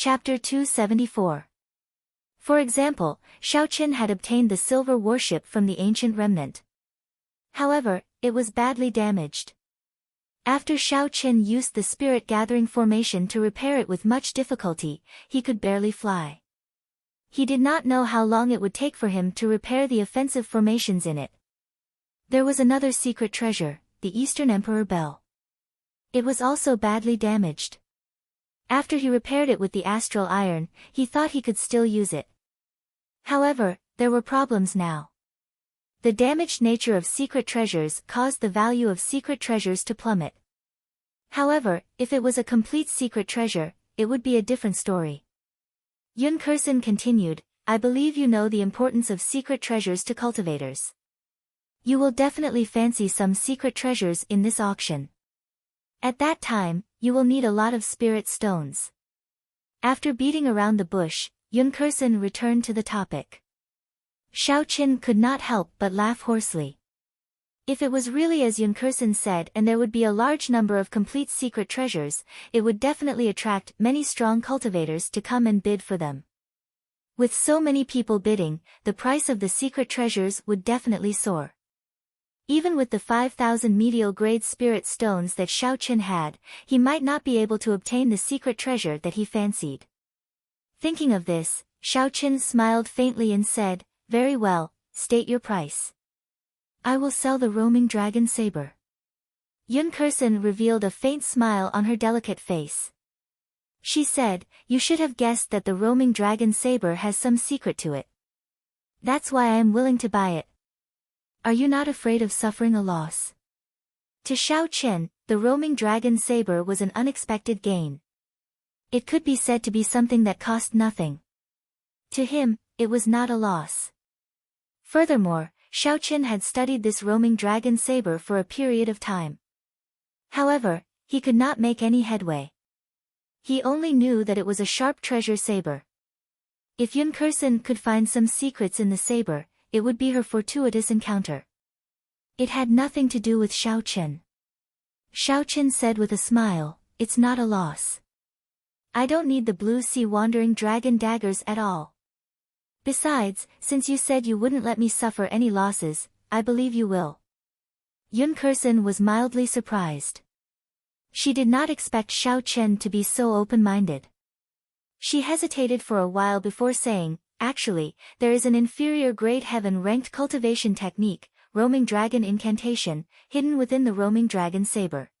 Chapter 274. For example, Shaoqin had obtained the silver warship from the ancient remnant. However, it was badly damaged. After Shaoqin used the spirit-gathering formation to repair it with much difficulty, he could barely fly. He did not know how long it would take for him to repair the offensive formations in it. There was another secret treasure, the Eastern Emperor Bell. It was also badly damaged. After he repaired it with the astral iron, he thought he could still use it. However, there were problems now. The damaged nature of secret treasures caused the value of secret treasures to plummet. However, if it was a complete secret treasure, it would be a different story. Yun Kursin continued, I believe you know the importance of secret treasures to cultivators. You will definitely fancy some secret treasures in this auction. At that time, you will need a lot of spirit stones. After beating around the bush, Yun Kursin returned to the topic. Shaoqin could not help but laugh hoarsely. If it was really as Yun Kursin said and there would be a large number of complete secret treasures, it would definitely attract many strong cultivators to come and bid for them. With so many people bidding, the price of the secret treasures would definitely soar. Even with the 5,000 medial-grade spirit stones that Shaoqin had, he might not be able to obtain the secret treasure that he fancied. Thinking of this, Shaoqin smiled faintly and said, Very well, state your price. I will sell the roaming dragon saber. Yun Kursin revealed a faint smile on her delicate face. She said, You should have guessed that the roaming dragon saber has some secret to it. That's why I am willing to buy it. Are you not afraid of suffering a loss? To Shaoqin, the roaming dragon saber was an unexpected gain. It could be said to be something that cost nothing. To him, it was not a loss. Furthermore, Shaoqin had studied this roaming dragon saber for a period of time. However, he could not make any headway. He only knew that it was a sharp treasure saber. If Yun Kursin could find some secrets in the saber, it would be her fortuitous encounter. It had nothing to do with Shaoqin. Shaoqin said with a smile, It's not a loss. I don't need the blue sea wandering dragon daggers at all. Besides, since you said you wouldn't let me suffer any losses, I believe you will. Yun Kursin was mildly surprised. She did not expect Shaoqin to be so open-minded. She hesitated for a while before saying, Actually, there is an inferior grade heaven-ranked cultivation technique, roaming dragon incantation, hidden within the roaming dragon saber.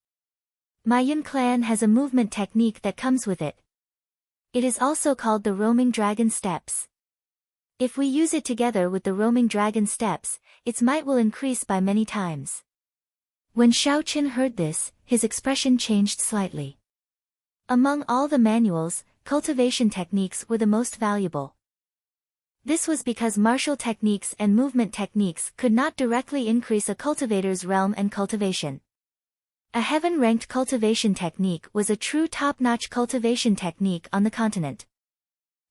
My Yun clan has a movement technique that comes with it. It is also called the roaming dragon steps. If we use it together with the roaming dragon steps, its might will increase by many times. When Shaoqin heard this, his expression changed slightly. Among all the manuals, cultivation techniques were the most valuable. This was because martial techniques and movement techniques could not directly increase a cultivator's realm and cultivation. A heaven-ranked cultivation technique was a true top-notch cultivation technique on the continent.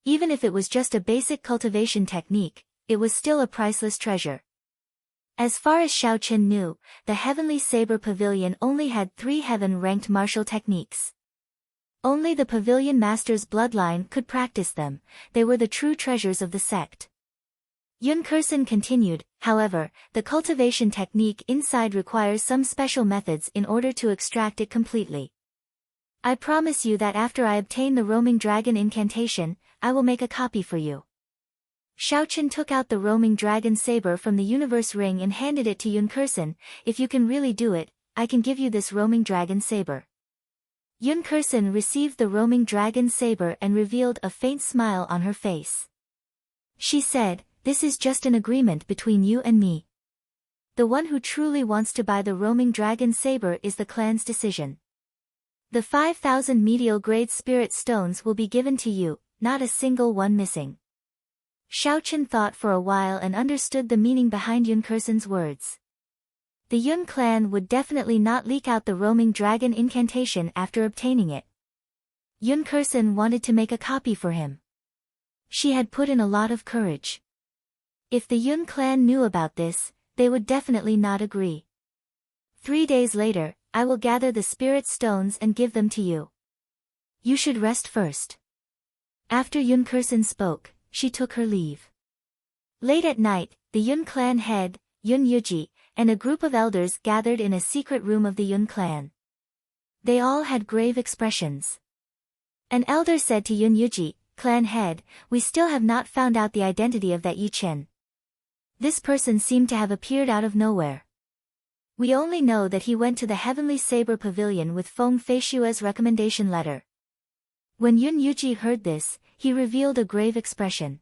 Even if it was just a basic cultivation technique, it was still a priceless treasure. As far as Shaoqin knew, the Heavenly Saber Pavilion only had 3 heaven-ranked martial techniques. Only the pavilion master's bloodline could practice them, they were the true treasures of the sect. Yun Kursin continued, however, the cultivation technique inside requires some special methods in order to extract it completely. I promise you that after I obtain the roaming dragon incantation, I will make a copy for you. Shaoqin took out the roaming dragon saber from the universe ring and handed it to Yun Kursin. If you can really do it, I can give you this roaming dragon saber. Yun Kursin received the roaming dragon saber and revealed a faint smile on her face. She said, This is just an agreement between you and me. The one who truly wants to buy the roaming dragon saber is the clan's decision. The 5,000 medial-grade spirit stones will be given to you, not a single one missing. Shaoqin thought for a while and understood the meaning behind Yun Kursin's words. The Yun clan would definitely not leak out the roaming dragon incantation after obtaining it. Yun Kursin wanted to make a copy for him. She had put in a lot of courage. If the Yun clan knew about this, they would definitely not agree. 3 days later, I will gather the spirit stones and give them to you. You should rest first. After Yun Kursin spoke, she took her leave. Late at night, the Yun clan head, Yun Yuji, and a group of elders gathered in a secret room of the Yun clan. They all had grave expressions. An elder said to Yun Yuji, "Clan head, we still have not found out the identity of that Yi Chen. This person seemed to have appeared out of nowhere. We only know that he went to the Heavenly Saber Pavilion with Feng Feishua's recommendation letter." When Yun Yuji heard this, he revealed a grave expression.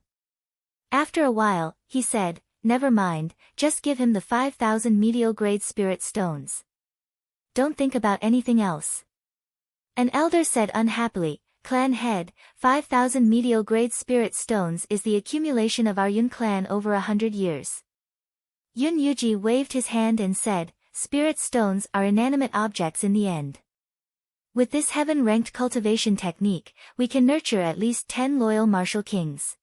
After a while, he said, "Never mind, just give him the 5,000 medial-grade spirit stones. Don't think about anything else." An elder said unhappily, "Clan head, 5,000 medial-grade spirit stones is the accumulation of our Yun clan over 100 years. Yun Yuji waved his hand and said, "Spirit stones are inanimate objects in the end. With this heaven-ranked cultivation technique, we can nurture at least 10 loyal martial kings.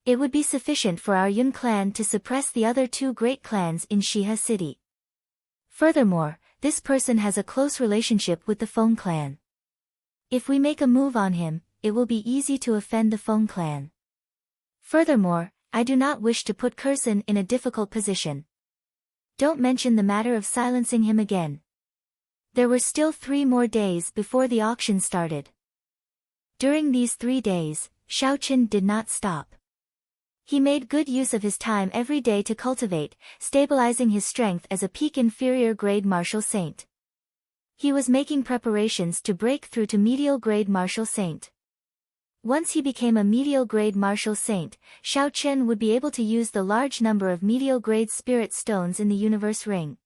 It would be sufficient for our Yun clan to suppress the other 2 great clans in Shiha City. Furthermore, this person has a close relationship with the Feng clan. If we make a move on him, it will be easy to offend the Feng clan. Furthermore, I do not wish to put Kursin in a difficult position. Don't mention the matter of silencing him again." There were still 3 more days before the auction started. During these 3 days, Xiaoqin did not stop. He made good use of his time every day to cultivate, stabilizing his strength as a peak inferior grade martial saint. He was making preparations to break through to medial grade martial saint. Once he became a medial grade martial saint, Xiaoqin would be able to use the large number of medial grade spirit stones in the universe ring.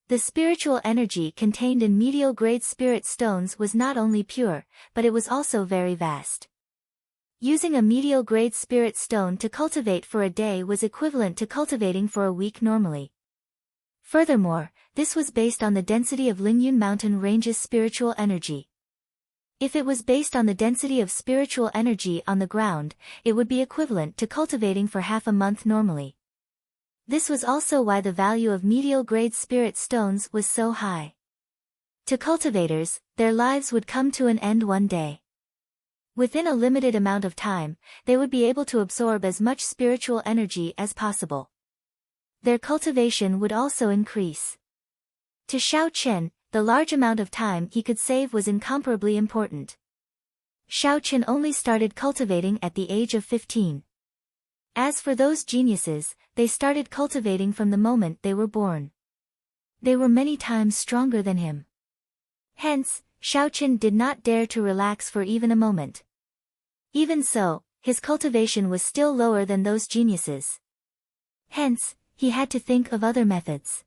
The spiritual energy contained in medial grade spirit stones was not only pure, but it was also very vast. Using a medial grade spirit stone to cultivate for a day was equivalent to cultivating for a week normally. Furthermore, this was based on the density of Lingyun Mountain Range's spiritual energy. If it was based on the density of spiritual energy on the ground, it would be equivalent to cultivating for half a month normally. This was also why the value of medial grade spirit stones was so high. To cultivators, their lives would come to an end one day. Within a limited amount of time, they would be able to absorb as much spiritual energy as possible. Their cultivation would also increase. To Xiaoqin, the large amount of time he could save was incomparably important. Xiaoqin only started cultivating at the age of 15. As for those geniuses, they started cultivating from the moment they were born. They were many times stronger than him. Hence, Xiaoqin did not dare to relax for even a moment. Even so, his cultivation was still lower than those geniuses. Hence, he had to think of other methods.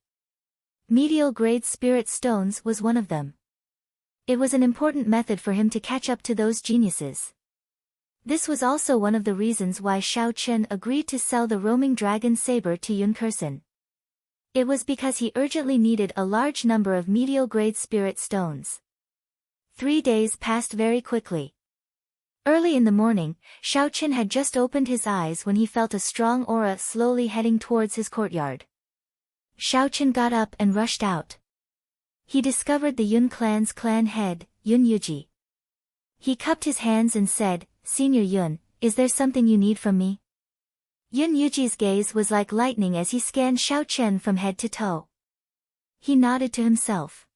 Medial grade spirit stones was one of them. It was an important method for him to catch up to those geniuses. This was also one of the reasons why Xiaoqin agreed to sell the roaming dragon saber to Yun Kursin. It was because he urgently needed a large number of medial grade spirit stones. 3 days passed very quickly. Early in the morning, Xiaoqin had just opened his eyes when he felt a strong aura slowly heading towards his courtyard. Xiaoqin got up and rushed out. He discovered the Yun clan's clan head, Yun Yuji. He cupped his hands and said, "Senior Yun, is there something you need from me?" Yun Yuji's gaze was like lightning as he scanned Xiaoqin from head to toe. He nodded to himself.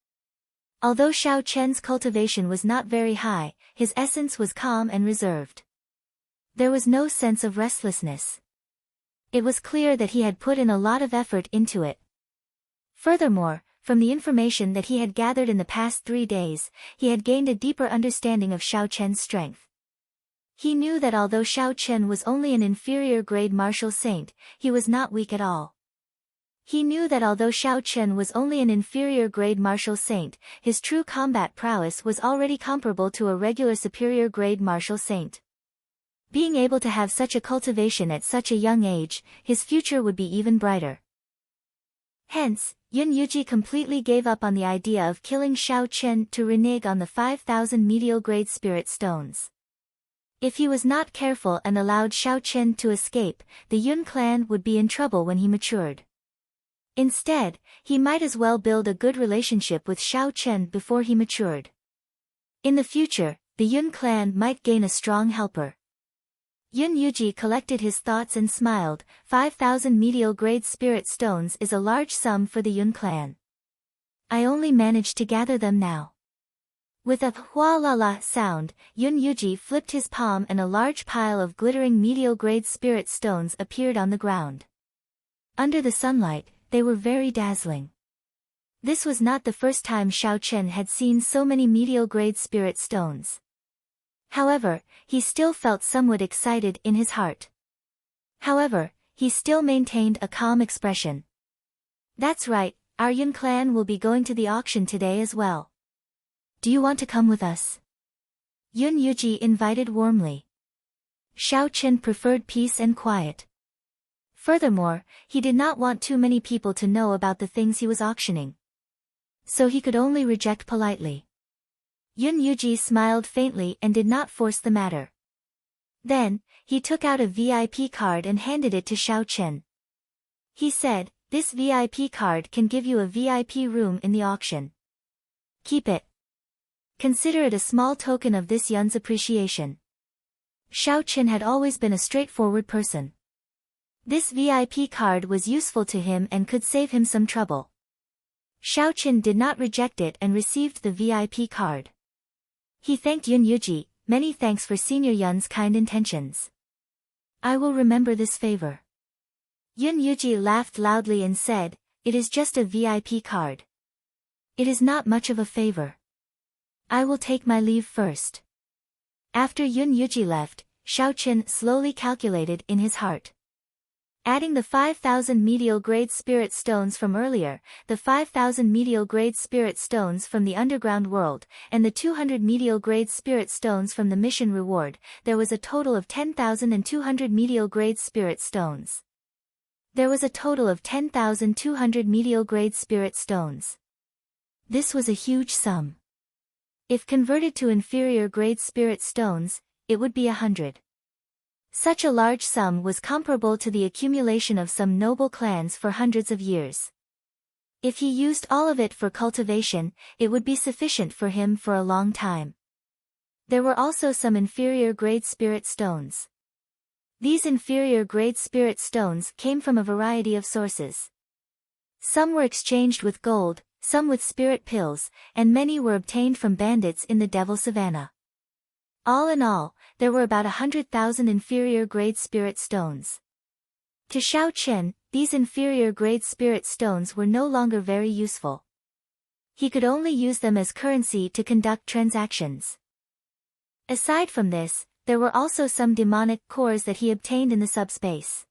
Although Xiaoqin's cultivation was not very high, his essence was calm and reserved. There was no sense of restlessness. It was clear that he had put in a lot of effort into it. Furthermore, from the information that he had gathered in the past 3 days, he had gained a deeper understanding of Xiaoqin's strength. He knew that although Xiaoqin was only an inferior grade martial saint, he was not weak at all. He knew that although Xiaoqin was only an inferior grade martial saint, his true combat prowess was already comparable to a regular superior grade martial saint. Being able to have such a cultivation at such a young age, his future would be even brighter. Hence, Yun Yuji completely gave up on the idea of killing Xiaoqin to renege on the 5,000 medial grade spirit stones. If he was not careful and allowed Xiaoqin to escape, the Yun clan would be in trouble when he matured. Instead, he might as well build a good relationship with Xiaoqin before he matured. In the future, the Yun clan might gain a strong helper. Yun Yuji collected his thoughts and smiled. 5,000 medial-grade spirit stones is a large sum for the Yun clan. I only managed to gather them now. With a hua-la-la sound, Yun Yuji flipped his palm and a large pile of glittering medial-grade spirit stones appeared on the ground. Under the sunlight, they were very dazzling. This was not the first time Xiao Chen had seen so many medial-grade spirit stones. However, he still felt somewhat excited in his heart. However, he still maintained a calm expression. That's right, our Yun clan will be going to the auction today as well. Do you want to come with us? Yun Yuji invited warmly. Xiao Chen preferred peace and quiet. Furthermore, he did not want too many people to know about the things he was auctioning. So he could only reject politely. Yun Yuji smiled faintly and did not force the matter. Then, he took out a VIP card and handed it to Xiao Chen. He said, "This VIP card can give you a VIP room in the auction. Keep it. Consider it a small token of this Yun's appreciation." Xiao Chen had always been a straightforward person. This VIP card was useful to him and could save him some trouble. Xiao Chen did not reject it and received the VIP card. He thanked Yun Yuji. "Many thanks for Senior Yun's kind intentions. I will remember this favor." Yun Yuji laughed loudly and said, "It is just a VIP card. It is not much of a favor. I will take my leave first." After Yun Yuji left, Xiao Chen slowly calculated in his heart. Adding the 5,000 medial-grade spirit stones from earlier, the 5,000 medial-grade spirit stones from the underground world, and the 200 medial-grade spirit stones from the mission reward, there was a total of 10,200 medial-grade spirit stones. There was a total of 10,200 medial-grade spirit stones. This was a huge sum. If converted to inferior-grade spirit stones, it would be 100. Such a large sum was comparable to the accumulation of some noble clans for hundreds of years. If he used all of it for cultivation, it would be sufficient for him for a long time. There were also some inferior-grade spirit stones. These inferior-grade spirit stones came from a variety of sources. Some were exchanged with gold, some with spirit pills, and many were obtained from bandits in the Devil Savannah. All in all, there were about 100,000 inferior-grade spirit stones. To Xiao Chen, these inferior-grade spirit stones were no longer very useful. He could only use them as currency to conduct transactions. Aside from this, there were also some demonic cores that he obtained in the subspace.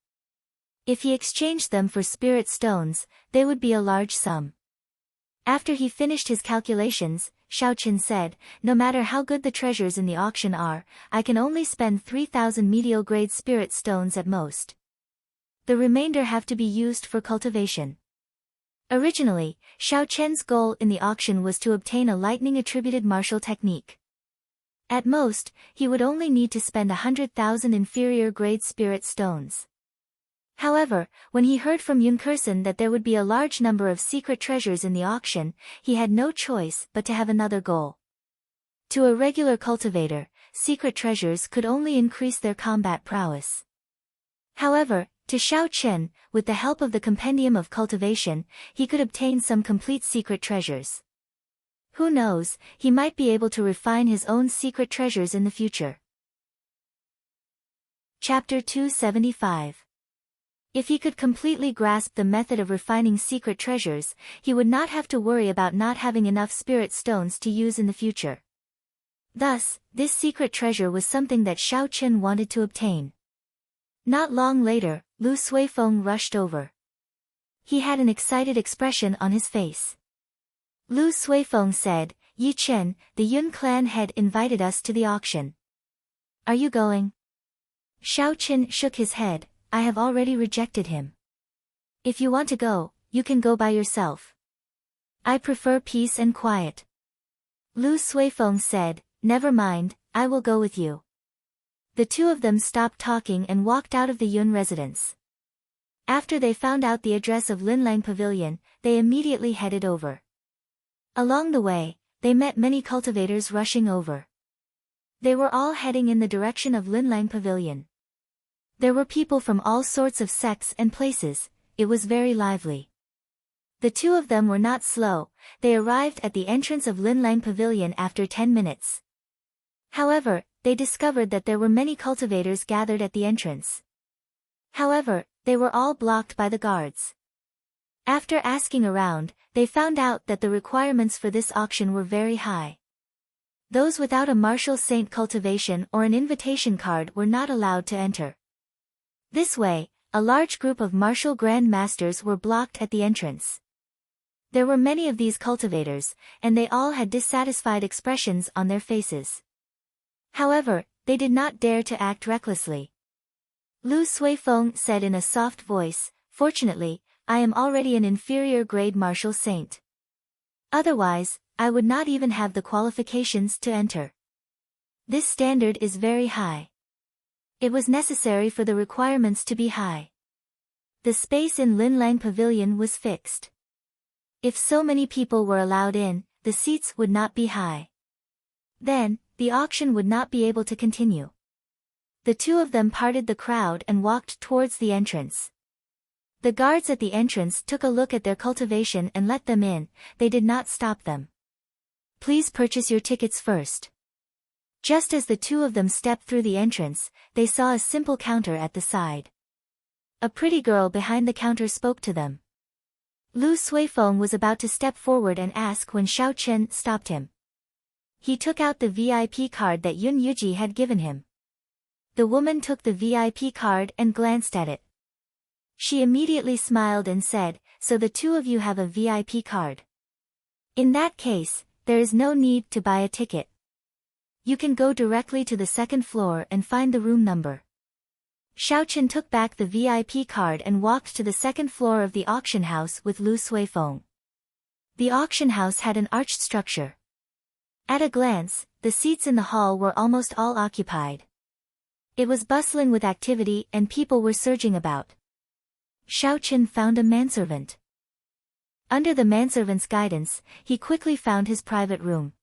If he exchanged them for spirit stones, they would be a large sum. After he finished his calculations, Xiao Chen said, "No matter how good the treasures in the auction are, I can only spend 3,000 medial-grade spirit stones at most. The remainder have to be used for cultivation." Originally, Xiao Chen's goal in the auction was to obtain a lightning-attributed martial technique. At most, he would only need to spend 100,000 inferior-grade spirit stones. However, when he heard from Yunkerson that there would be a large number of secret treasures in the auction, he had no choice but to have another goal. To a regular cultivator, secret treasures could only increase their combat prowess. However, to Xiao Chen, with the help of the Compendium of Cultivation, he could obtain some complete secret treasures. Who knows, he might be able to refine his own secret treasures in the future. Chapter 275. If he could completely grasp the method of refining secret treasures, he would not have to worry about not having enough spirit stones to use in the future. Thus, this secret treasure was something that Xiao Chen wanted to obtain. Not long later, Lu Suifeng rushed over. He had an excited expression on his face. Lu Suifeng said, "Yi Chen, the Yun clan head invited us to the auction. Are you going?" Xiao Chen shook his head. "I have already rejected him. If you want to go, you can go by yourself. I prefer peace and quiet." Lu Suifeng said, "Never mind, I will go with you." The two of them stopped talking and walked out of the Yun residence. After they found out the address of Linlang Pavilion, they immediately headed over. Along the way, they met many cultivators rushing over. They were all heading in the direction of Linlang Pavilion. There were people from all sorts of sects and places. It was very lively. The two of them were not slow. They arrived at the entrance of Linlang Pavilion after 10 minutes. However, they discovered that there were many cultivators gathered at the entrance. However, they were all blocked by the guards. After asking around, they found out that the requirements for this auction were very high. Those without a martial saint cultivation or an invitation card were not allowed to enter. This way, a large group of martial grand masters were blocked at the entrance. There were many of these cultivators, and they all had dissatisfied expressions on their faces. However, they did not dare to act recklessly. Lu Suifeng said in a soft voice, "Fortunately, I am already an inferior grade martial saint. Otherwise, I would not even have the qualifications to enter. This standard is very high. It was necessary for the requirements to be high. The space in Linlang Pavilion was fixed. If so many people were allowed in, the seats would not be high. Then, the auction would not be able to continue." The two of them parted the crowd and walked towards the entrance. The guards at the entrance took a look at their cultivation and let them in. They did not stop them. "Please purchase your tickets first." Just as the two of them stepped through the entrance, they saw a simple counter at the side. A pretty girl behind the counter spoke to them. Lu Suifeng was about to step forward and ask when Xiao Chen stopped him. He took out the VIP card that Yun Yuji had given him. The woman took the VIP card and glanced at it. She immediately smiled and said, "So the two of you have a VIP card. In that case, there is no need to buy a ticket. You can go directly to the second floor and find the room number." Xiao Chen took back the VIP card and walked to the second floor of the auction house with Lu Suifeng. The auction house had an arched structure. At a glance, the seats in the hall were almost all occupied. It was bustling with activity and people were surging about. Xiao Chen found a manservant. Under the manservant's guidance, he quickly found his private room.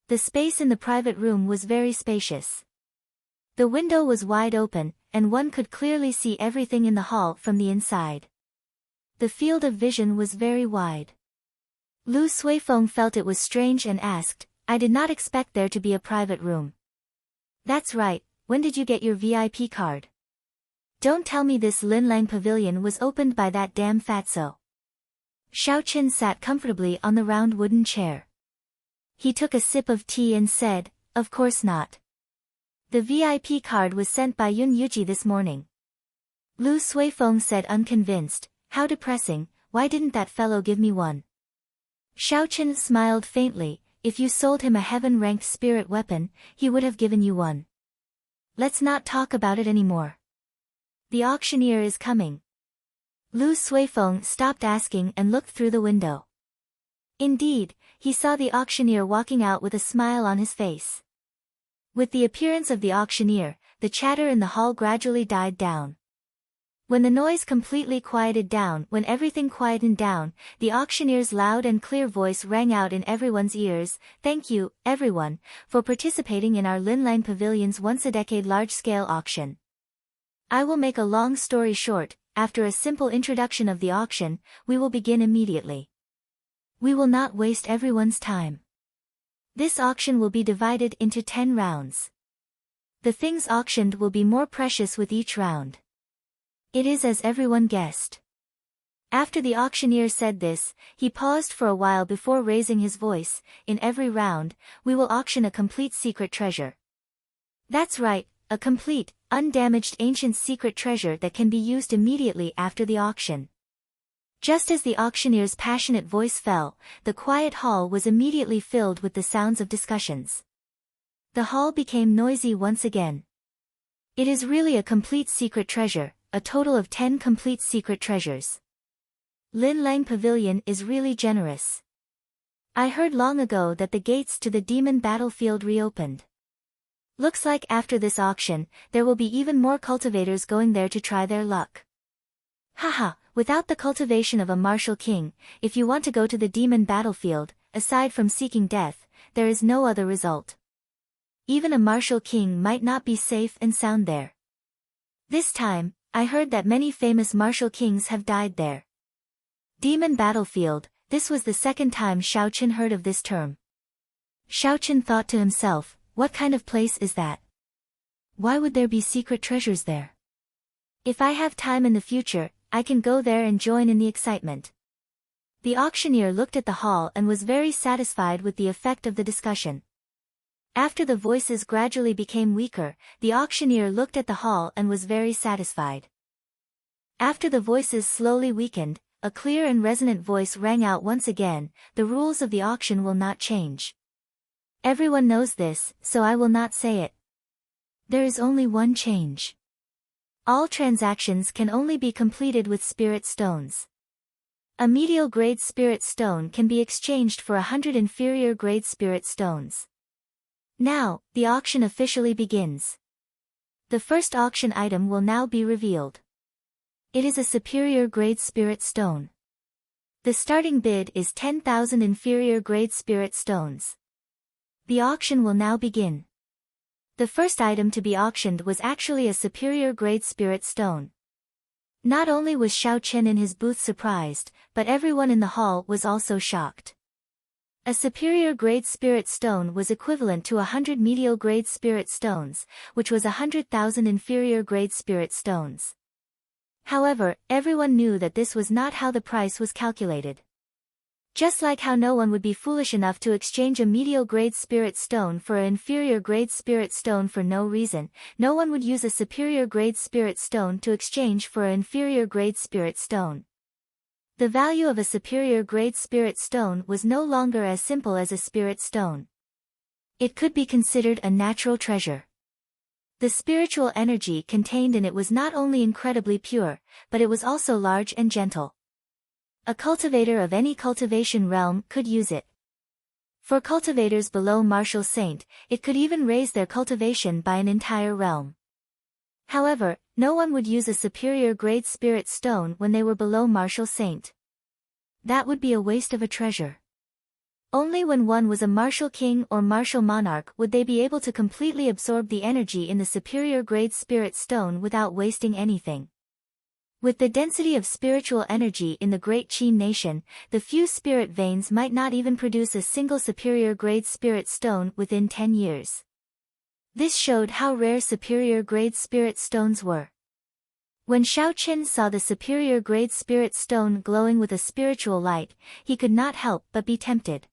The space in the private room was very spacious. The window was wide open, and one could clearly see everything in the hall from the inside. The field of vision was very wide. Lu Suifeng felt it was strange and asked, "I did not expect there to be a private room." "That's right, when did you get your VIP card? Don't tell me this Linlang Pavilion was opened by that damn fatso." Xiao Chen sat comfortably on the round wooden chair. He took a sip of tea and said, "Of course not. The VIP card was sent by Yun Yuji this morning." Lu Suifeng said unconvinced, "How depressing, why didn't that fellow give me one?" Xiao Chen smiled faintly, "If you sold him a heaven-ranked spirit weapon, he would have given you one. Let's not talk about it anymore. The auctioneer is coming." Lu Suifeng stopped asking and looked through the window. Indeed, he saw the auctioneer walking out with a smile on his face. With the appearance of the auctioneer, the chatter in the hall gradually died down. When the noise completely quieted down, when everything quietened down, the auctioneer's loud and clear voice rang out in everyone's ears, "Thank you, everyone, for participating in our Linlang Pavilion's once-a-decade large-scale auction. I will make a long story short. After a simple introduction of the auction, we will begin immediately. We will not waste everyone's time. This auction will be divided into 10 rounds. The things auctioned will be more precious with each round. It is as everyone guessed." After the auctioneer said this, he paused for a while before raising his voice, "In every round, we will auction a complete secret treasure. That's right, a complete, undamaged ancient secret treasure that can be used immediately after the auction." Just as the auctioneer's passionate voice fell, the quiet hall was immediately filled with the sounds of discussions. The hall became noisy once again. "It is really a complete secret treasure, a total of 10 complete secret treasures. Linlang Pavilion is really generous. I heard long ago that the gates to the demon battlefield reopened. Looks like after this auction, there will be even more cultivators going there to try their luck. Haha, without the cultivation of a martial king, if you want to go to the demon battlefield, aside from seeking death, there is no other result. even a martial king might not be safe and sound there. This time, I heard that many famous martial kings have died there. Demon battlefield, this was the second time Xiaoqin heard of this term. Xiaoqin thought to himself, what kind of place is that? Why would there be secret treasures there? If I have time in the future, I can go there and join in the excitement. The auctioneer looked at the hall and was very satisfied with the effect of the discussion. After the voices gradually became weaker, the auctioneer looked at the hall and was very satisfied. After the voices slowly weakened, a clear and resonant voice rang out once again, the rules of the auction will not change. Everyone knows this, so I will not say it. There is only one change. All transactions can only be completed with spirit stones. A medial grade spirit stone can be exchanged for 100 inferior grade spirit stones. Now, the auction officially begins. The first auction item will now be revealed. It is a superior grade spirit stone. The starting bid is 10,000 inferior grade spirit stones. The auction will now begin. The first item to be auctioned was actually a superior grade spirit stone. Not only was Xiaoqin in his booth surprised, but everyone in the hall was also shocked. A superior grade spirit stone was equivalent to 100 medial grade spirit stones, which was 100,000 inferior grade spirit stones. However, everyone knew that this was not how the price was calculated. Just like how no one would be foolish enough to exchange a medial grade spirit stone for an inferior grade spirit stone for no reason, no one would use a superior grade spirit stone to exchange for an inferior grade spirit stone. The value of a superior grade spirit stone was no longer as simple as a spirit stone. It could be considered a natural treasure. The spiritual energy contained in it was not only incredibly pure, but it was also large and gentle. A cultivator of any cultivation realm could use it. For cultivators below martial saint, it could even raise their cultivation by an entire realm. However, no one would use a superior grade spirit stone when they were below martial saint. That would be a waste of a treasure. Only when one was a martial king or martial monarch would they be able to completely absorb the energy in the superior grade spirit stone without wasting anything. With the density of spiritual energy in the Great Qin nation, the few spirit veins might not even produce a single superior grade spirit stone within 10 years. This showed how rare superior grade spirit stones were. When Xiaoqin saw the superior grade spirit stone glowing with a spiritual light, he could not help but be tempted.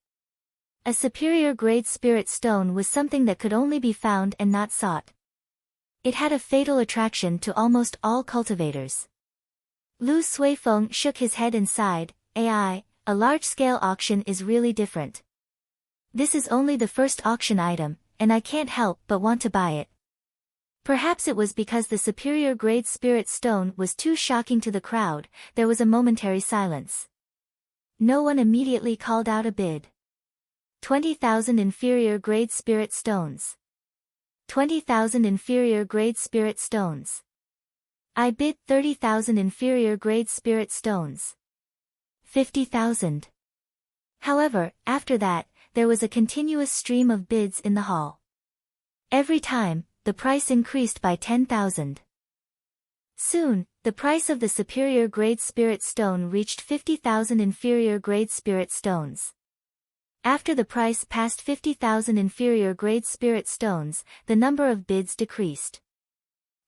A superior grade spirit stone was something that could only be found and not sought. It had a fatal attraction to almost all cultivators. Lu Suifeng shook his head and sighed, a large-scale auction is really different. This is only the first auction item, and I can't help but want to buy it. Perhaps it was because the superior grade spirit stone was too shocking to the crowd, there was a momentary silence. No one immediately called out a bid. 20,000 inferior grade spirit stones. 20,000 inferior grade spirit stones. I bid 30,000 inferior grade spirit stones. 50,000. However, after that, there was a continuous stream of bids in the hall. Every time, the price increased by 10,000. Soon, the price of the superior grade spirit stone reached 50,000 inferior grade spirit stones. After the price passed 50,000 inferior grade spirit stones, the number of bids decreased.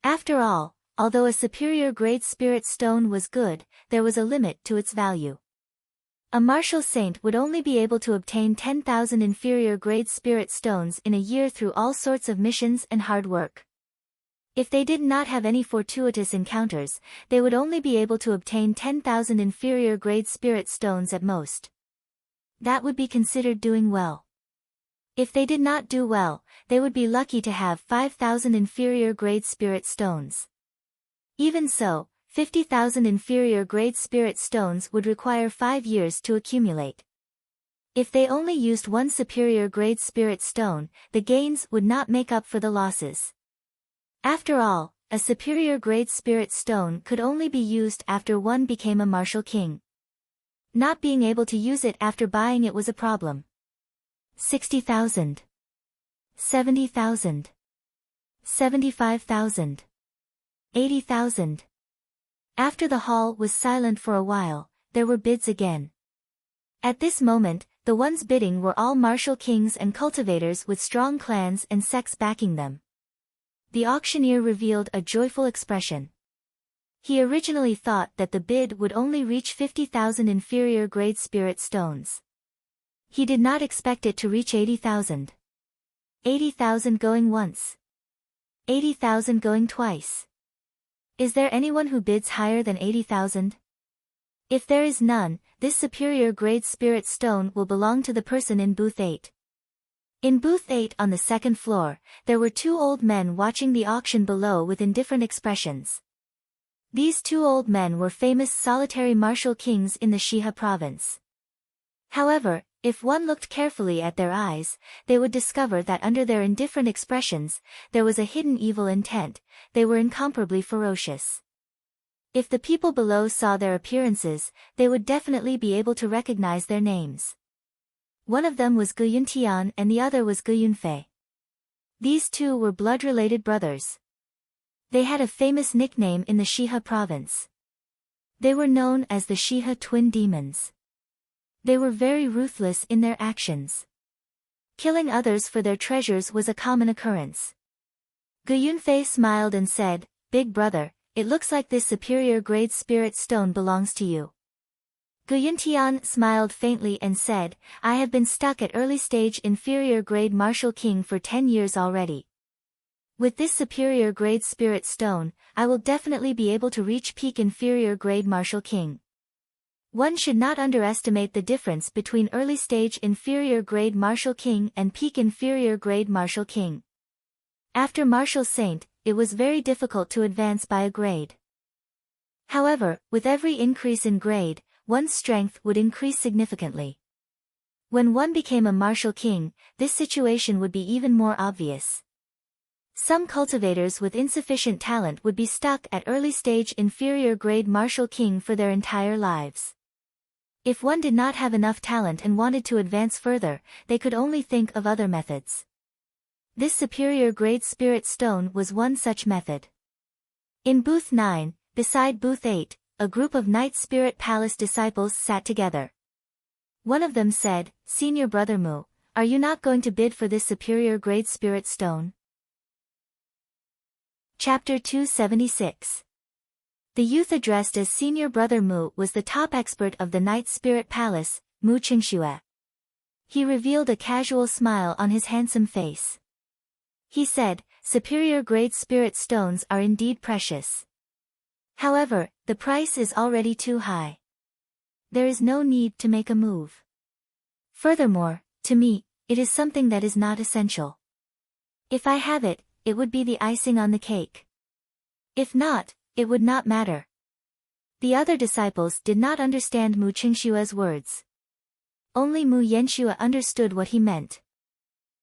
After all, although a superior grade spirit stone was good, there was a limit to its value. A martial saint would only be able to obtain 10,000 inferior grade spirit stones in a year through all sorts of missions and hard work. If they did not have any fortuitous encounters, they would only be able to obtain 10,000 inferior grade spirit stones at most. That would be considered doing well. If they did not do well, they would be lucky to have 5,000 inferior grade spirit stones. Even so, 50,000 inferior grade spirit stones would require 5 years to accumulate. If they only used one superior grade spirit stone, the gains would not make up for the losses. After all, a superior grade spirit stone could only be used after one became a martial king. Not being able to use it after buying it was a problem. 60,000. 70,000. 75,000. 80,000. After the hall was silent for a while, there were bids again. At this moment, the ones bidding were all martial kings and cultivators with strong clans and sects backing them. The auctioneer revealed a joyful expression. He originally thought that the bid would only reach 50,000 inferior grade spirit stones. He did not expect it to reach 80,000. 80,000 going once. 80,000 going twice. Is there anyone who bids higher than 80,000? If there is none, this superior grade spirit stone will belong to the person in booth 8. In booth 8 on the second floor, there were two old men watching the auction below with indifferent expressions. These two old men were famous solitary martial kings in the Shiha province. However, if one looked carefully at their eyes, they would discover that under their indifferent expressions, there was a hidden evil intent. They were incomparably ferocious. If the people below saw their appearances, they would definitely be able to recognize their names. One of them was Gu Yuntian and the other was Gu Yunfei. These two were blood-related brothers. They had a famous nickname in the Shiha province. They were known as the Shiha twin demons. They were very ruthless in their actions. Killing others for their treasures was a common occurrence. Gu Yunfei smiled and said, "Big brother, it looks like this superior grade spirit stone belongs to you." Gu Yuntian smiled faintly and said, "I have been stuck at early stage inferior grade martial king for 10 years already. With this superior grade spirit stone, I will definitely be able to reach peak inferior grade martial king." One should not underestimate the difference between early stage inferior grade martial king and peak inferior grade martial king. After martial saint, it was very difficult to advance by a grade. However, with every increase in grade, one's strength would increase significantly. When one became a martial king, this situation would be even more obvious. Some cultivators with insufficient talent would be stuck at early stage inferior grade martial king for their entire lives. If one did not have enough talent and wanted to advance further, they could only think of other methods. This superior grade spirit stone was one such method. In booth 9, beside booth 8, a group of Night Spirit Palace disciples sat together. One of them said, "Senior Brother Mu, are you not going to bid for this superior grade spirit stone?" Chapter 276. The youth addressed as Senior Brother Mu was the top expert of the Night Spirit Palace, Mu Qingxue. He revealed a casual smile on his handsome face. He said, "Superior grade spirit stones are indeed precious. However, the price is already too high. There is no need to make a move. Furthermore, to me, it is something that is not essential. If I have it, it would be the icing on the cake. If not, it would not matter." The other disciples did not understand Mu Qingshue's words. Only Mu Yanxue understood what he meant.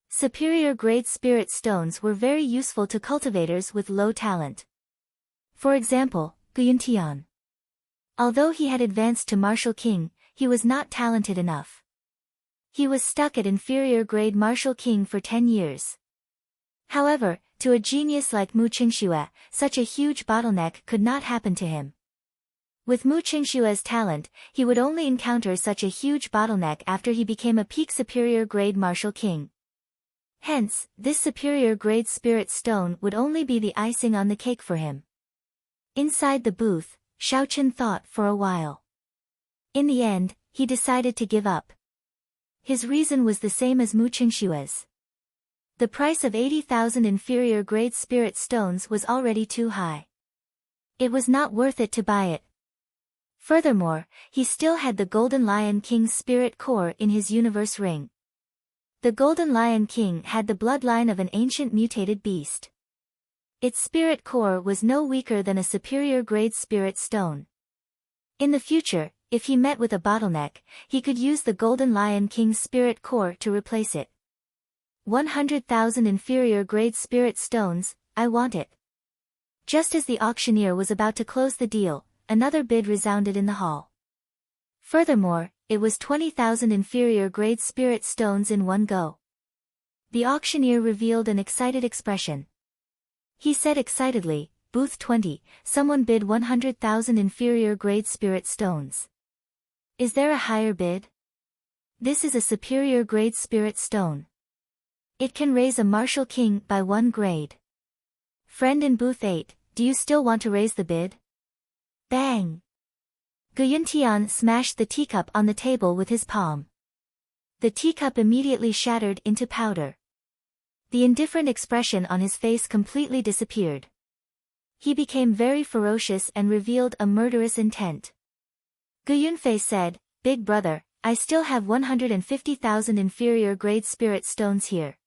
Superior grade spirit stones were very useful to cultivators with low talent. For example, Gu Yuntian. Although he had advanced to martial king, he was not talented enough. He was stuck at inferior grade martial king for 10 years. However, to a genius like Mu Qingxue, such a huge bottleneck could not happen to him. With Mu Qingshue's talent, he would only encounter such a huge bottleneck after he became a peak superior grade martial king. Hence, this superior grade spirit stone would only be the icing on the cake for him. Inside the booth, Xiaochen thought for a while. In the end, he decided to give up. His reason was the same as Mu Qingshue's. The price of 80,000 inferior grade spirit stones was already too high. It was not worth it to buy it. Furthermore, he still had the Golden Lion King's spirit core in his universe ring. The Golden Lion King had the bloodline of an ancient mutated beast. Its spirit core was no weaker than a superior grade spirit stone. In the future, if he met with a bottleneck, he could use the Golden Lion King's spirit core to replace it. 100,000 inferior grade spirit stones, I want it. Just as the auctioneer was about to close the deal, another bid resounded in the hall. Furthermore, it was 20,000 inferior grade spirit stones in one go. The auctioneer revealed an excited expression. He said excitedly, "Booth 20, someone bid 100,000 inferior grade spirit stones. Is there a higher bid? This is a superior grade spirit stone. It can raise a martial king by 1 grade. Friend in booth 8, do you still want to raise the bid?" Bang! Gu Yuntian smashed the teacup on the table with his palm. The teacup immediately shattered into powder. The indifferent expression on his face completely disappeared. He became very ferocious and revealed a murderous intent. Gu Yunfei said, "Big brother, I still have 150,000 inferior grade spirit stones here.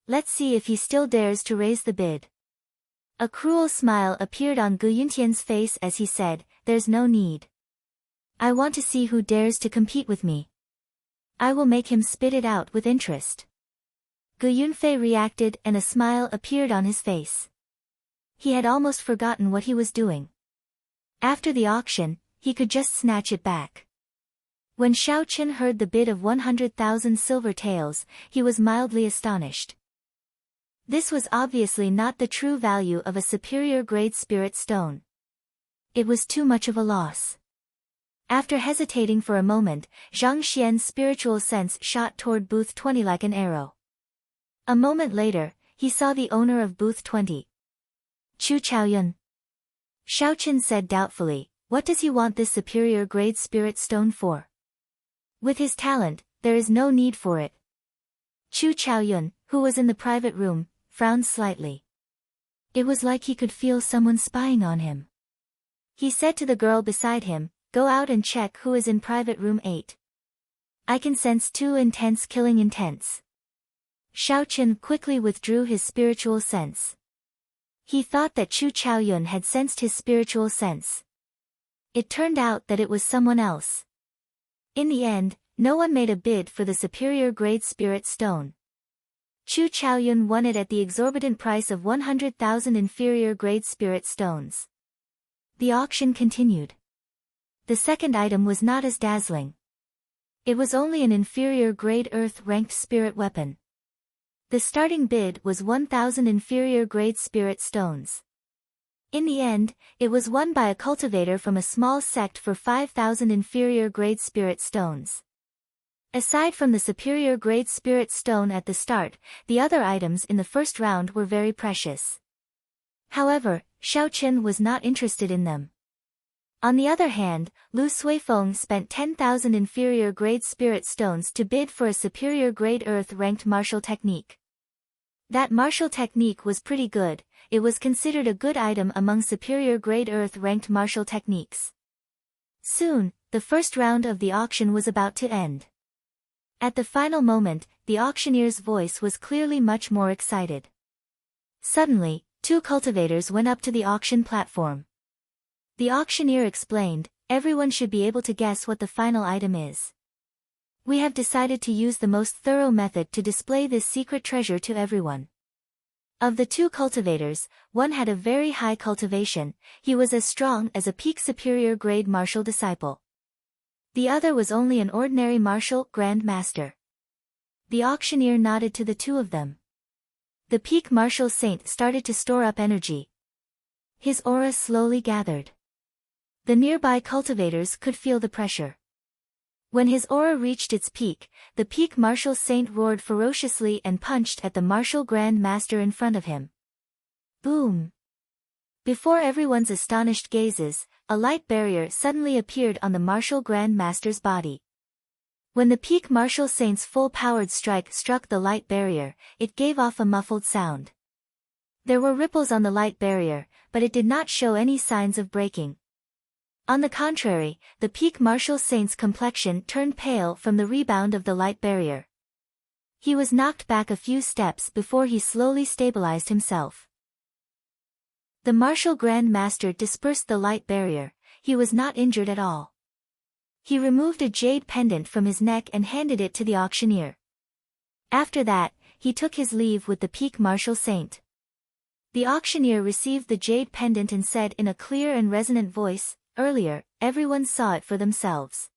Let's see if he still dares to raise the bid." A cruel smile appeared on Gu Yuntian's face as he said, "There's no need. I want to see who dares to compete with me. I will make him spit it out with interest." Gu Yunfei reacted and a smile appeared on his face. He had almost forgotten what he was doing. After the auction, he could just snatch it back. When Xiao Qin heard the bid of 100,000 silver taels, he was mildly astonished. This was obviously not the true value of a superior grade spirit stone. It was too much of a loss. After hesitating for a moment, Zhang Xian's spiritual sense shot toward booth 20 like an arrow. A moment later, he saw the owner of booth 20. Chu Chaoyun. Xiao Qin said doubtfully, "What does he want this superior grade spirit stone for? With his talent, there is no need for it." Chu Chaoyun, who was in the private room, frowned slightly. It was like he could feel someone spying on him. He said to the girl beside him, "Go out and check who is in private room 8. I can sense 2 intense killing intents." Xiao Qin quickly withdrew his spiritual sense. He thought that Chu Chaoyun had sensed his spiritual sense. It turned out that it was someone else. In the end, no one made a bid for the superior grade spirit stone. Chu Chaoyun won it at the exorbitant price of 100,000 inferior grade spirit stones. The auction continued. The second item was not as dazzling. It was only an inferior grade earth-ranked spirit weapon. The starting bid was 1,000 inferior grade spirit stones. In the end, it was won by a cultivator from a small sect for 5,000 inferior grade spirit stones. Aside from the superior grade spirit stone at the start, the other items in the first round were very precious. However, Xiao Qin was not interested in them. On the other hand, Lu Suifeng spent 10,000 inferior grade spirit stones to bid for a superior grade earth-ranked martial technique. That martial technique was pretty good. It was considered a good item among superior grade earth-ranked martial techniques. Soon, the first round of the auction was about to end. At the final moment, the auctioneer's voice was clearly much more excited. Suddenly, 2 cultivators went up to the auction platform. The auctioneer explained, "Everyone should be able to guess what the final item is. We have decided to use the most thorough method to display this secret treasure to everyone." Of the 2 cultivators, one had a very high cultivation. He was as strong as a peak superior grade martial disciple. The other was only an ordinary martial grand master. The auctioneer nodded to the 2 of them. The peak martial saint started to store up energy. His aura slowly gathered. The nearby cultivators could feel the pressure. When his aura reached its peak, the peak martial saint roared ferociously and punched at the martial grand master in front of him. Boom! Before everyone's astonished gazes, a light barrier suddenly appeared on the martial grand master's body. When the peak martial saint's full-powered strike struck the light barrier, it gave off a muffled sound. There were ripples on the light barrier, but it did not show any signs of breaking. On the contrary, the peak martial saint's complexion turned pale from the rebound of the light barrier. He was knocked back a few steps before he slowly stabilized himself. The martial grand master dispersed the light barrier. He was not injured at all. He removed a jade pendant from his neck and handed it to the auctioneer. After that, he took his leave with the peak martial saint. The auctioneer received the jade pendant and said in a clear and resonant voice, "Earlier, everyone saw it for themselves.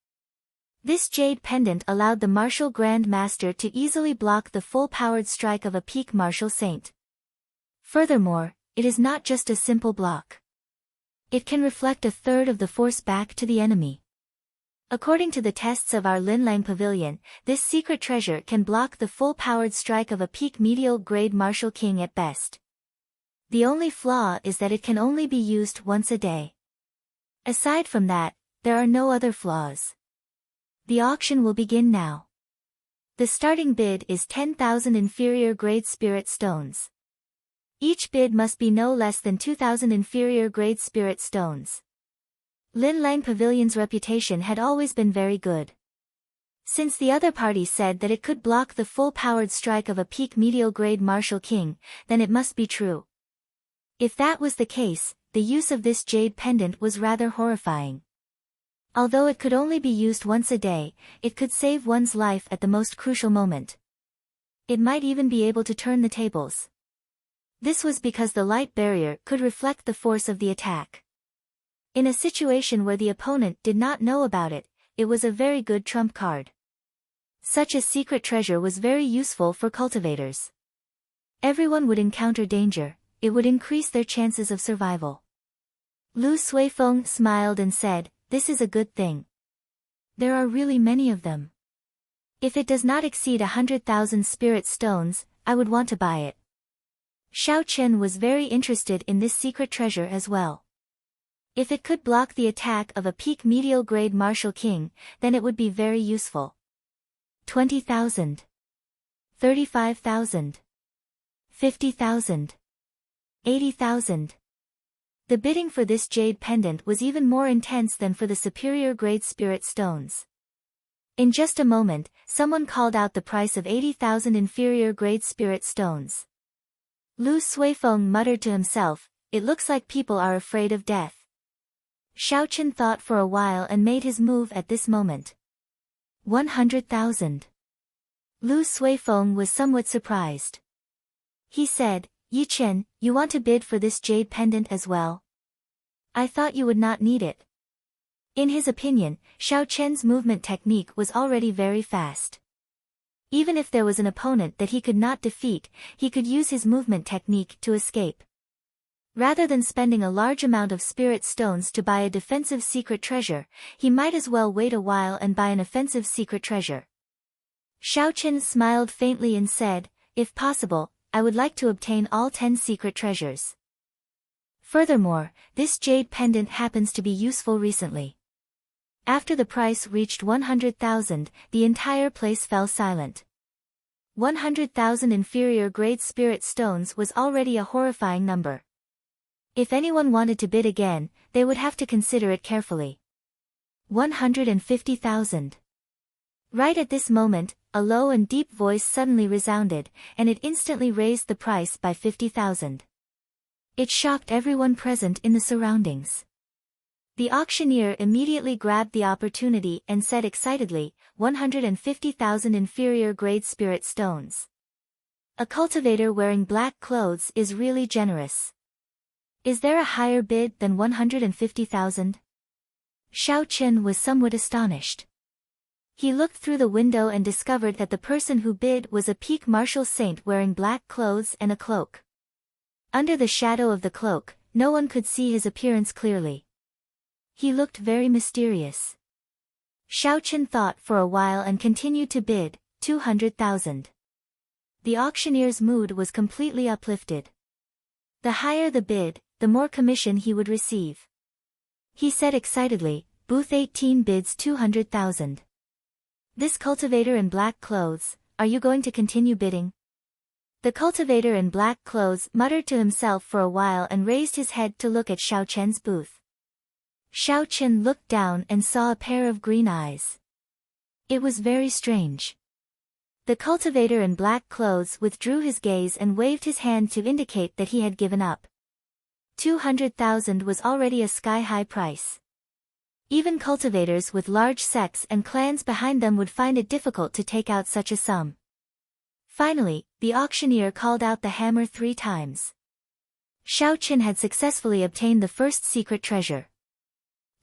This jade pendant allowed the martial Grand Master to easily block the full-powered strike of a peak martial saint. Furthermore, it is not just a simple block. It can reflect a third of the force back to the enemy. According to the tests of our Linlang Pavilion, this secret treasure can block the full-powered strike of a peak medial grade martial king at best. The only flaw is that it can only be used once a day. Aside from that, there are no other flaws. The auction will begin now. The starting bid is 10,000 inferior grade spirit stones. Each bid must be no less than 2,000 inferior grade spirit stones. Linlang Pavilion's reputation had always been very good. Since the other party said that it could block the full-powered strike of a peak medial grade martial king, then it must be true. If that was the case, the use of this jade pendant was rather horrifying. Although it could only be used once a day, it could save one's life at the most crucial moment. It might even be able to turn the tables. This was because the light barrier could reflect the force of the attack. In a situation where the opponent did not know about it, it was a very good trump card. Such a secret treasure was very useful for cultivators. Everyone would encounter danger, it would increase their chances of survival. Lu Suifeng smiled and said, "This is a good thing. There are really many of them. If it does not exceed 100,000 spirit stones, I would want to buy it." Xiao Chen was very interested in this secret treasure as well. If it could block the attack of a peak medial grade martial king, then it would be very useful. 20,000. 35,000. 50,000. 80,000. The bidding for this jade pendant was even more intense than for the superior grade spirit stones. In just a moment, someone called out the price of 80,000 inferior grade spirit stones. Lu Suifeng muttered to himself, "It looks like people are afraid of death." Xiao Chen thought for a while and made his move at this moment. 100,000. Lu Suifeng was somewhat surprised. He said, "Yi Chen, you want to bid for this jade pendant as well? I thought you would not need it." In his opinion, Xiao Chen's movement technique was already very fast. Even if there was an opponent that he could not defeat, he could use his movement technique to escape. Rather than spending a large amount of spirit stones to buy a defensive secret treasure, he might as well wait a while and buy an offensive secret treasure. Xiao Chen smiled faintly and said, "If possible, I would like to obtain all 10 secret treasures. Furthermore, this jade pendant happens to be useful recently." After the price reached 100,000, the entire place fell silent. 100,000 inferior grade spirit stones was already a horrifying number. If anyone wanted to bid again, they would have to consider it carefully. 150,000. Right at this moment, a low and deep voice suddenly resounded, and it instantly raised the price by 50,000. It shocked everyone present in the surroundings. The auctioneer immediately grabbed the opportunity and said excitedly, 150,000 inferior grade spirit stones. A cultivator wearing black clothes is really generous. Is there a higher bid than 150,000? Xiao Chen was somewhat astonished. He looked through the window and discovered that the person who bid was a peak martial saint wearing black clothes and a cloak. Under the shadow of the cloak, no one could see his appearance clearly. He looked very mysterious. Xiao Chen thought for a while and continued to bid, 200,000. The auctioneer's mood was completely uplifted. The higher the bid, the more commission he would receive. He said excitedly, "Booth 18 bids 200,000. This cultivator in black clothes, are you going to continue bidding?" The cultivator in black clothes muttered to himself for a while and raised his head to look at Xiao Chen's booth. Xiao Chen looked down and saw a pair of green eyes. It was very strange. The cultivator in black clothes withdrew his gaze and waved his hand to indicate that he had given up. 200,000 was already a sky-high price. Even cultivators with large sects and clans behind them would find it difficult to take out such a sum. Finally, the auctioneer called out the hammer 3 times. Xiao Chen had successfully obtained the first secret treasure.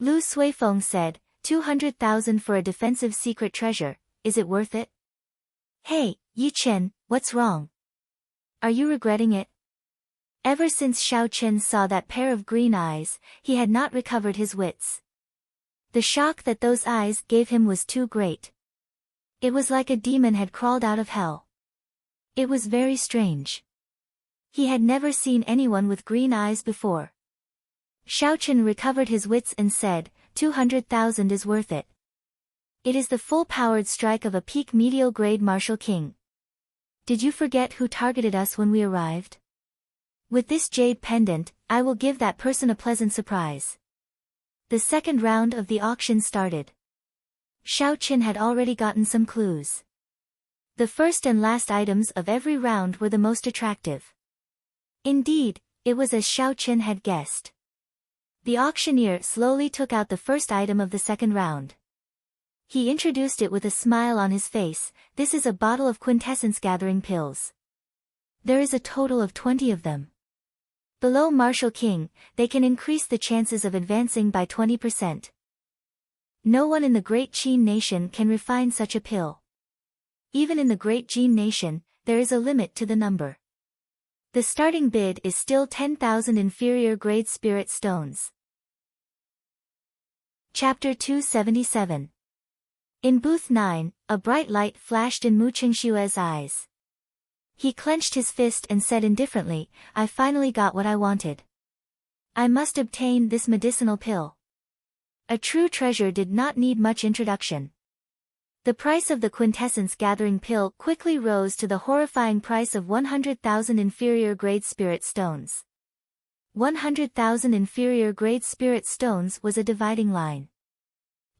Lu Suifeng said, 200,000 for a defensive secret treasure, is it worth it? Hey, Yi Chen, what's wrong? Are you regretting it? Ever since Xiao Chen saw that pair of green eyes, he had not recovered his wits. The shock that those eyes gave him was too great. It was like a demon had crawled out of hell. It was very strange. He had never seen anyone with green eyes before. Xiao Chen recovered his wits and said, 200,000 is worth it. It is the full-powered strike of a peak medial grade martial king. Did you forget who targeted us when we arrived? With this jade pendant, I will give that person a pleasant surprise. The second round of the auction started. Xiao Chen had already gotten some clues. The first and last items of every round were the most attractive. Indeed, it was as Xiao Chen had guessed. The auctioneer slowly took out the first item of the second round. He introduced it with a smile on his face. This is a bottle of quintessence gathering pills. There is a total of 20 of them. Below Martial King, they can increase the chances of advancing by 20%. No one in the Great Qin Nation can refine such a pill. Even in the Great Qin Nation, there is a limit to the number. The starting bid is still 10,000 inferior grade spirit stones. Chapter 277. In booth 9, a bright light flashed in Mu Qingshue's eyes. He clenched his fist and said indifferently, I finally got what I wanted. I must obtain this medicinal pill. A true treasure did not need much introduction. The price of the quintessence gathering pill quickly rose to the horrifying price of 100,000 inferior grade spirit stones. 100,000 inferior grade spirit stones was a dividing line.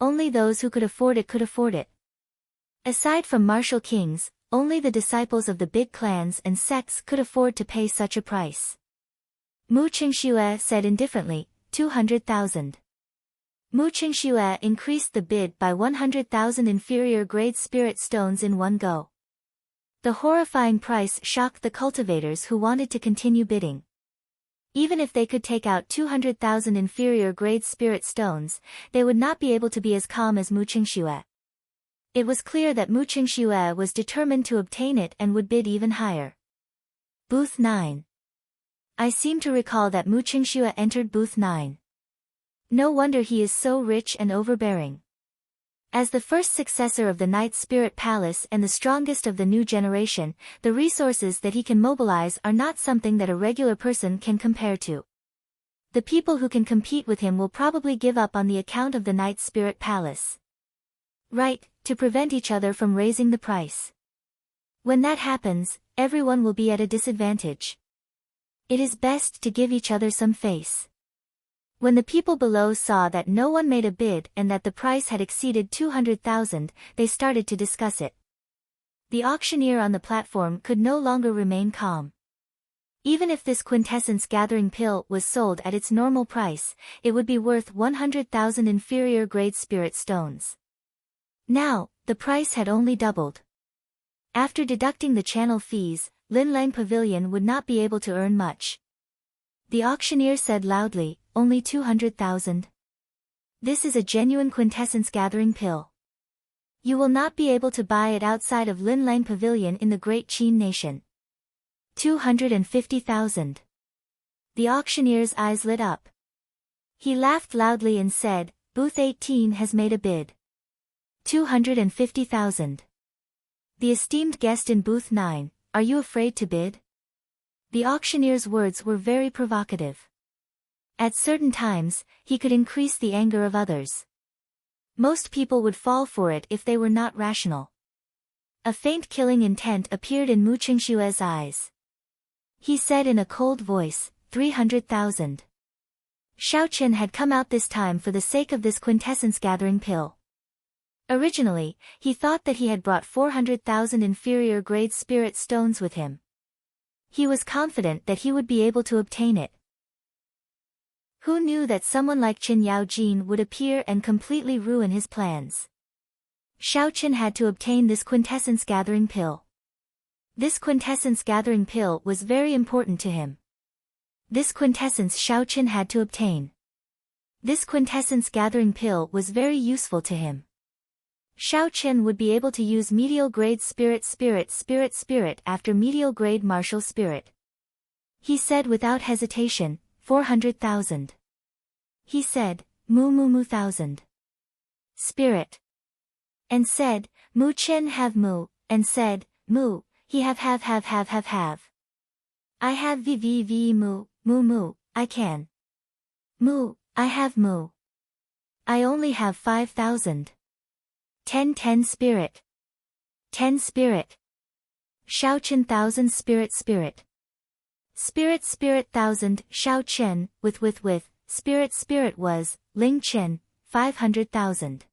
Only those who could afford it could afford it. Aside from martial kings, only the disciples of the big clans and sects could afford to pay such a price. Mu Qingxue said indifferently, 200,000. Mu Qingxue increased the bid by 100,000 inferior grade spirit stones in one go. The horrifying price shocked the cultivators who wanted to continue bidding. Even if they could take out 200,000 inferior grade spirit stones, they would not be able to be as calm as Mu Qingxue. It was clear that Mu Qingxue was determined to obtain it and would bid even higher. Booth 9. I seem to recall that Mu Qingxue entered booth 9. No wonder he is so rich and overbearing. As the first successor of the Night Spirit Palace and the strongest of the new generation, the resources that he can mobilize are not something that a regular person can compare to. The people who can compete with him will probably give up on the account of the Night Spirit Palace. Right, to prevent each other from raising the price. When that happens, everyone will be at a disadvantage. It is best to give each other some face. When the people below saw that no one made a bid and that the price had exceeded 200,000, they started to discuss it. The auctioneer on the platform could no longer remain calm. Even if this quintessence gathering pill was sold at its normal price, it would be worth 100,000 inferior grade spirit stones. Now, the price had only doubled. After deducting the channel fees, Linlang Pavilion would not be able to earn much. The auctioneer said loudly, only 200,000. This is a genuine quintessence gathering pill. You will not be able to buy it outside of Linlang Pavilion in the Great Qin Nation. 250,000. The auctioneer's eyes lit up. He laughed loudly and said, Booth 18 has made a bid. 250,000. The esteemed guest in booth 9, are you afraid to bid? The auctioneer's words were very provocative. At certain times, he could increase the anger of others. Most people would fall for it if they were not rational. A faint killing intent appeared in Mu Qingshue's eyes. He said in a cold voice, 300,000. Xiao Chen had come out this time for the sake of this quintessence gathering pill. Originally, he thought that he had brought 400,000 inferior grade spirit stones with him. He was confident that he would be able to obtain it. Who knew that someone like Qin Yaojin would appear and completely ruin his plans? Xiao Chen had to obtain this quintessence gathering pill. This quintessence gathering pill was very important to him. This quintessence Xiao Chen had to obtain. This quintessence gathering pill was very useful to him. Shao Chen would be able to use medial grade spirit after medial grade martial spirit. He said without hesitation, 400,000. He said, mu thousand. Spirit. And said, mu Chen have mu, and said, mu, he have. I have mu, I can. Mu, I have mu. I only have 5,000. 10 spirit. 10 spirit. Shao Chen 1,000 spirit. Spirit 1,000 Shao Chen, with, spirit was, Ling Chen, 500,000.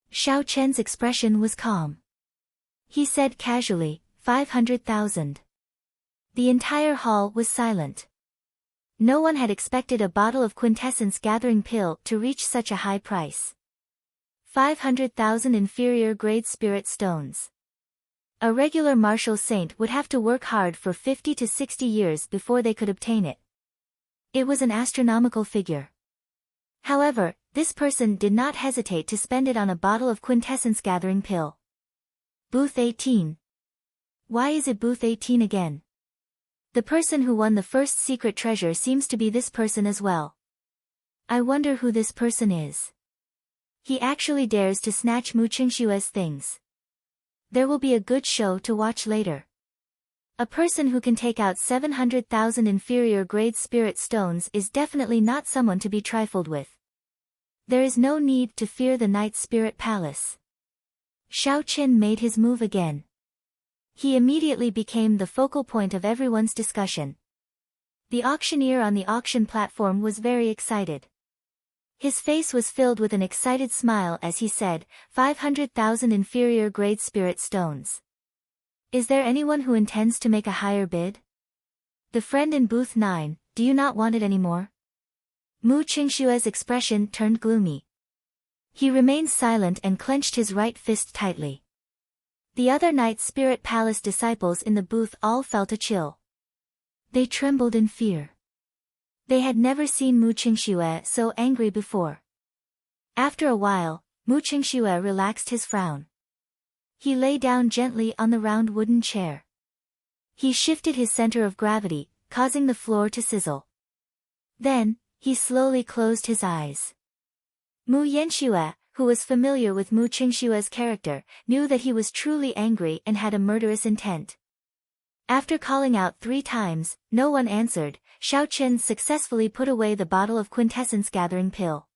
Shao Chen's expression was calm. He said casually, 500,000. The entire hall was silent. No one had expected a bottle of quintessence gathering pill to reach such a high price. 500,000 inferior grade spirit stones. A regular martial saint would have to work hard for 50 to 60 years before they could obtain it. It was an astronomical figure. However, this person did not hesitate to spend it on a bottle of quintessence gathering pill. Booth 18. Why is it booth 18 again? The person who won the first secret treasure seems to be this person as well. I wonder who this person is. He actually dares to snatch Mu Qingshue's things. There will be a good show to watch later. A person who can take out 700,000 inferior grade spirit stones is definitely not someone to be trifled with. There is no need to fear the Night Spirit Palace. Shao Chen made his move again. He immediately became the focal point of everyone's discussion. The auctioneer on the auction platform was very excited. His face was filled with an excited smile as he said, 500,000 inferior grade spirit stones. Is there anyone who intends to make a higher bid? The friend in booth 9, do you not want it anymore? Mu Qingshue's expression turned gloomy. He remained silent and clenched his right fist tightly. The other Night Spirit Palace disciples in the booth all felt a chill. They trembled in fear. They had never seen Mu Qingxue so angry before. After a while, Mu Qingxue relaxed his frown. He lay down gently on the round wooden chair. He shifted his center of gravity, causing the floor to sizzle. Then, he slowly closed his eyes. Mu Yanxue, who was familiar with Mu Qingshue's character, knew that he was truly angry and had a murderous intent. After calling out 3 times, no one answered. Shao Chen successfully put away the bottle of quintessence gathering pill.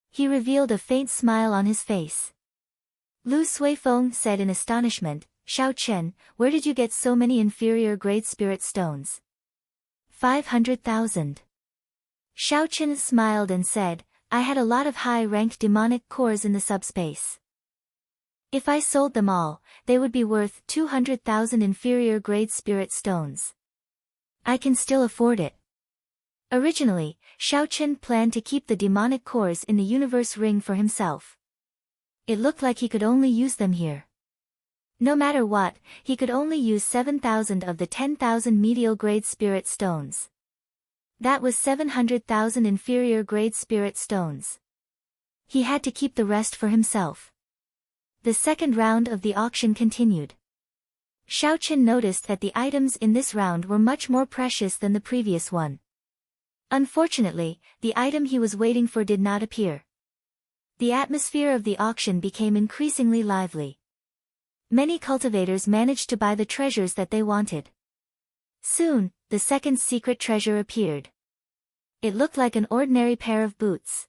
He revealed a faint smile on his face. Lu Suifeng said in astonishment, Shao Chen, where did you get so many inferior grade spirit stones? 500,000. Shao Chen smiled and said, I had a lot of high-ranked demonic cores in the subspace. If I sold them all, they would be worth 200,000 inferior grade spirit stones. I can still afford it. Originally, Shao Chen planned to keep the demonic cores in the universe ring for himself. It looked like he could only use them here. No matter what, he could only use 7,000 of the 10,000 medial grade spirit stones. That was 700,000 inferior grade spirit stones. He had to keep the rest for himself. The second round of the auction continued. Shao Chen noticed that the items in this round were much more precious than the previous one. Unfortunately, the item he was waiting for did not appear. The atmosphere of the auction became increasingly lively. Many cultivators managed to buy the treasures that they wanted. Soon, the second secret treasure appeared. It looked like an ordinary pair of boots.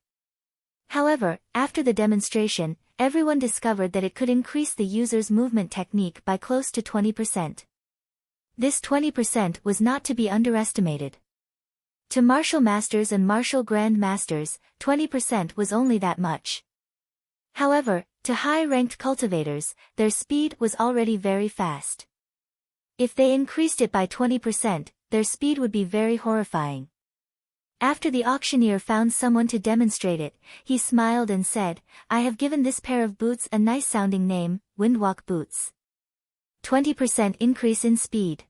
However, after the demonstration, everyone discovered that it could increase the user's movement technique by close to 20%. This 20% was not to be underestimated. To martial masters and martial grand masters, 20% was only that much. However, to high-ranked cultivators, their speed was already very fast. If they increased it by 20%, their speed would be very horrifying. After the auctioneer found someone to demonstrate it, he smiled and said, I have given this pair of boots a nice-sounding name, Windwalk Boots. 20% increase in speed.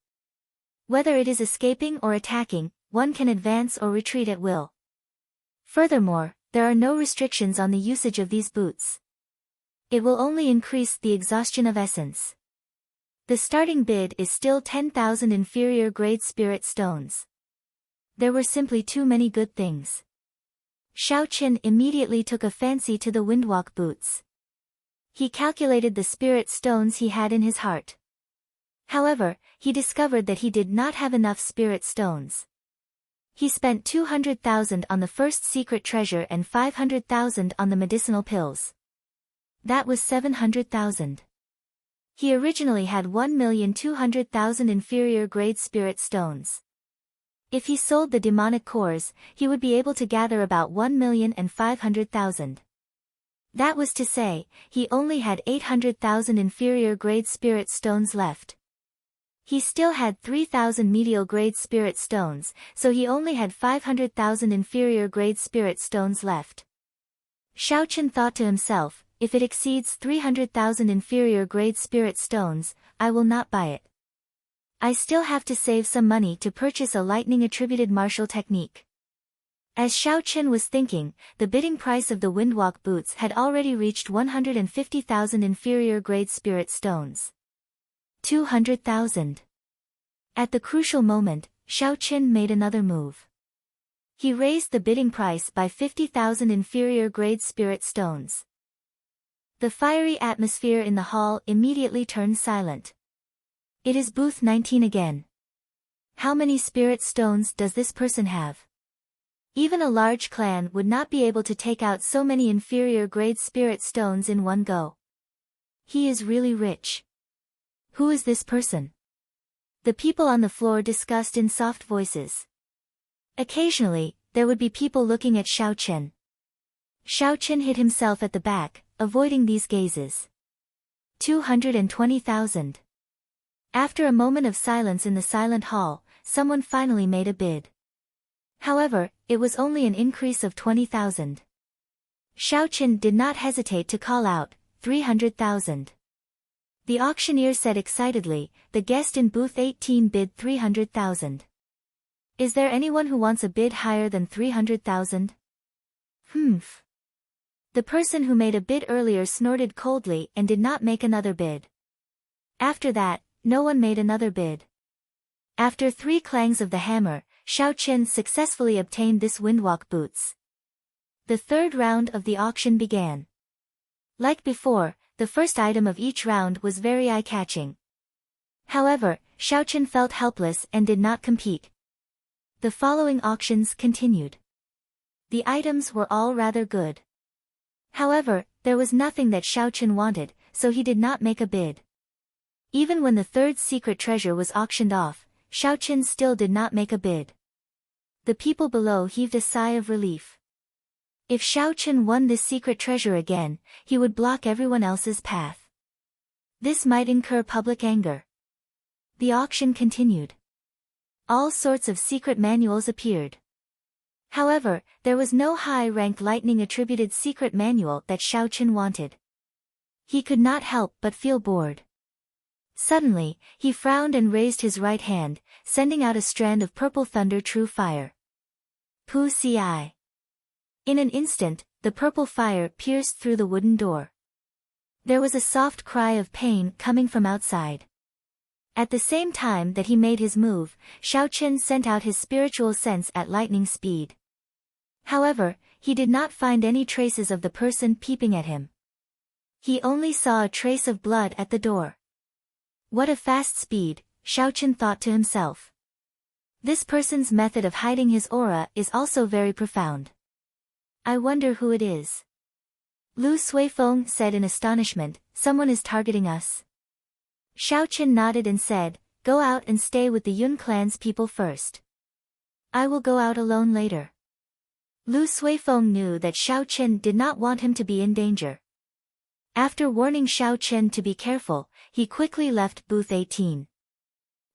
Whether it is escaping or attacking, one can advance or retreat at will. Furthermore, there are no restrictions on the usage of these boots. It will only increase the exhaustion of essence. The starting bid is still 10,000 inferior grade spirit stones. There were simply too many good things. Xiao Qin immediately took a fancy to the windwalk boots. He calculated the spirit stones he had in his heart. However, he discovered that he did not have enough spirit stones. He spent 200,000 on the first secret treasure and 500,000 on the medicinal pills. That was 700,000. He originally had 1,200,000 inferior grade spirit stones. If he sold the demonic cores, he would be able to gather about 1,500,000. That was to say, he only had 800,000 inferior grade spirit stones left. He still had 3,000 medial grade spirit stones, so he only had 500,000 inferior grade spirit stones left. Xiao Qin thought to himself, if it exceeds 300,000 inferior grade spirit stones, I will not buy it. I still have to save some money to purchase a lightning-attributed martial technique. As Xiao Qin was thinking, the bidding price of the windwalk boots had already reached 150,000 inferior grade spirit stones. 200,000. At the crucial moment, Xiao Qin made another move. He raised the bidding price by 50,000 inferior grade spirit stones. The fiery atmosphere in the hall immediately turned silent. It is booth 19 again. How many spirit stones does this person have? Even a large clan would not be able to take out so many inferior grade spirit stones in one go. He is really rich. Who is this person? The people on the floor discussed in soft voices. Occasionally, there would be people looking at Xiao Qin. Xiao Qin hid himself at the back, avoiding these gazes. 220,000. After a moment of silence in the silent hall, someone finally made a bid. However, it was only an increase of 20,000. Xiao Qin did not hesitate to call out, 300,000. The auctioneer said excitedly, the guest in booth 18 bid 300,000. Is there anyone who wants a bid higher than 300,000? Humph. The person who made a bid earlier snorted coldly and did not make another bid. After that, no one made another bid. After 3 clangs of the hammer, Xiao Qin successfully obtained this windwalk boots. The third round of the auction began. Like before, the first item of each round was very eye-catching. However, Xiao Qin felt helpless and did not compete. The following auctions continued. The items were all rather good. However, there was nothing that Xiao Qin wanted, so he did not make a bid. Even when the third secret treasure was auctioned off, Xiao Qin still did not make a bid. The people below heaved a sigh of relief. If Xiao Qin won this secret treasure again, he would block everyone else's path. This might incur public anger. The auction continued. All sorts of secret manuals appeared. However, there was no high-ranked lightning-attributed secret manual that Xiao Qin wanted. He could not help but feel bored. Suddenly, he frowned and raised his right hand, sending out a strand of purple thunder true fire. Pu ci. In an instant, the purple fire pierced through the wooden door. There was a soft cry of pain coming from outside. At the same time that he made his move, Xiao Qin sent out his spiritual sense at lightning speed. However, he did not find any traces of the person peeping at him. He only saw a trace of blood at the door. What a fast speed, Xiao Qin thought to himself. This person's method of hiding his aura is also very profound. I wonder who it is. Lu Suifeng said in astonishment, someone is targeting us. Xiao Qin nodded and said, go out and stay with the Yun clan's people first. I will go out alone later. Lu Suifeng knew that Xiao Qin did not want him to be in danger. After warning Xiao Qin to be careful, he quickly left booth 18.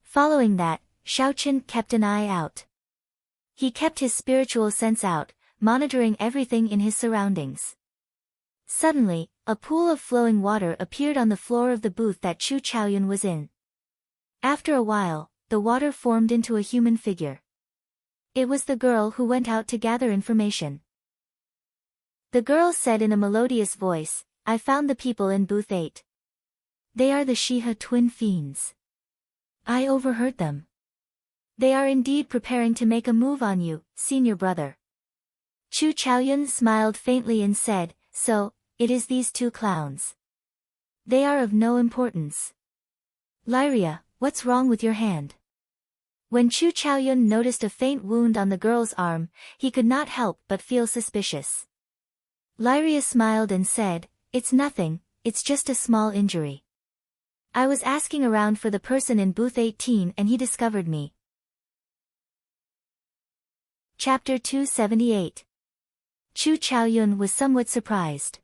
Following that, Xiao Qin kept an eye out. He kept his spiritual sense out, monitoring everything in his surroundings. Suddenly, a pool of flowing water appeared on the floor of the booth that Chu Chaoyun was in. After a while, the water formed into a human figure. It was the girl who went out to gather information. The girl said in a melodious voice, I found the people in booth 8. They are the Shiha twin fiends. I overheard them. They are indeed preparing to make a move on you, senior brother. Chu Chaoyun smiled faintly and said, so, it is these two clowns. They are of no importance. Lyria, what's wrong with your hand? When Chu Chaoyun noticed a faint wound on the girl's arm, he could not help but feel suspicious. Lyria smiled and said, it's nothing, it's just a small injury. I was asking around for the person in booth 18 and he discovered me. Chapter 278. Chu Chaoyun was somewhat surprised.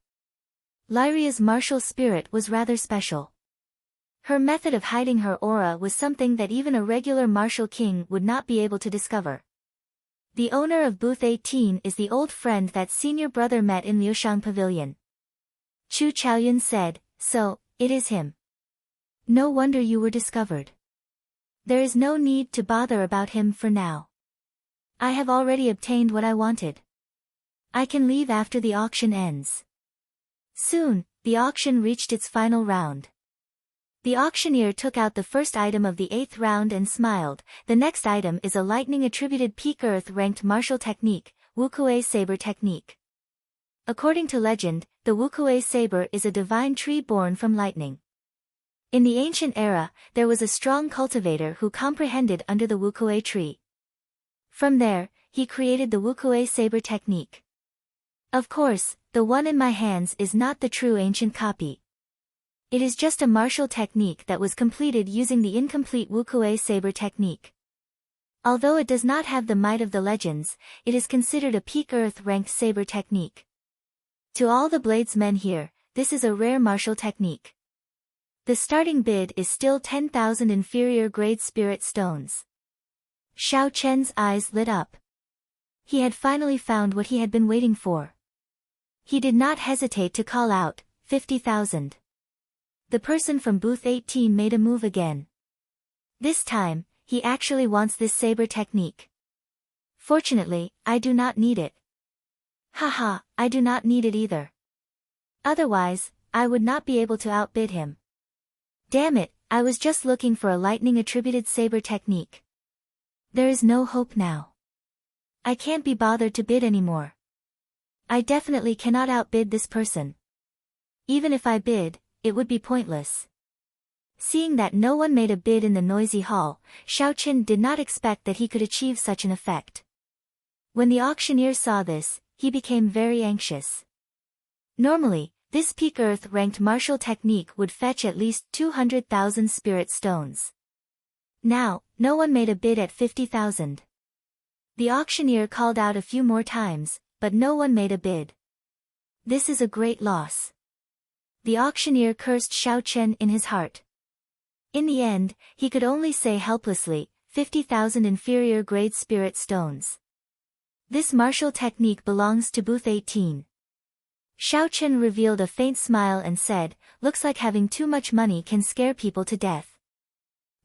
Lyria's martial spirit was rather special. Her method of hiding her aura was something that even a regular martial king would not be able to discover. The owner of booth 18 is the old friend that senior brother met in Liushang Pavilion. Chu Chaoyun said, so, it is him. No wonder you were discovered. There is no need to bother about him for now. I have already obtained what I wanted. I can leave after the auction ends. Soon, the auction reached its final round. The auctioneer took out the first item of the 8th round and smiled. The next item is a lightning-attributed peak earth-ranked martial technique, Wukuei Saber Technique. According to legend, the Wukuei Saber is a divine tree born from lightning. In the ancient era, there was a strong cultivator who comprehended under the Wukuei tree. From there, he created the Wukuei Saber Technique. Of course, the one in my hands is not the true ancient copy. It is just a martial technique that was completed using the incomplete Wukuei Saber Technique. Although it does not have the might of the legends, it is considered a peak earth-ranked saber technique. To all the bladesmen here, this is a rare martial technique. The starting bid is still 10,000 inferior grade spirit stones. Xiao Chen's eyes lit up. He had finally found what he had been waiting for. He did not hesitate to call out, 50,000. The person from booth 18 made a move again. This time, he actually wants this saber technique. Fortunately, I do not need it. Haha, I do not need it either. Otherwise, I would not be able to outbid him. Damn it, I was just looking for a lightning-attributed saber technique. There is no hope now. I can't be bothered to bid anymore. I definitely cannot outbid this person. Even if I bid, it would be pointless. Seeing that no one made a bid in the noisy hall, Xiaoqin did not expect that he could achieve such an effect. When the auctioneer saw this, he became very anxious. Normally, this peak earth-ranked martial technique would fetch at least 200,000 spirit stones. Now, no one made a bid at 50,000. The auctioneer called out a few more times, but no one made a bid. This is a great loss. The auctioneer cursed Xiaochen in his heart. In the end, he could only say helplessly, 50,000 inferior grade spirit stones. This martial technique belongs to booth 18. Xiaochen revealed a faint smile and said, looks like having too much money can scare people to death.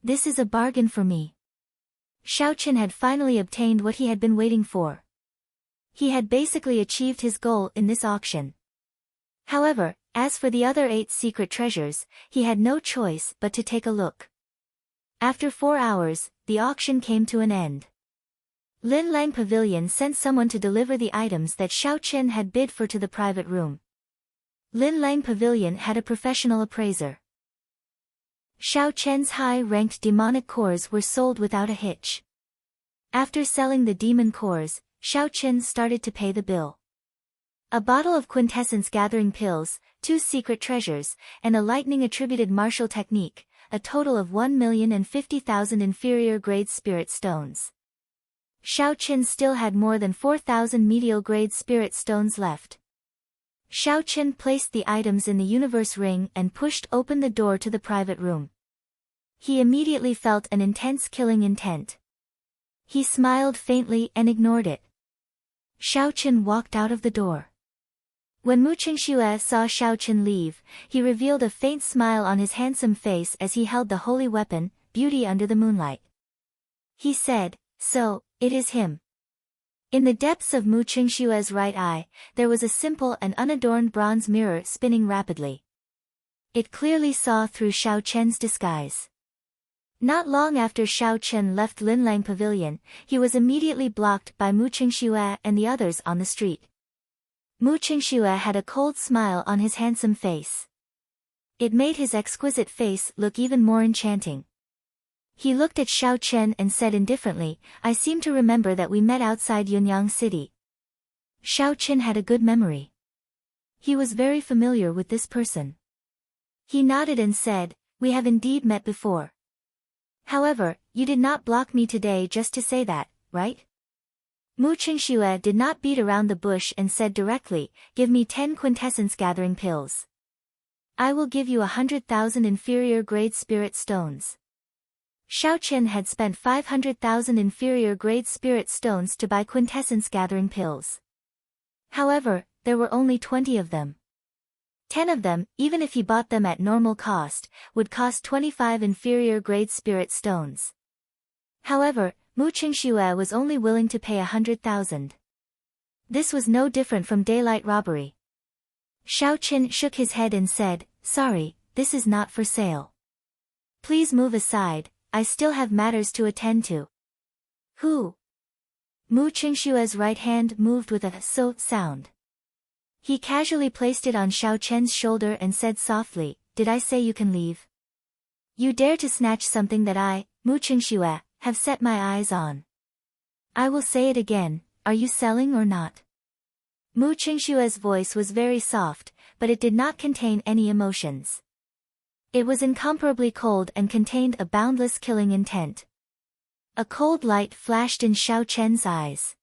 This is a bargain for me. Xiaochen had finally obtained what he had been waiting for. He had basically achieved his goal in this auction. However, as for the other 8 secret treasures, he had no choice but to take a look. After 4 hours, the auction came to an end. Lin Lang Pavilion sent someone to deliver the items that Xiaochen had bid for to the private room. Lin Lang Pavilion had a professional appraiser. Xiaochen's high-ranked demonic cores were sold without a hitch. After selling the demon cores, Xiaochen started to pay the bill. A bottle of quintessence gathering pills, 2 secret treasures, and a lightning-attributed martial technique, a total of 1,050,000 inferior grade spirit stones. Xiaochen still had more than 4,000 medial grade spirit stones left. Xiaochen placed the items in the universe ring and pushed open the door to the private room. He immediately felt an intense killing intent. He smiled faintly and ignored it. Xiaochen walked out of the door. When Mu Qingxue saw Xiaochen leave, he revealed a faint smile on his handsome face as he held the holy weapon, Beauty under the Moonlight. He said, so, it is him. In the depths of Mu Qingshue's right eye, there was a simple and unadorned bronze mirror spinning rapidly. It clearly saw through Xiao Chen's disguise. Not long after Xiao Chen left Linlang Pavilion, he was immediately blocked by Mu Qingxue and the others on the street. Mu Qingxue had a cold smile on his handsome face. It made his exquisite face look even more enchanting. He looked at Xiao Chen and said indifferently, "I seem to remember that we met outside Yunyang City." Xiao Chen had a good memory. He was very familiar with this person. He nodded and said, "We have indeed met before. However, you did not block me today just to say that, right?" Mu Qingxue did not beat around the bush and said directly, "Give me 10 quintessence gathering pills. I will give you 100,000 inferior grade spirit stones." Xiao Chen had spent 500,000 inferior grade spirit stones to buy quintessence gathering pills. However, there were only 20 of them. 10 of them, even if he bought them at normal cost, would cost 25 inferior grade spirit stones. However, Mu Qingxue was only willing to pay 100,000. This was no different from daylight robbery. Xiao Chen shook his head and said, "Sorry, this is not for sale. Please move aside, I still have matters to attend to." "Who?" Mu Qingshue's right hand moved with a "so" sound. He casually placed it on Xiao Chen's shoulder and said softly, "Did I say you can leave? You dare to snatch something that I, Mu Qingxue, have set my eyes on. I will say it again, are you selling or not?" Mu Qingshue's voice was very soft, but it did not contain any emotions. It was incomparably cold and contained a boundless killing intent. A cold light flashed in Xiao Chen's eyes.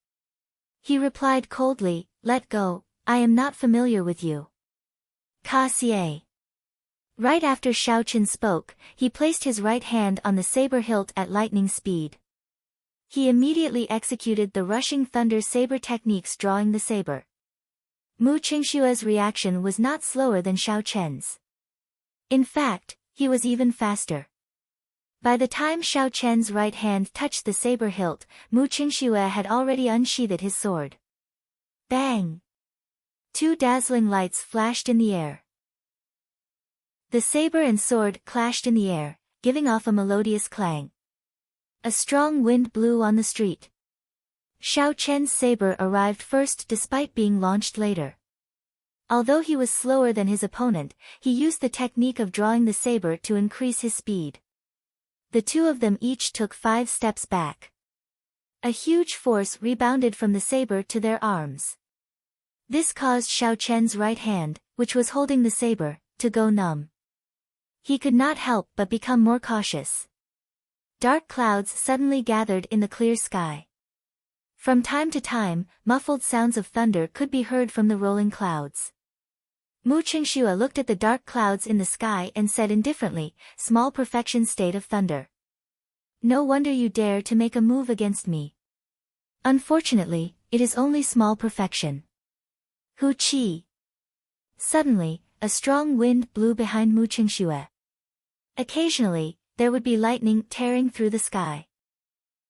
He replied coldly, "Let go, I am not familiar with you." Ka Xie. Right after Xiao Chen spoke, he placed his right hand on the saber hilt at lightning speed. He immediately executed the rushing thunder saber techniques, drawing the saber. Mu Qingshue's reaction was not slower than Xiao Chen's. In fact, he was even faster. By the time Xiao Chen's right hand touched the saber hilt, Mu Qingxue had already unsheathed his sword. Bang! 2 dazzling lights flashed in the air. The saber and sword clashed in the air, giving off a melodious clang. A strong wind blew on the street. Xiao Chen's saber arrived first despite being launched later. Although he was slower than his opponent, he used the technique of drawing the saber to increase his speed. The two of them each took 5 steps back. A huge force rebounded from the saber to their arms. This caused Xiao Chen's right hand, which was holding the saber, to go numb. He could not help but become more cautious. Dark clouds suddenly gathered in the clear sky. From time to time, muffled sounds of thunder could be heard from the rolling clouds. Mu Qingxue looked at the dark clouds in the sky and said indifferently, "Small perfection state of thunder. No wonder you dare to make a move against me. Unfortunately, it is only small perfection." Hu Qi. Suddenly, a strong wind blew behind Mu Qingxue. Occasionally, there would be lightning tearing through the sky.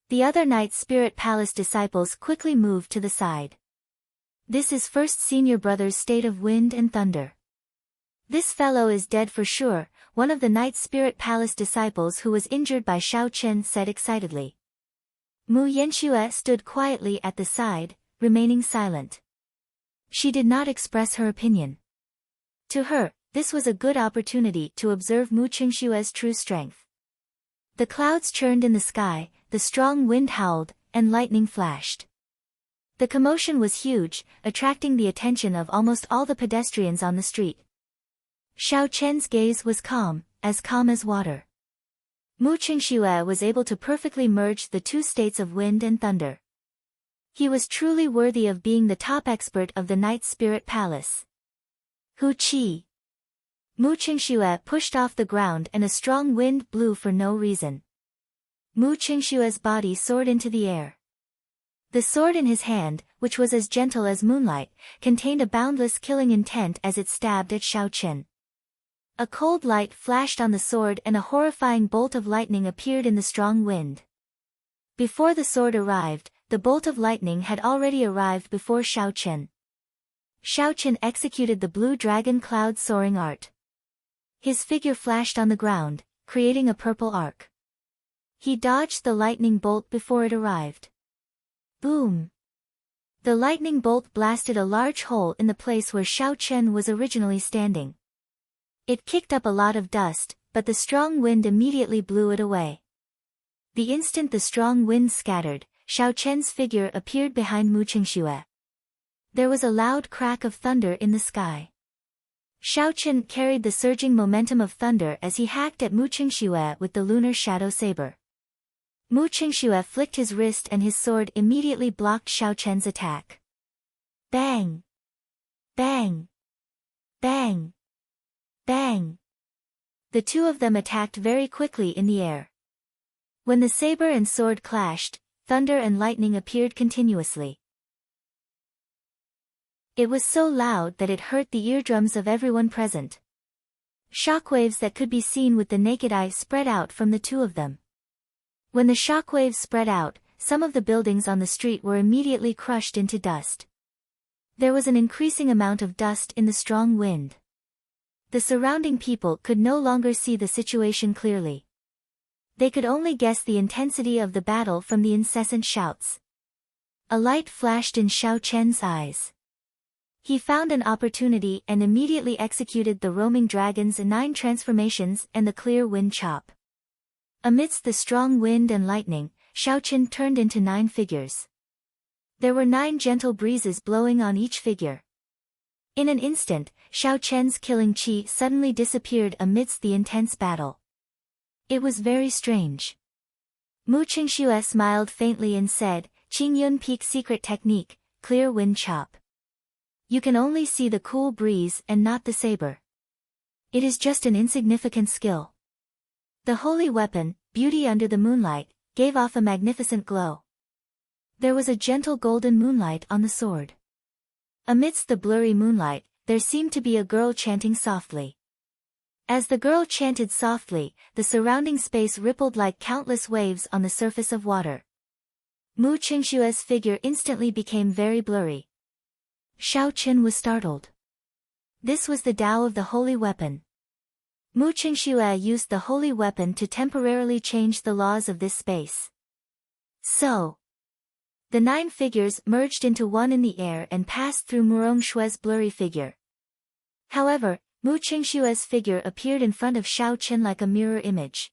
The other Night Spirit Palace disciples quickly moved to the side. "This is first senior brother's state of wind and thunder. This fellow is dead for sure," one of the Night Spirit Palace disciples who was injured by Xiao Chen said excitedly. Mu Yanxue stood quietly at the side, remaining silent. She did not express her opinion. To her, this was a good opportunity to observe Mu Qingshue's true strength. The clouds churned in the sky, the strong wind howled, and lightning flashed. The commotion was huge, attracting the attention of almost all the pedestrians on the street. Xiao Chen's gaze was calm as water. Mu Qingxue was able to perfectly merge the two states of wind and thunder. He was truly worthy of being the top expert of the Night Spirit Palace. Hu Qi. Mu Qingxue pushed off the ground and a strong wind blew for no reason. Mu Qingshue's body soared into the air. The sword in his hand, which was as gentle as moonlight, contained a boundless killing intent as it stabbed at Xiao Chen. A cold light flashed on the sword and a horrifying bolt of lightning appeared in the strong wind. Before the sword arrived, the bolt of lightning had already arrived before Xiao Chen. Xiao Chen executed the blue dragon cloud soaring art. His figure flashed on the ground, creating a purple arc. He dodged the lightning bolt before it arrived. Boom! The lightning bolt blasted a large hole in the place where Xiao Chen was originally standing. It kicked up a lot of dust, but the strong wind immediately blew it away. The instant the strong wind scattered, Xiao Chen's figure appeared behind Mu Qingxue. There was a loud crack of thunder in the sky. Xiao Chen carried the surging momentum of thunder as he hacked at Mu Qingxue with the lunar shadow saber. Mu Qingxue flicked his wrist and his sword immediately blocked Xiao Chen's attack. Bang! Bang! Bang! Bang! The two of them attacked very quickly in the air. When the saber and sword clashed, thunder and lightning appeared continuously. It was so loud that it hurt the eardrums of everyone present. Shockwaves that could be seen with the naked eye spread out from the two of them. When the shockwaves spread out, some of the buildings on the street were immediately crushed into dust. There was an increasing amount of dust in the strong wind. The surrounding people could no longer see the situation clearly. They could only guess the intensity of the battle from the incessant shouts. A light flashed in Xiao Chen's eyes. He found an opportunity and immediately executed the roaming dragon's 9 transformations and the clear wind chop. Amidst the strong wind and lightning, Xiao Chen turned into 9 figures. There were 9 gentle breezes blowing on each figure. In an instant, Xiao Chen's killing qi suddenly disappeared amidst the intense battle. It was very strange. Mu Qingxue smiled faintly and said, Qingyun Peak secret technique, clear wind chop. You can only see the cool breeze and not the saber. It is just an insignificant skill. The holy weapon, beauty under the moonlight, gave off a magnificent glow. There was a gentle golden moonlight on the sword. Amidst the blurry moonlight, there seemed to be a girl chanting softly. As the girl chanted softly, the surrounding space rippled like countless waves on the surface of water. Mu Qingxue's figure instantly became very blurry. Xiao Chen was startled. This was the Tao of the holy weapon. Mu Qingxue used the holy weapon to temporarily change the laws of this space. So, the 9 figures merged into one in the air and passed through Murong Shue's blurry figure. However, Mu Qingxue's figure appeared in front of Xiao Chen like a mirror image.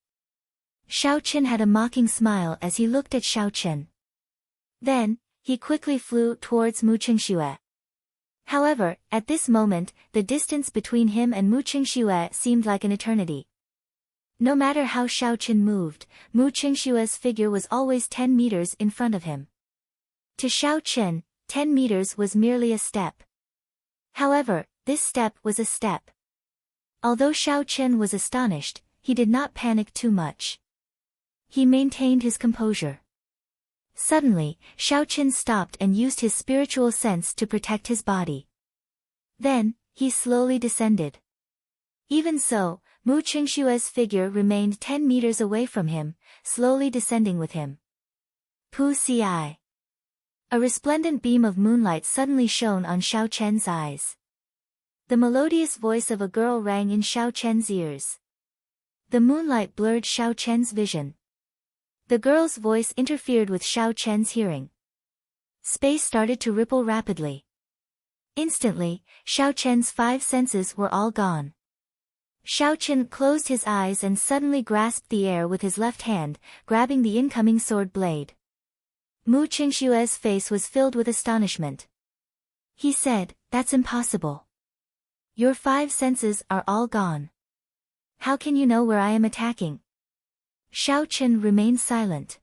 Xiao Chen had a mocking smile as he looked at Xiao Chen. Then, he quickly flew towards Mu Qingxue. However, at this moment, the distance between him and Mu Qingxue seemed like an eternity. No matter how Xiao Chen moved, Mu Qingxue's figure was always 10 meters in front of him. To Xiao Chen, 10 meters was merely a step. However, this step was a step. Although Xiao Chen was astonished, he did not panic too much. He maintained his composure. Suddenly, Xiao Chen stopped and used his spiritual sense to protect his body. Then, he slowly descended. Even so, Mu Qingxue's figure remained 10 meters away from him, slowly descending with him. Pu Si. A resplendent beam of moonlight suddenly shone on Xiao Chen's eyes. The melodious voice of a girl rang in Xiao Chen's ears. The moonlight blurred Xiao Chen's vision. The girl's voice interfered with Xiao Chen's hearing. Space started to ripple rapidly. Instantly, Xiao Chen's 5 senses were all gone. Xiao Chen closed his eyes and suddenly grasped the air with his left hand, grabbing the incoming sword blade. Mu Qingxue's face was filled with astonishment. He said, "That's impossible. Your 5 senses are all gone. How can you know where I am attacking?" Xiao Chen remained silent.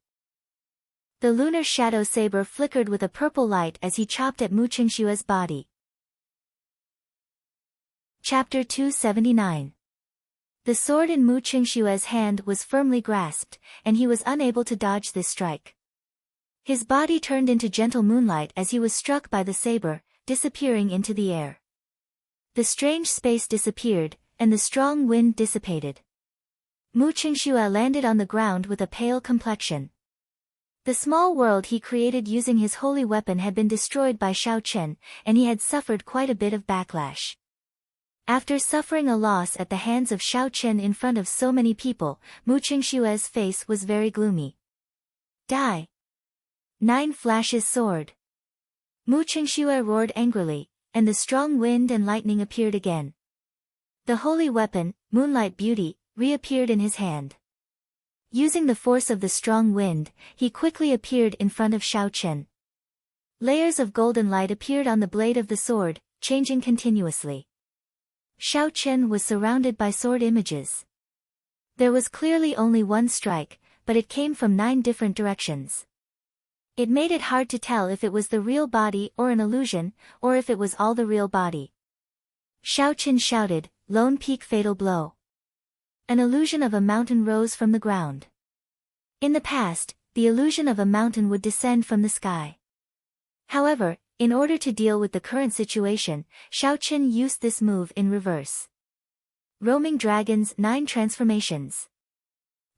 The lunar shadow saber flickered with a purple light as he chopped at Mu Qingxue's body. Chapter 279. The sword in Mu Qingxue's hand was firmly grasped, and he was unable to dodge this strike. His body turned into gentle moonlight as he was struck by the saber, disappearing into the air. The strange space disappeared, and the strong wind dissipated. Mu Qingxue landed on the ground with a pale complexion. The small world he created using his holy weapon had been destroyed by Xiao Chen, and he had suffered quite a bit of backlash. After suffering a loss at the hands of Xiao Chen in front of so many people, Mu Qingshue's face was very gloomy. Die! 9 flashes sword. Mu Qingxue roared angrily, and the strong wind and lightning appeared again. The holy weapon, Moonlight Beauty, reappeared in his hand. Using the force of the strong wind, he quickly appeared in front of Xiao Chen. Layers of golden light appeared on the blade of the sword, changing continuously. Xiao Chen was surrounded by sword images. There was clearly only one strike, but it came from 9 different directions. It made it hard to tell if it was the real body or an illusion, or if it was all the real body. Xiao Chen shouted, "Lone Peak Fatal Blow." An illusion of a mountain rose from the ground. In the past, the illusion of a mountain would descend from the sky. However, in order to deal with the current situation, Xiao Chen used this move in reverse. Roaming Dragons 9 Transformations.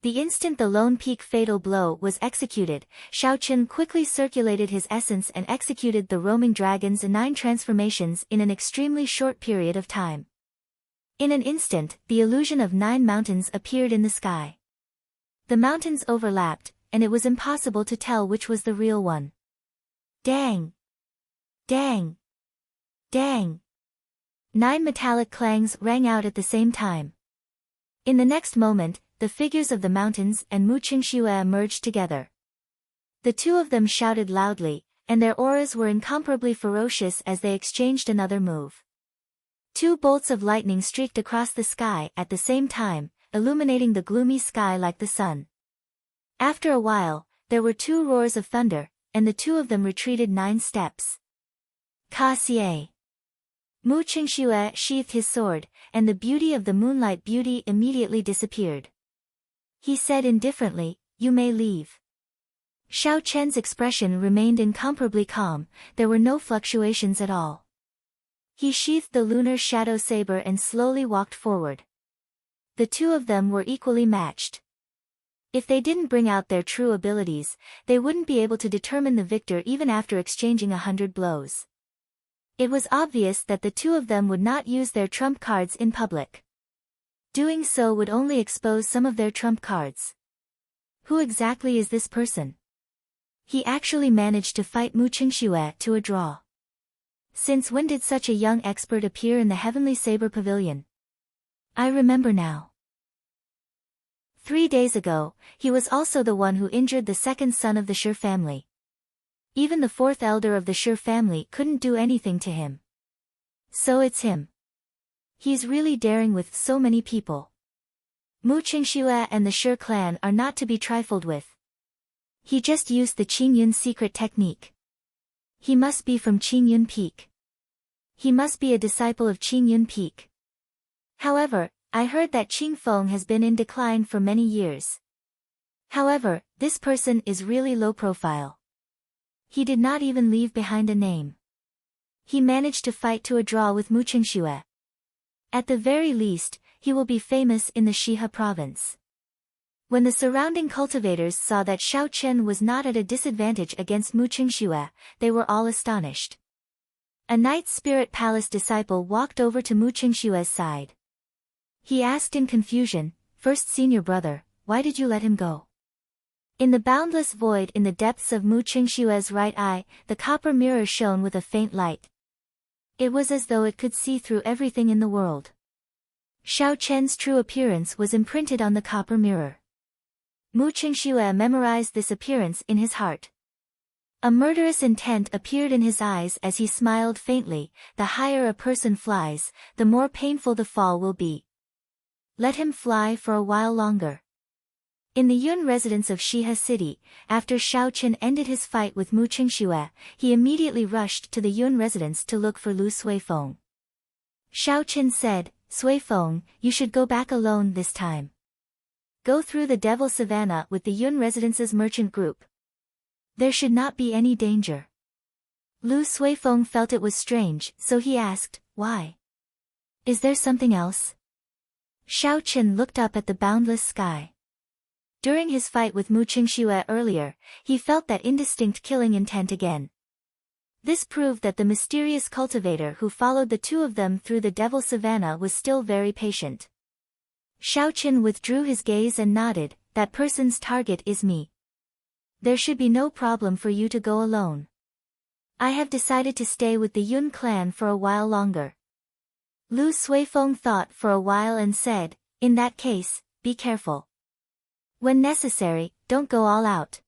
The instant the Lone Peak Fatal Blow was executed, Xiao Chen quickly circulated his essence and executed the Roaming Dragons 9 transformations in an extremely short period of time. In an instant, the illusion of 9 mountains appeared in the sky. The mountains overlapped, and it was impossible to tell which was the real one. Dang! Dang! Dang! 9 metallic clangs rang out at the same time. In the next moment, the figures of the mountains and Mu Qingxue merged together. The two of them shouted loudly, and their auras were incomparably ferocious as they exchanged another move. 2 bolts of lightning streaked across the sky at the same time, illuminating the gloomy sky like the sun. After a while, there were 2 roars of thunder, and the 2 of them retreated 9 steps. Ka Xie. Mu Qingxue sheathed his sword, and the beauty of the Moonlight Beauty immediately disappeared. He said indifferently, "You may leave." Xiao Chen's expression remained incomparably calm, there were no fluctuations at all. He sheathed the lunar shadow saber and slowly walked forward. The 2 of them were equally matched. If they didn't bring out their true abilities, they wouldn't be able to determine the victor even after exchanging 100 blows. It was obvious that the 2 of them would not use their trump cards in public. Doing so would only expose some of their trump cards. Who exactly is this person? He actually managed to fight Mu Qingxue to a draw. Since when did such a young expert appear in the Heavenly Saber Pavilion? I remember now. 3 days ago, he was also the one who injured the 2nd son of the Shi family. Even the 4th elder of the Shi family couldn't do anything to him. So it's him. He's really daring with so many people. Mu Qingxue and the Shi clan are not to be trifled with. He just used the Qingyun secret technique. He must be from Qingyun Peak. He must be a disciple of Qingyun Peak. However, I heard that Qingfeng has been in decline for many years. However, this person is really low profile. He did not even leave behind a name. He managed to fight to a draw with Mu Qingxue. At the very least, he will be famous in the Shihe province. When the surrounding cultivators saw that Xiao Chen was not at a disadvantage against Mu Qingxue, they were all astonished. A Night Spirit Palace disciple walked over to Mu Qingxue's side. He asked in confusion, "First senior brother, why did you let him go?" In the boundless void in the depths of Mu Qingxue's right eye, the copper mirror shone with a faint light. It was as though it could see through everything in the world. Xiao Chen's true appearance was imprinted on the copper mirror. Mu Qingxue memorized this appearance in his heart. A murderous intent appeared in his eyes as he smiled faintly. The higher a person flies, the more painful the fall will be. Let him fly for a while longer. In the Yun residence of Shihe City, after Xiao Chen ended his fight with Mu Qingxue, he immediately rushed to the Yun residence to look for Lu Suifeng. Xiao Chen said, "Suifeng, you should go back alone this time. Go through the Devil Savannah with the Yun Residence's merchant group. There should not be any danger." Lu Suifeng felt it was strange, so he asked, "Why? Is there something else?" Xiao Chen looked up at the boundless sky. During his fight with Mu Qingxue earlier, he felt that indistinct killing intent again. This proved that the mysterious cultivator who followed the two of them through the Devil Savannah was still very patient. Xiaoqin withdrew his gaze and nodded, "That person's target is me. There should be no problem for you to go alone. I have decided to stay with the Yun clan for a while longer." Lu Suifeng thought for a while and said, "In that case, be careful. When necessary, don't go all out."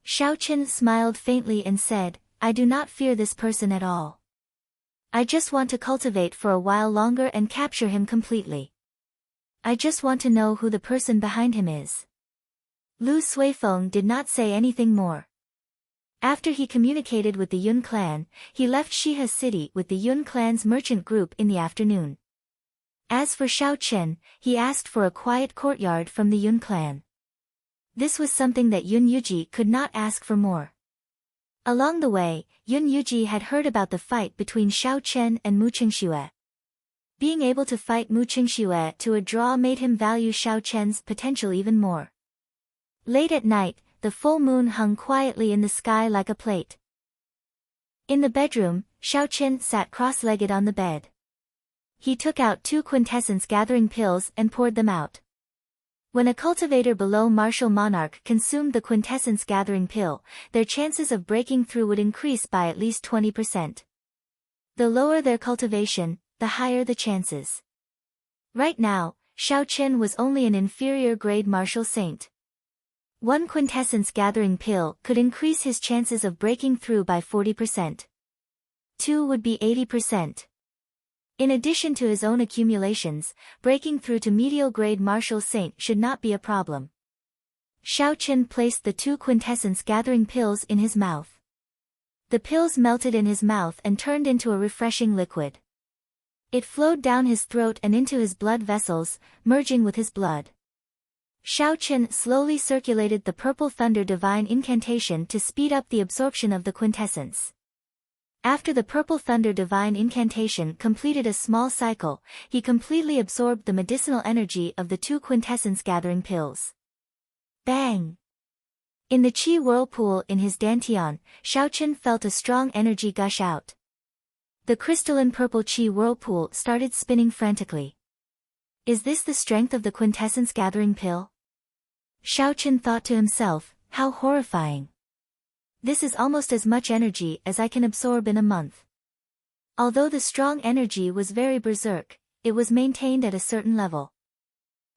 Xiaoqin smiled faintly and said, "I do not fear this person at all. I just want to cultivate for a while longer and capture him completely. I just want to know who the person behind him is." Lu Suifeng did not say anything more. After he communicated with the Yun clan, he left Shihe City with the Yun clan's merchant group in the afternoon. As for Xiaoqin, he asked for a quiet courtyard from the Yun clan. This was something that Yun Yuji could not ask for more. Along the way, Yun Yuji had heard about the fight between Xiaoqin and Mu Qingxue. Being able to fight Mu Qingxue to a draw made him value Xiaoqin's potential even more. Late at night, the full moon hung quietly in the sky like a plate. In the bedroom, Xiaoqin sat cross-legged on the bed. He took out 2 quintessence gathering pills and poured them out. When a cultivator below Martial Monarch consumed the quintessence gathering pill, their chances of breaking through would increase by at least 20%. The lower their cultivation, the higher the chances. Right now, Xiaoqin was only an inferior grade martial saint. 1 quintessence gathering pill could increase his chances of breaking through by 40%. 2 would be 80%. In addition to his own accumulations, breaking through to medial grade martial saint should not be a problem. Xiaoqin placed the 2 quintessence gathering pills in his mouth. The pills melted in his mouth and turned into a refreshing liquid. It flowed down his throat and into his blood vessels, merging with his blood. Xiaoqin slowly circulated the Purple Thunder Divine Incantation to speed up the absorption of the quintessence. After the Purple Thunder Divine Incantation completed a small cycle, he completely absorbed the medicinal energy of the 2 quintessence gathering pills. Bang! In the Qi whirlpool in his dantian, Xiaoqin felt a strong energy gush out. The crystalline purple Qi whirlpool started spinning frantically. Is this the strength of the quintessence gathering pill? Xiaoqin thought to himself, how horrifying. This is almost as much energy as I can absorb in a month. Although the strong energy was very berserk, it was maintained at a certain level.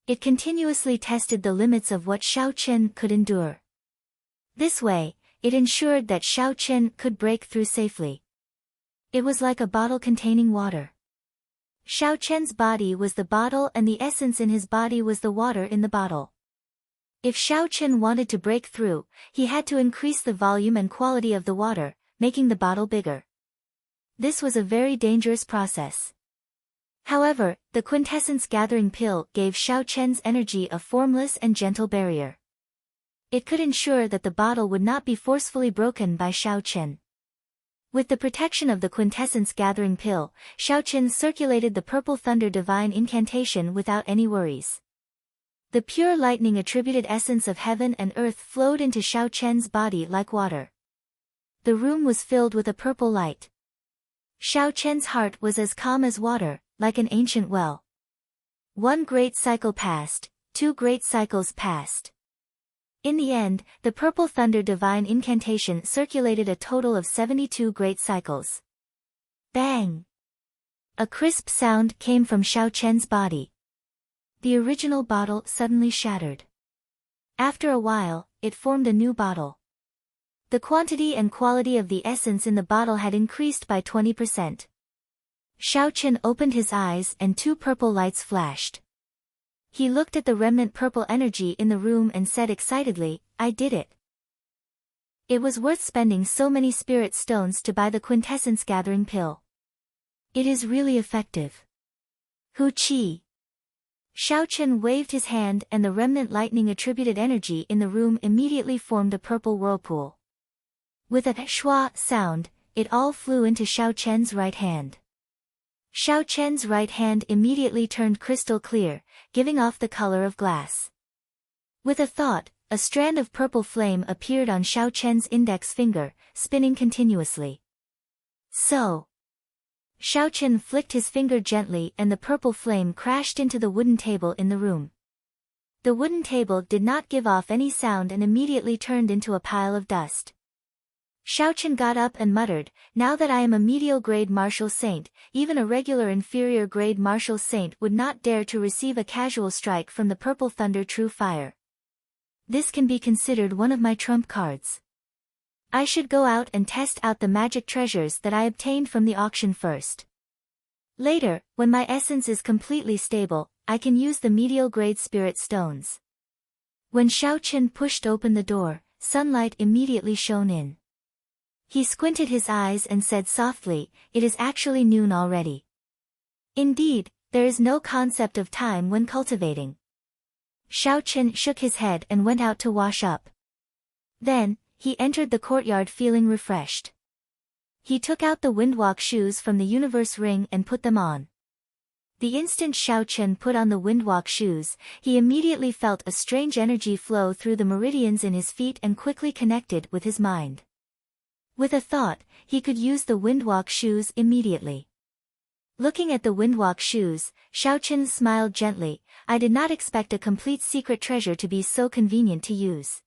It continuously tested the limits of what Xiaoqin could endure. This way, it ensured that Xiaoqin could break through safely. It was like a bottle containing water. Xiaoqin's body was the bottle and the essence in his body was the water in the bottle. If Xiaoqin wanted to break through, he had to increase the volume and quality of the water, making the bottle bigger. This was a very dangerous process. However, the quintessence gathering pill gave Xiaoqin's energy a formless and gentle barrier. It could ensure that the bottle would not be forcefully broken by Xiaoqin. With the protection of the quintessence gathering pill, Xiaoqin circulated the Purple Thunder Divine Incantation without any worries. The pure lightning attributed essence of heaven and earth flowed into Xiaoqin's body like water. The room was filled with a purple light. Xiaoqin's heart was as calm as water, like an ancient well. 1 great cycle passed, 2 great cycles passed. In the end, the Purple Thunder Divine Incantation circulated a total of 72 great cycles. Bang! A crisp sound came from Xiaoqin's body. The original bottle suddenly shattered. After a while, it formed a new bottle. The quantity and quality of the essence in the bottle had increased by 20%. Xiaoqin opened his eyes and 2 purple lights flashed. He looked at the remnant purple energy in the room and said excitedly, I did it. It was worth spending so many spirit stones to buy the quintessence gathering pill. It is really effective. Hu Qi. Xiaoqin waved his hand and the remnant lightning attributed energy in the room immediately formed a purple whirlpool. With a shua sound, it all flew into Xiaoqin's right hand. Xiaoqin's right hand immediately turned crystal clear, giving off the color of glass. With a thought, a strand of purple flame appeared on Xiao Chen's index finger, spinning continuously. So. Xiao Chen flicked his finger gently and the purple flame crashed into the wooden table in the room. The wooden table did not give off any sound and immediately turned into a pile of dust. Xiao Chen got up and muttered, "Now that I am a medial grade martial saint, even a regular inferior grade martial saint would not dare to receive a casual strike from the purple thunder true fire. This can be considered one of my trump cards. I should go out and test out the magic treasures that I obtained from the auction first. Later, when my essence is completely stable, I can use the medial grade spirit stones." When Xiao Chen pushed open the door, sunlight immediately shone in. He squinted his eyes and said softly, "It is actually noon already." Indeed, there is no concept of time when cultivating. Xiao Chen shook his head and went out to wash up. Then, he entered the courtyard feeling refreshed. He took out the windwalk shoes from the universe ring and put them on. The instant Xiao Chen put on the windwalk shoes, he immediately felt a strange energy flow through the meridians in his feet and quickly connected with his mind. With a thought, he could use the windwalk shoes immediately. Looking at the windwalk shoes, Xiao Chen smiled gently. "I did not expect a complete secret treasure to be so convenient to use.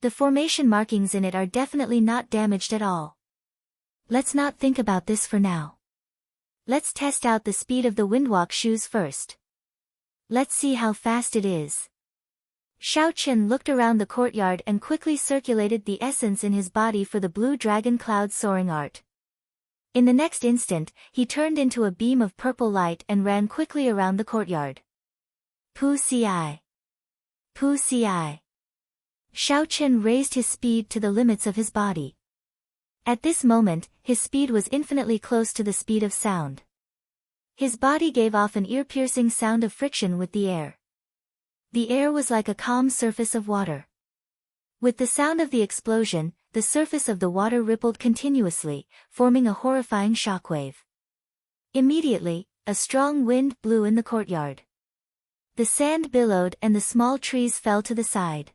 The formation markings in it are definitely not damaged at all. Let's not think about this for now. Let's test out the speed of the windwalk shoes first. Let's see how fast it is." Xiao Chen looked around the courtyard and quickly circulated the essence in his body for the blue dragon cloud soaring art. In the next instant, he turned into a beam of purple light and ran quickly around the courtyard. Pu Ci. Pu Ci. Xiao Chen raised his speed to the limits of his body. At this moment, his speed was infinitely close to the speed of sound. His body gave off an ear-piercing sound of friction with the air. The air was like a calm surface of water. With the sound of the explosion, the surface of the water rippled continuously, forming a horrifying shockwave. Immediately, a strong wind blew in the courtyard. The sand billowed and the small trees fell to the side.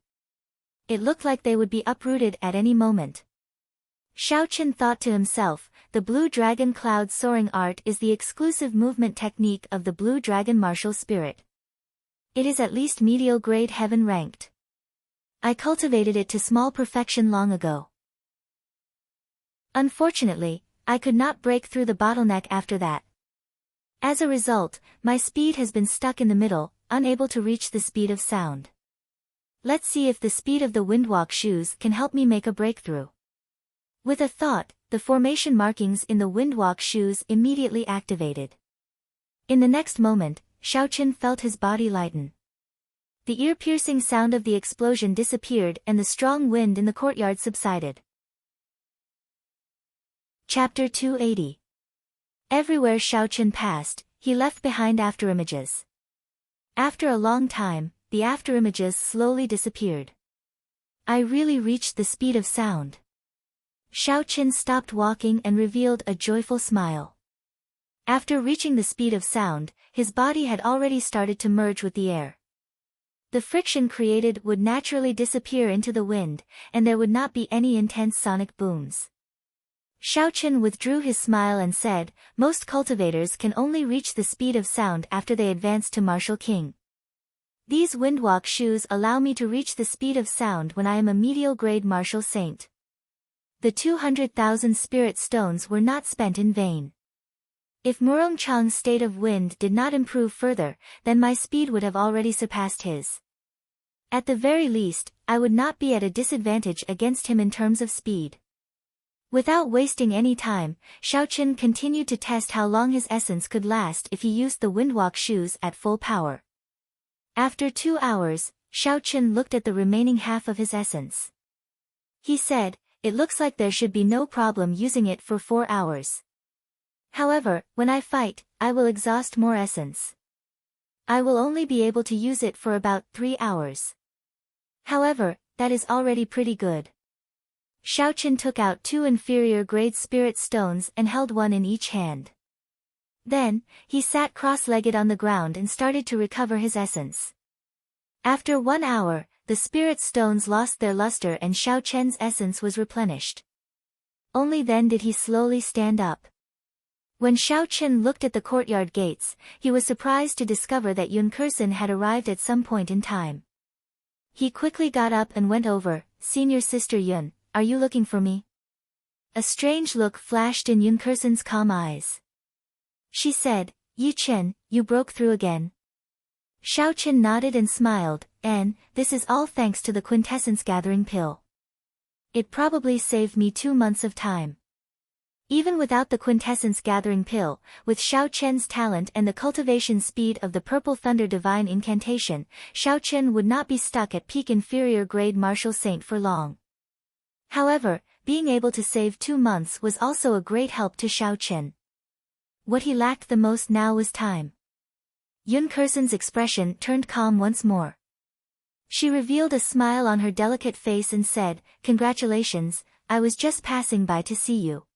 It looked like they would be uprooted at any moment. Xiao Chen thought to himself, "The blue dragon cloud soaring art is the exclusive movement technique of the blue dragon martial spirit. It is at least medial grade heaven ranked. I cultivated it to small perfection long ago. Unfortunately, I could not break through the bottleneck after that. As a result, my speed has been stuck in the middle, unable to reach the speed of sound. Let's see if the speed of the windwalk shoes can help me make a breakthrough." With a thought, the formation markings in the windwalk shoes immediately activated. In the next moment, Xiao Chen felt his body lighten. The ear-piercing sound of the explosion disappeared and the strong wind in the courtyard subsided. Chapter 280. Everywhere Xiao Chen passed, he left behind afterimages. After a long time, the afterimages slowly disappeared. I really reached the speed of sound. Xiao Chen stopped walking and revealed a joyful smile. After reaching the speed of sound, his body had already started to merge with the air. The friction created would naturally disappear into the wind, and there would not be any intense sonic booms. Xiao Chen withdrew his smile and said, "Most cultivators can only reach the speed of sound after they advance to Martial King. These windwalk shoes allow me to reach the speed of sound when I am a medial grade martial saint." The 200,000 spirit stones were not spent in vain. If Murong Chang's state of wind did not improve further, then my speed would have already surpassed his. At the very least, I would not be at a disadvantage against him in terms of speed. Without wasting any time, Xiao Chen continued to test how long his essence could last if he used the windwalk shoes at full power. After 2 hours, Xiao Chen looked at the remaining half of his essence. He said, "It looks like there should be no problem using it for 4 hours. However, when I fight, I will exhaust more essence. I will only be able to use it for about 3 hours. However, that is already pretty good." Xiao Chen took out 2 inferior grade spirit stones and held one in each hand. Then, he sat cross-legged on the ground and started to recover his essence. After 1 hour, the spirit stones lost their luster and Xiao Chen's essence was replenished. Only then did he slowly stand up. When Xiao Chen looked at the courtyard gates, he was surprised to discover that Yun Kursen had arrived at some point in time. He quickly got up and went over. "Senior Sister Yun, are you looking for me?" A strange look flashed in Yun Kursen's calm eyes. She said, "Yi Chen, you broke through again." Xiao Chen nodded and smiled, "And, this is all thanks to the quintessence gathering pill. It probably saved me 2 months of time." Even without the quintessence gathering pill, with Xiao Chen's talent and the cultivation speed of the Purple Thunder Divine Incantation, Xiao Chen would not be stuck at peak inferior grade martial saint for long. However, being able to save 2 months was also a great help to Xiao Chen. What he lacked the most now was time. Yun Kursen's expression turned calm once more. She revealed a smile on her delicate face and said, "Congratulations, I was just passing by to see you.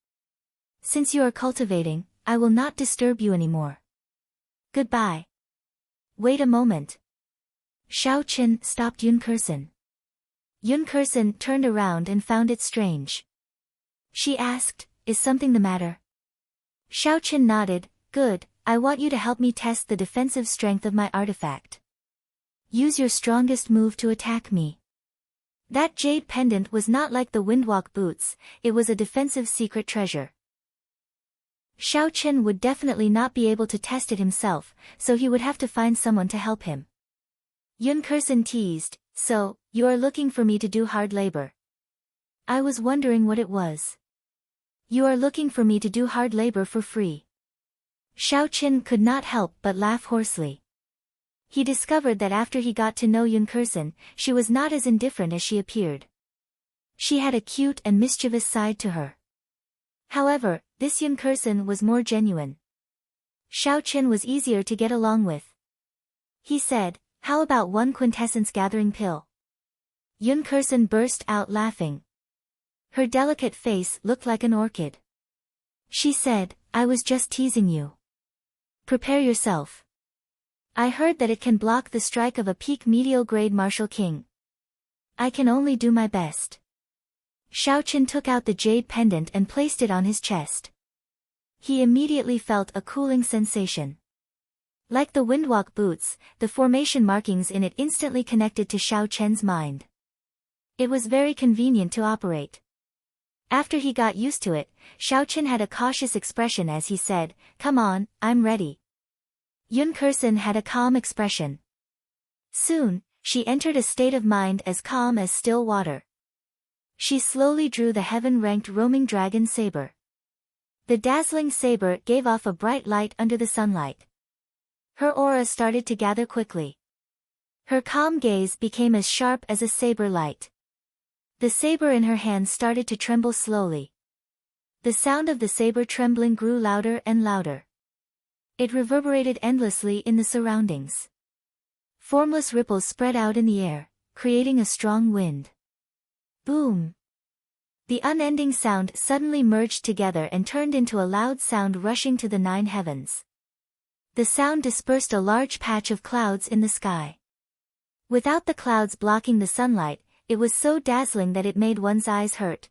Since you are cultivating, I will not disturb you anymore. Goodbye." "Wait a moment." Xiao Chen stopped Yun Kursen. Yun Kursen turned around and found it strange. She asked, "Is something the matter?" Xiao Chen nodded, "Good, I want you to help me test the defensive strength of my artifact. Use your strongest move to attack me." That jade pendant was not like the Windwalk boots, it was a defensive secret treasure. Xiao Chen would definitely not be able to test it himself, so he would have to find someone to help him. Yun Kursen teased, "So, you are looking for me to do hard labor?" "I was wondering what it was." "You are looking for me to do hard labor for free?" Xiao Chen could not help but laugh hoarsely. He discovered that after he got to know Yun Kursen, she was not as indifferent as she appeared. She had a cute and mischievous side to her. However, this Yun Kursen was more genuine. Xiao Chen was easier to get along with. He said, "How about 1 quintessence gathering pill?" Yun Kursen burst out laughing. Her delicate face looked like an orchid. She said, "I was just teasing you. Prepare yourself. I heard that it can block the strike of a peak medial grade martial king. I can only do my best." Xiao Chen took out the jade pendant and placed it on his chest. He immediately felt a cooling sensation. Like the Windwalk boots, the formation markings in it instantly connected to Xiao Chen's mind. It was very convenient to operate. After he got used to it, Xiao Chen had a cautious expression as he said, "Come on, I'm ready." Yun Kursen had a calm expression. Soon, she entered a state of mind as calm as still water. She slowly drew the heaven-ranked roaming dragon saber. The dazzling saber gave off a bright light under the sunlight. Her aura started to gather quickly. Her calm gaze became as sharp as a saber light. The saber in her hand started to tremble slowly. The sound of the saber trembling grew louder and louder. It reverberated endlessly in the surroundings. Formless ripples spread out in the air, creating a strong wind. Boom! The unending sound suddenly merged together and turned into a loud sound rushing to the 9 heavens. The sound dispersed a large patch of clouds in the sky. Without the clouds blocking the sunlight, it was so dazzling that it made one's eyes hurt.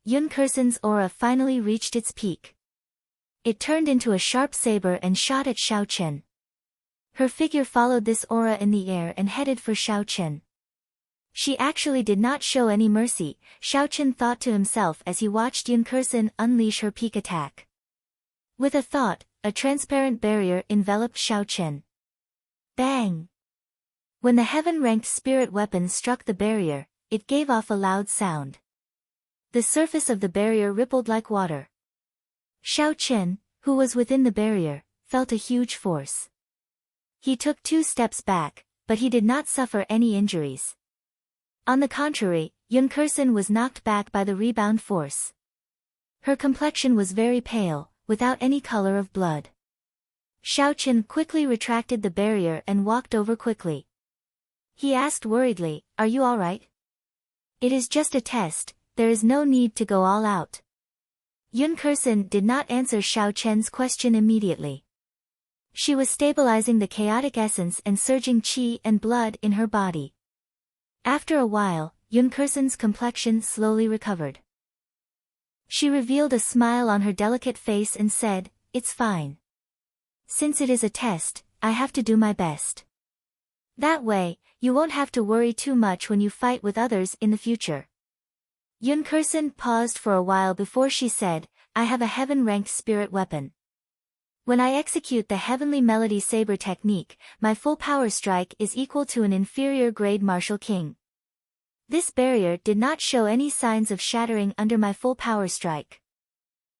Yun Kursen's aura finally reached its peak. It turned into a sharp saber and shot at Xiao Chen. Her figure followed this aura in the air and headed for Xiao Chen. She actually did not show any mercy, Xiao Chen thought to himself as he watched Yun Kursen unleash her peak attack. With a thought, a transparent barrier enveloped Xiao Chen. Bang! When the heaven-ranked spirit weapon struck the barrier, it gave off a loud sound. The surface of the barrier rippled like water. Xiao Chen, who was within the barrier, felt a huge force. He took 2 steps back, but he did not suffer any injuries. On the contrary, Yun Kursen was knocked back by the rebound force. Her complexion was very pale, without any color of blood. Xiao Chen quickly retracted the barrier and walked over quickly. He asked worriedly, "Are you all right?" "It is just a test, there is no need to go all out." Yun Kursen did not answer Xiao Chen's question immediately. She was stabilizing the chaotic essence and surging qi and blood in her body. After a while, Yun Kursen's complexion slowly recovered. She revealed a smile on her delicate face and said, "It's fine. Since it is a test, I have to do my best. That way, you won't have to worry too much when you fight with others in the future." Yun Kursen paused for a while before she said, "I have a heaven-ranked spirit weapon. When I execute the Heavenly Melody Saber technique, my full power strike is equal to an inferior grade martial king. This barrier did not show any signs of shattering under my full power strike.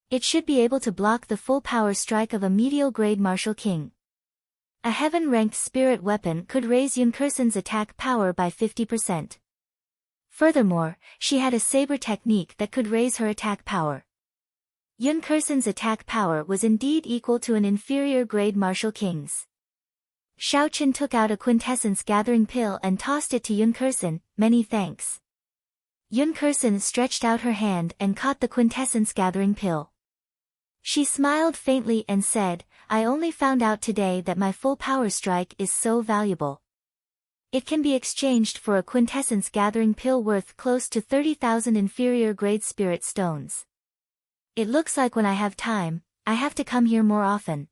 It should be able to block the full power strike of a medial grade martial king." A heaven-ranked spirit weapon could raise Yun Kursen's attack power by 50%. Furthermore, she had a saber technique that could raise her attack power. Yun Kursen's attack power was indeed equal to an inferior grade martial king's. Xiaoqin took out a quintessence gathering pill and tossed it to Yun Kursen. "Many thanks." Yun Kursen stretched out her hand and caught the quintessence gathering pill. She smiled faintly and said, "I only found out today that my full power strike is so valuable. It can be exchanged for a quintessence gathering pill worth close to 30,000 inferior grade spirit stones. It looks like when I have time, I have to come here more often.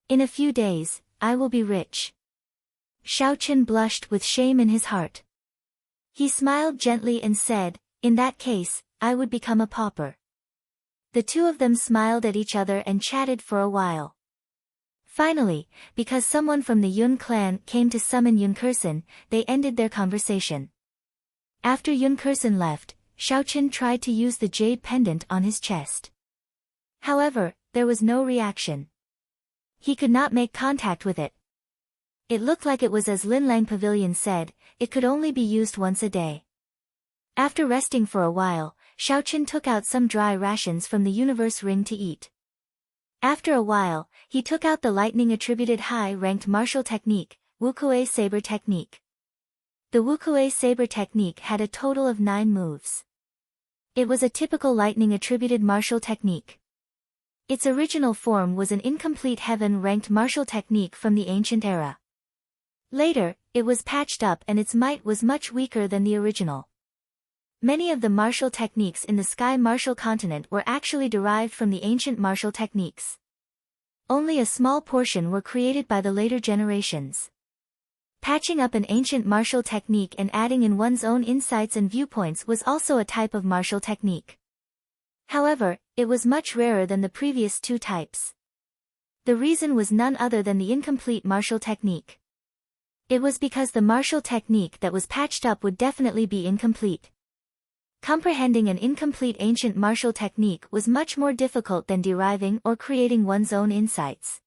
In a few days, I will be rich." Xiaoqin blushed with shame in his heart. He smiled gently and said, "In that case, I would become a pauper." The two of them smiled at each other and chatted for a while. Finally, because someone from the Yun clan came to summon Yun Kursen, they ended their conversation. After Yun Kursen left, Xiaoqin tried to use the jade pendant on his chest. However, there was no reaction. He could not make contact with it. It looked like it was as Linlang Pavilion said, it could only be used once a day. After resting for a while, Xiaoqin took out some dry rations from the universe ring to eat. After a while, he took out the lightning-attributed high-ranked martial technique, Wukuei Saber Technique. The Wukuei Saber Technique had a total of 9 moves. It was a typical lightning-attributed martial technique. Its original form was an incomplete heaven-ranked martial technique from the ancient era. Later, it was patched up and its might was much weaker than the original. Many of the martial techniques in the Sky Martial Continent were actually derived from the ancient martial techniques. Only a small portion were created by the later generations. Patching up an ancient martial technique and adding in one's own insights and viewpoints was also a type of martial technique. However, it was much rarer than the previous 2 types. The reason was none other than the incomplete martial technique. It was because the martial technique that was patched up would definitely be incomplete. Comprehending an incomplete ancient martial technique was much more difficult than deriving or creating one's own insights.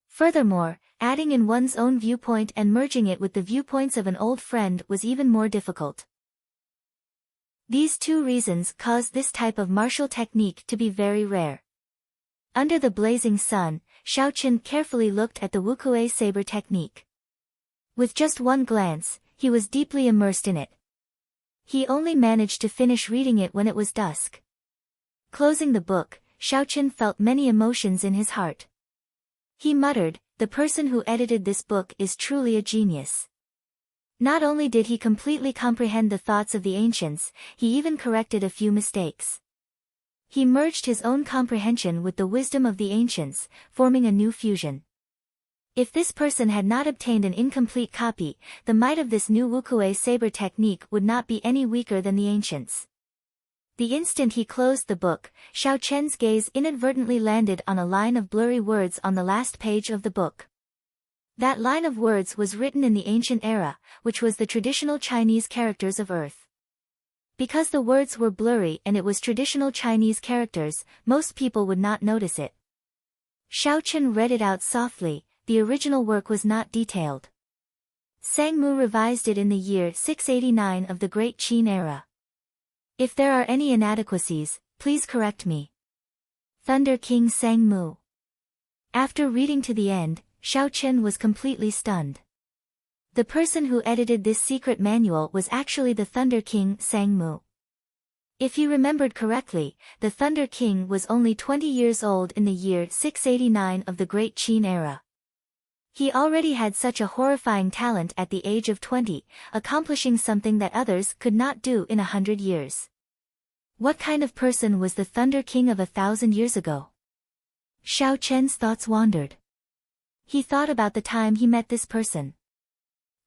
Furthermore, adding in one's own viewpoint and merging it with the viewpoints of an old friend was even more difficult. These 2 reasons caused this type of martial technique to be very rare. Under the blazing sun, Xiaoqin carefully looked at the Wukuei Saber technique. With just one glance, he was deeply immersed in it. He only managed to finish reading it when it was dusk. Closing the book, Xiaoqin felt many emotions in his heart. He muttered, "The person who edited this book is truly a genius." Not only did he completely comprehend the thoughts of the ancients, he even corrected a few mistakes. He merged his own comprehension with the wisdom of the ancients, forming a new fusion. If this person had not obtained an incomplete copy, the might of this new Wukuei Saber technique would not be any weaker than the ancients. The instant he closed the book, Xiaoqian's gaze inadvertently landed on a line of blurry words on the last page of the book. That line of words was written in the ancient era, which was the traditional Chinese characters of Earth. Because the words were blurry and it was traditional Chinese characters, most people would not notice it. Xiaoqian read it out softly. The original work was not detailed. Sang Mu revised it in the year 689 of the Great Qin era. If there are any inadequacies, please correct me. Thunder King Sang Mu. After reading to the end, Xiaoqian was completely stunned. The person who edited this secret manual was actually the Thunder King Sang Mu. If he remembered correctly, the Thunder King was only 20 years old in the year 689 of the Great Qin era. He already had such a horrifying talent at the age of 20, accomplishing something that others could not do in 100 years. What kind of person was the Thunder King of 1,000 years ago? Xiao Chen's thoughts wandered. He thought about the time he met this person.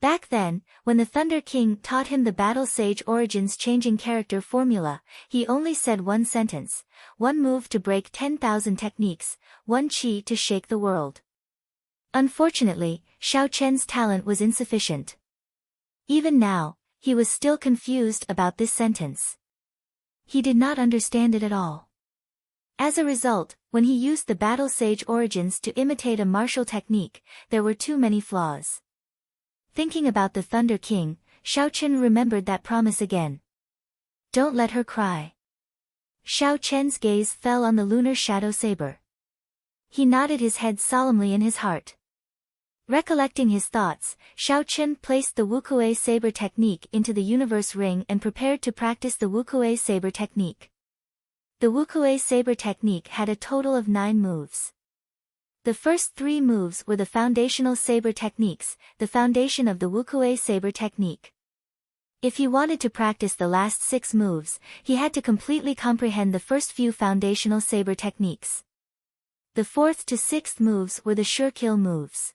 Back then, when the Thunder King taught him the Battle Sage Origins changing character formula, he only said one sentence: one move to break 10,000 techniques, one chi to shake the world. Unfortunately, Xiao Chen's talent was insufficient. Even now, he was still confused about this sentence. He did not understand it at all. As a result, when he used the Battle Sage Origins to imitate a martial technique, there were too many flaws. Thinking about the Thunder King, Xiao Chen remembered that promise again. Don't let her cry. Xiao Chen's gaze fell on the lunar shadow saber. He nodded his head solemnly in his heart. Recollecting his thoughts, Xiao Chen placed the Wukuei saber technique into the universe ring and prepared to practice the Wukuei saber technique. The Wukuei saber technique had a total of 9 moves. The first 3 moves were the foundational saber techniques, the foundation of the Wukuei saber technique. If he wanted to practice the last 6 moves, he had to completely comprehend the first few foundational saber techniques. The 4th to 6th moves were the sure kill moves.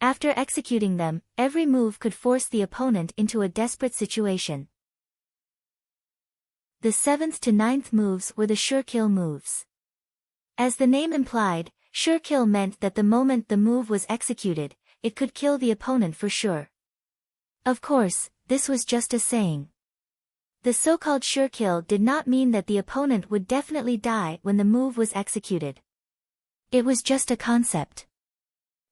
After executing them, every move could force the opponent into a desperate situation. The 7th to 9th moves were the sure kill moves. As the name implied, sure kill meant that the moment the move was executed, it could kill the opponent for sure. Of course, this was just a saying. The so-called sure kill did not mean that the opponent would definitely die when the move was executed. It was just a concept.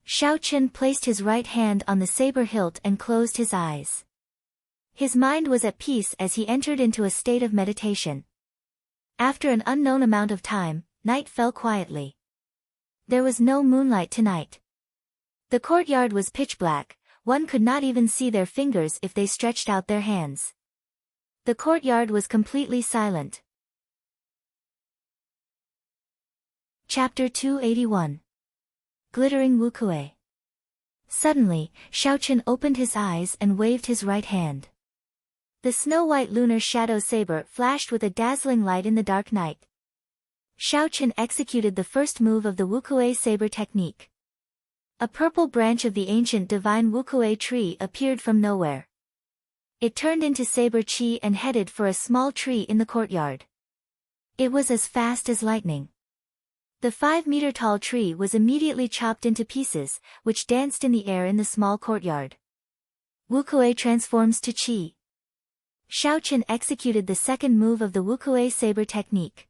Xiao Chen placed his right hand on the saber hilt and closed his eyes. His mind was at peace as he entered into a state of meditation. After an unknown amount of time, night fell quietly. There was no moonlight tonight. The courtyard was pitch black, one could not even see their fingers if they stretched out their hands. The courtyard was completely silent. Chapter 281. Glittering Wukuei. Suddenly, Xiao Chen opened his eyes and waved his right hand. The snow-white lunar shadow saber flashed with a dazzling light in the dark night. Xiao Chen executed the first move of the Wukuei saber technique. A purple branch of the ancient divine Wukuei tree appeared from nowhere. It turned into saber chi and headed for a small tree in the courtyard. It was as fast as lightning. The 5-meter-tall tree was immediately chopped into pieces, which danced in the air in the small courtyard. Wukuei transforms to chi. Xiao Chen executed the second move of the Wukuei saber technique.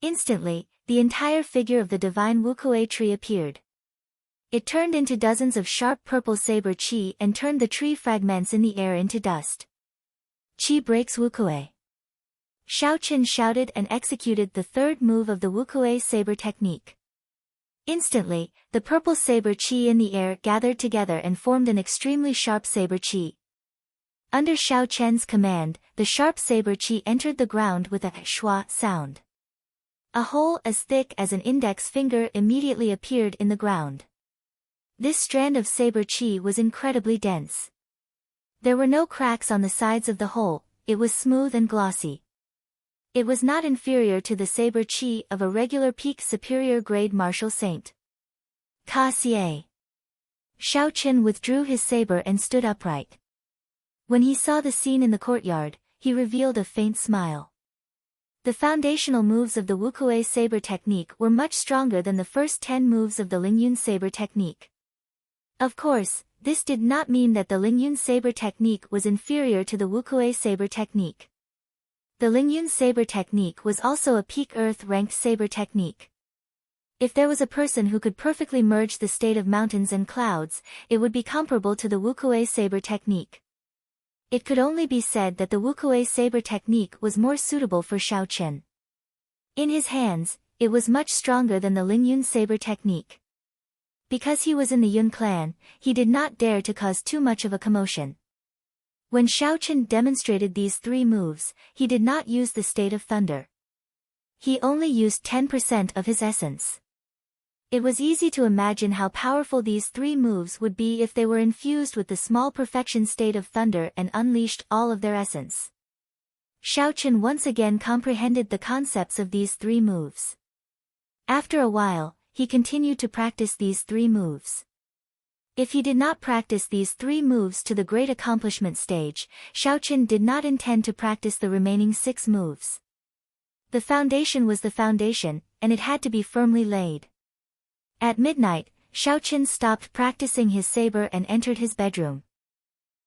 Instantly, the entire figure of the divine Wukuei tree appeared. It turned into dozens of sharp purple saber chi and turned the tree fragments in the air into dust. Chi breaks Wukuei. Xiao Chen shouted and executed the third move of the Wukuei saber technique. Instantly, the purple saber chi in the air gathered together and formed an extremely sharp saber chi. Under Xiao Chen's command, the sharp saber chi entered the ground with a shua sound. A hole as thick as an index finger immediately appeared in the ground. This strand of saber chi was incredibly dense. There were no cracks on the sides of the hole, it was smooth and glossy. It was not inferior to the saber chi of a regular peak superior grade martial saint. Ka Xie. Xiao Chen withdrew his saber and stood upright. When he saw the scene in the courtyard, he revealed a faint smile. The foundational moves of the Wukuei saber technique were much stronger than the first 10 moves of the Lingyun saber technique. Of course, this did not mean that the Lingyun saber technique was inferior to the Wukuei saber technique. The Lingyun saber technique was also a peak earth-ranked saber technique. If there was a person who could perfectly merge the state of mountains and clouds, it would be comparable to the Wukuei saber technique. It could only be said that the Wukuei saber technique was more suitable for Xiao Chen. In his hands, it was much stronger than the Lingyun saber technique. Because he was in the Yun clan, he did not dare to cause too much of a commotion. When Xiao Chen demonstrated these 3 moves, he did not use the state of thunder. He only used 10% of his essence. It was easy to imagine how powerful these 3 moves would be if they were infused with the small perfection state of thunder and unleashed all of their essence. Xiaochen once again comprehended the concepts of these 3 moves. After a while, he continued to practice these 3 moves. If he did not practice these 3 moves to the great accomplishment stage, Xiaochen did not intend to practice the remaining 6 moves. The foundation was the foundation, and it had to be firmly laid. At midnight, Xiaochen stopped practicing his saber and entered his bedroom.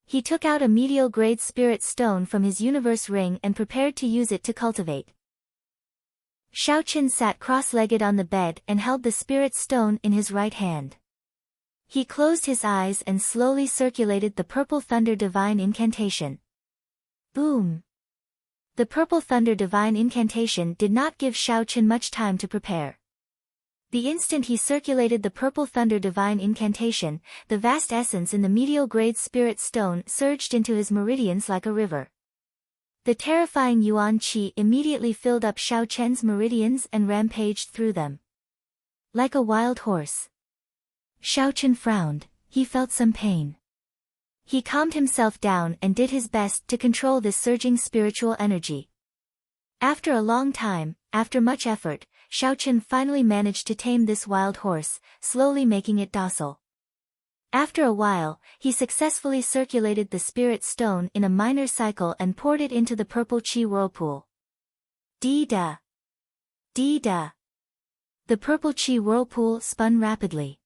He took out a medial-grade spirit stone from his universe ring and prepared to use it to cultivate. Xiaochen sat cross-legged on the bed and held the spirit stone in his right hand. He closed his eyes and slowly circulated the purple thunder divine incantation. Boom! The purple thunder divine incantation did not give Xiaochen much time to prepare. The instant he circulated the purple thunder divine incantation, the vast essence in the medial-grade spirit stone surged into his meridians like a river. The terrifying yuan qi immediately filled up Xiaochen's meridians and rampaged through them. Like a wild horse. Xiaochen frowned, he felt some pain. He calmed himself down and did his best to control this surging spiritual energy. After a long time, after much effort, Xiaochen finally managed to tame this wild horse, slowly making it docile. After a while, he successfully circulated the spirit stone in a minor cycle and poured it into the purple qi whirlpool. Dee-da! Dee-da! The purple qi whirlpool spun rapidly.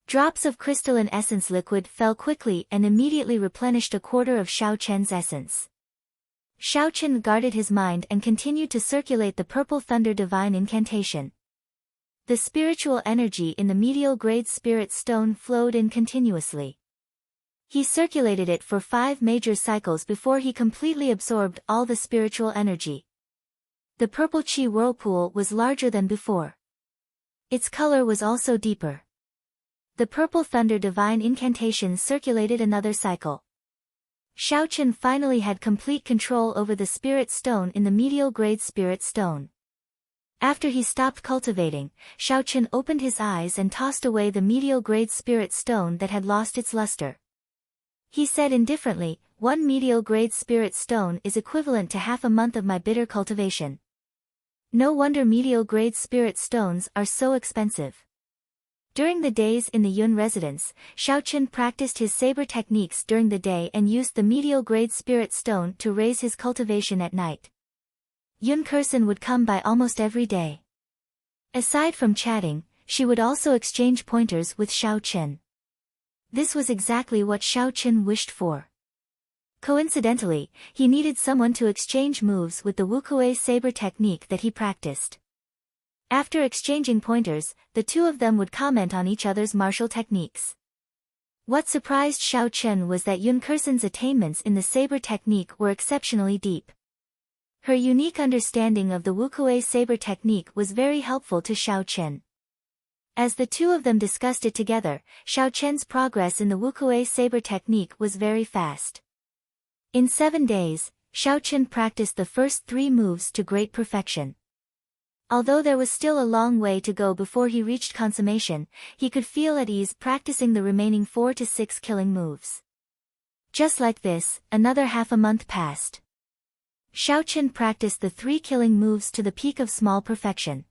Drops of crystalline essence liquid fell quickly and immediately replenished a quarter of Xiaochen's essence. Xiaochen guarded his mind and continued to circulate the purple thunder divine incantation. The spiritual energy in the medial-grade spirit stone flowed in continuously. He circulated it for 5 major cycles before he completely absorbed all the spiritual energy. The purple qi whirlpool was larger than before. Its color was also deeper. The purple thunder divine incantation circulated another cycle. Xiaochen finally had complete control over the spirit stone in the medial-grade spirit stone. After he stopped cultivating, Xiaochen opened his eyes and tossed away the medial-grade spirit stone that had lost its luster. He said indifferently, 1 medial-grade spirit stone is equivalent to half a month of my bitter cultivation. No wonder medial-grade spirit stones are so expensive. During the days in the Yun residence, Xiaochen practiced his saber techniques during the day and used the medial-grade spirit stone to raise his cultivation at night. Yun Kursen would come by almost every day. Aside from chatting, she would also exchange pointers with Xiaochen. This was exactly what Xiaochen wished for. Coincidentally, he needed someone to exchange moves with the wukuei saber technique that he practiced. After exchanging pointers, the two of them would comment on each other's martial techniques. What surprised Xiaochen was that Yun Kursen's attainments in the saber technique were exceptionally deep. Her unique understanding of the wukuei saber technique was very helpful to Xiaochen. As the two of them discussed it together, Xiaochen's progress in the wukuei saber technique was very fast. In 7 days, Xiaochen practiced the first 3 moves to great perfection. Although there was still a long way to go before he reached consummation, he could feel at ease practicing the remaining 4 to 6 killing moves. Just like this, another half a month passed. Xiaochen practiced the 3 killing moves to the peak of small perfection.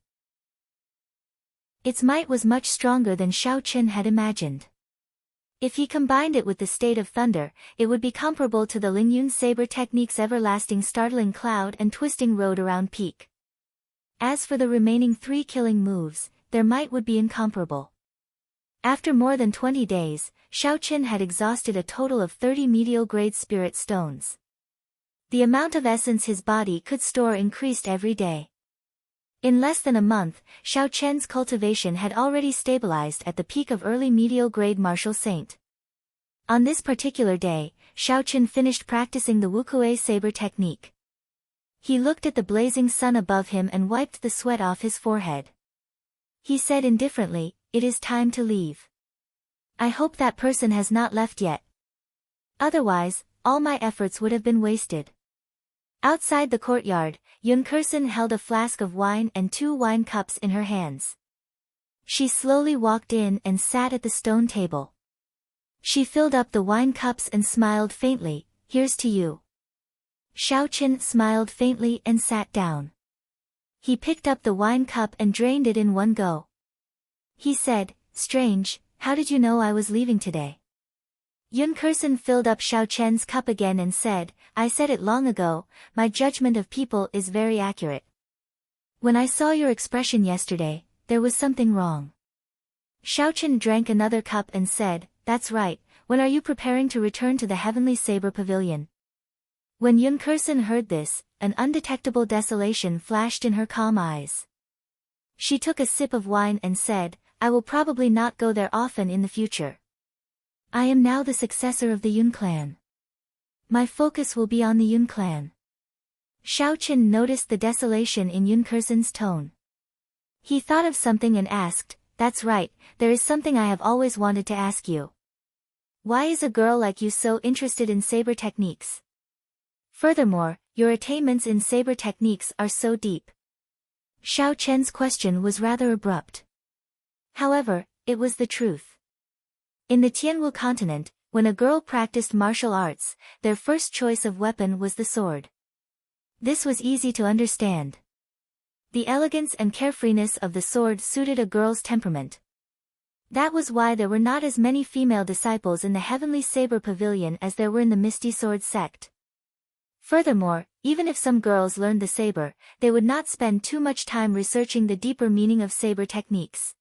Its might was much stronger than Xiaochen had imagined. If he combined it with the state of thunder, it would be comparable to the Lingyun saber technique's everlasting startling cloud and twisting road around peak. As for the remaining 3 killing moves, their might would be incomparable. After more than 20 days, Xiaochen had exhausted a total of 30 medial-grade spirit stones. The amount of essence his body could store increased every day. In less than a month, Xiaochen's cultivation had already stabilized at the peak of early medial-grade martial saint. On this particular day, Xiaochen finished practicing the wukuei saber technique. He looked at the blazing sun above him and wiped the sweat off his forehead. He said indifferently, "It is time to leave. I hope that person has not left yet. Otherwise, all my efforts would have been wasted." Outside the courtyard, Yun Kursen held a flask of wine and 2 wine cups in her hands. She slowly walked in and sat at the stone table. She filled up the wine cups and smiled faintly. "Here's to you." Xiaochen smiled faintly and sat down. He picked up the wine cup and drained it in one go. He said, "Strange, how did you know I was leaving today?" Yun Kursen filled up Xiaochen's cup again and said, "I said it long ago, my judgment of people is very accurate. When I saw your expression yesterday, there was something wrong." Xiaochen drank another cup and said, "That's right, when are you preparing to return to the Heavenly Saber Pavilion?" When Yun Kursen heard this, an undetectable desolation flashed in her calm eyes. She took a sip of wine and said, "I will probably not go there often in the future. I am now the successor of the Yun clan. My focus will be on the Yun clan." Xiaochen noticed the desolation in Yun Kursen's tone. He thought of something and asked, "That's right, there is something I have always wanted to ask you. Why is a girl like you so interested in saber techniques? Furthermore, your attainments in saber techniques are so deep." Xiaochen's question was rather abrupt. However, it was the truth. In the Tianwu continent, when a girl practiced martial arts, their first choice of weapon was the sword. This was easy to understand. The elegance and carefreeness of the sword suited a girl's temperament. That was why there were not as many female disciples in the Heavenly Saber Pavilion as there were in the Misty Sword sect. Furthermore, even if some girls learned the saber, they would not spend too much time researching the deeper meaning of saber techniques.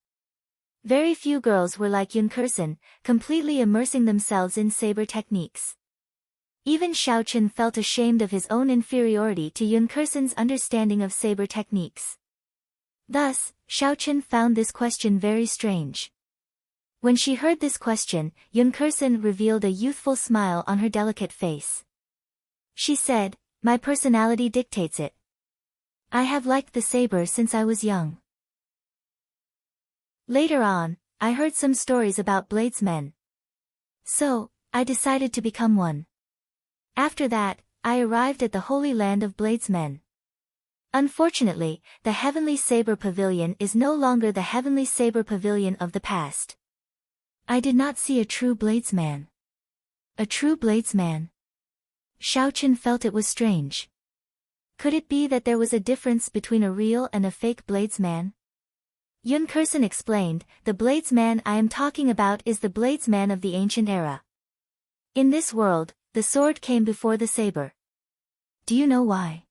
Very few girls were like Yun Kursen, completely immersing themselves in saber techniques. Even Xiaochen felt ashamed of his own inferiority to Yun Kursen's understanding of saber techniques. Thus, Xiaochen found this question very strange. When she heard this question, Yun Kursen revealed a youthful smile on her delicate face. She said, "My personality dictates it. I have liked the saber since I was young. Later on, I heard some stories about bladesmen. So, I decided to become one. After that, I arrived at the Holy Land of Bladesmen. Unfortunately, the Heavenly Saber Pavilion is no longer the Heavenly Saber Pavilion of the past. I did not see a true bladesman." A true bladesman? Xiaochen felt it was strange. Could it be that there was a difference between a real and a fake bladesman? Yun Kursen explained, "The bladesman I am talking about is the bladesman of the ancient era. In this world, the sword came before the saber." "Do you know why?"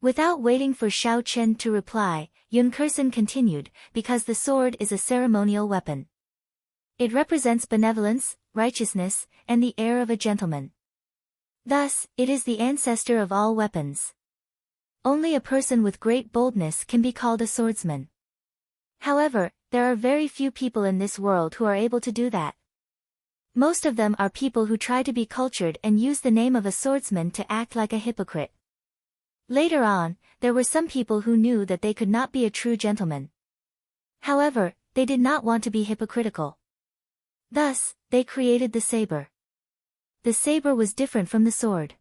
Without waiting for Xiaochen to reply, Yun Kursen continued, "Because the sword is a ceremonial weapon. It represents benevolence, righteousness, and the air of a gentleman. Thus, it is the ancestor of all weapons. Only a person with great boldness can be called a swordsman. However, there are very few people in this world who are able to do that. Most of them are people who try to be cultured and use the name of a swordsman to act like a hypocrite. Later on, there were some people who knew that they could not be a true gentleman. However, they did not want to be hypocritical. Thus, they created the saber. The saber was different from the sword.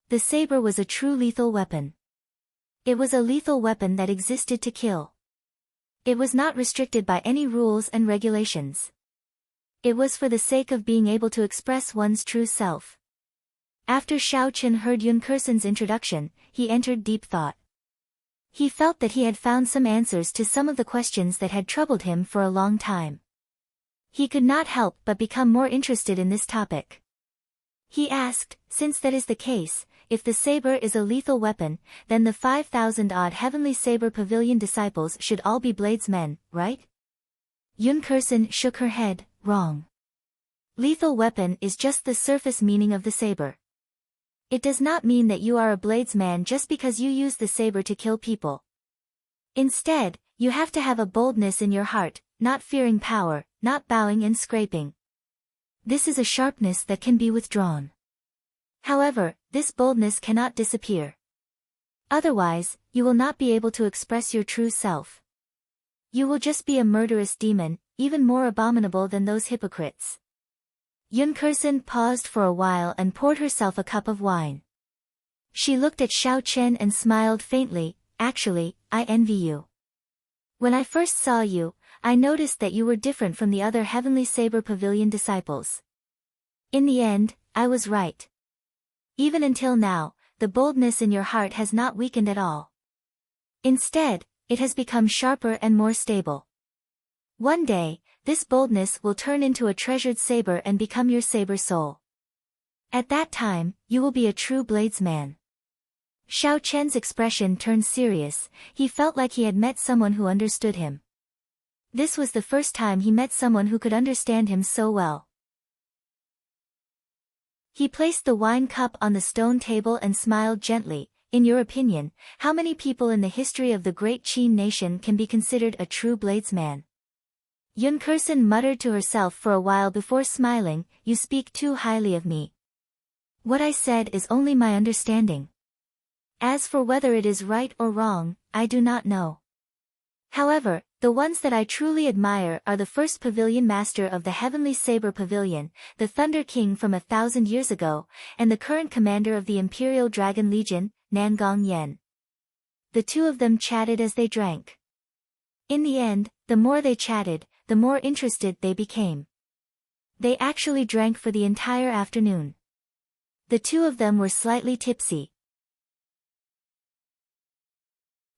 The saber was a true lethal weapon. It was a lethal weapon that existed to kill. It was not restricted by any rules and regulations. It was for the sake of being able to express one's true self." After Xiaochen heard Yun Kursen's introduction, he entered deep thought. He felt that he had found some answers to some of the questions that had troubled him for a long time. He could not help but become more interested in this topic. He asked, "Since that is the case, if the saber is a lethal weapon, then the 5,000-odd Heavenly Saber Pavilion disciples should all be bladesmen, right?" Yun Kursen shook her head, "Wrong. Lethal weapon is just the surface meaning of the saber. It does not mean that you are a bladesman just because you use the saber to kill people. Instead, you have to have a boldness in your heart, not fearing power, not bowing and scraping. This is a sharpness that can be withdrawn. However, this boldness cannot disappear. Otherwise, you will not be able to express your true self. You will just be a murderous demon, even more abominable than those hypocrites." Yun Kursen paused for a while and poured herself a cup of wine. She looked at Xiaochen and smiled faintly, "Actually, I envy you. When I first saw you, I noticed that you were different from the other Heavenly Saber Pavilion disciples. In the end, I was right. Even until now, the boldness in your heart has not weakened at all. Instead, it has become sharper and more stable. One day, this boldness will turn into a treasured saber and become your saber soul. At that time, you will be a true bladesman. Xiao Chen's expression turned serious. He felt like he had met someone who understood him. This was the first time he met someone who could understand him so well. He placed the wine cup on the stone table and smiled gently. In your opinion, how many people in the history of the great Qin nation can be considered a true bladesman? Yun Kursen muttered to herself for a while before smiling. You speak too highly of me. What I said is only my understanding. As for whether it is right or wrong, I do not know. However, the ones that I truly admire are the first pavilion master of the Heavenly Saber Pavilion, the Thunder King from 1,000 years ago, and the current commander of the Imperial Dragon Legion, Nangong Yen. The two of them chatted as they drank. In the end, the more they chatted, the more interested they became. They actually drank for the entire afternoon. The two of them were slightly tipsy.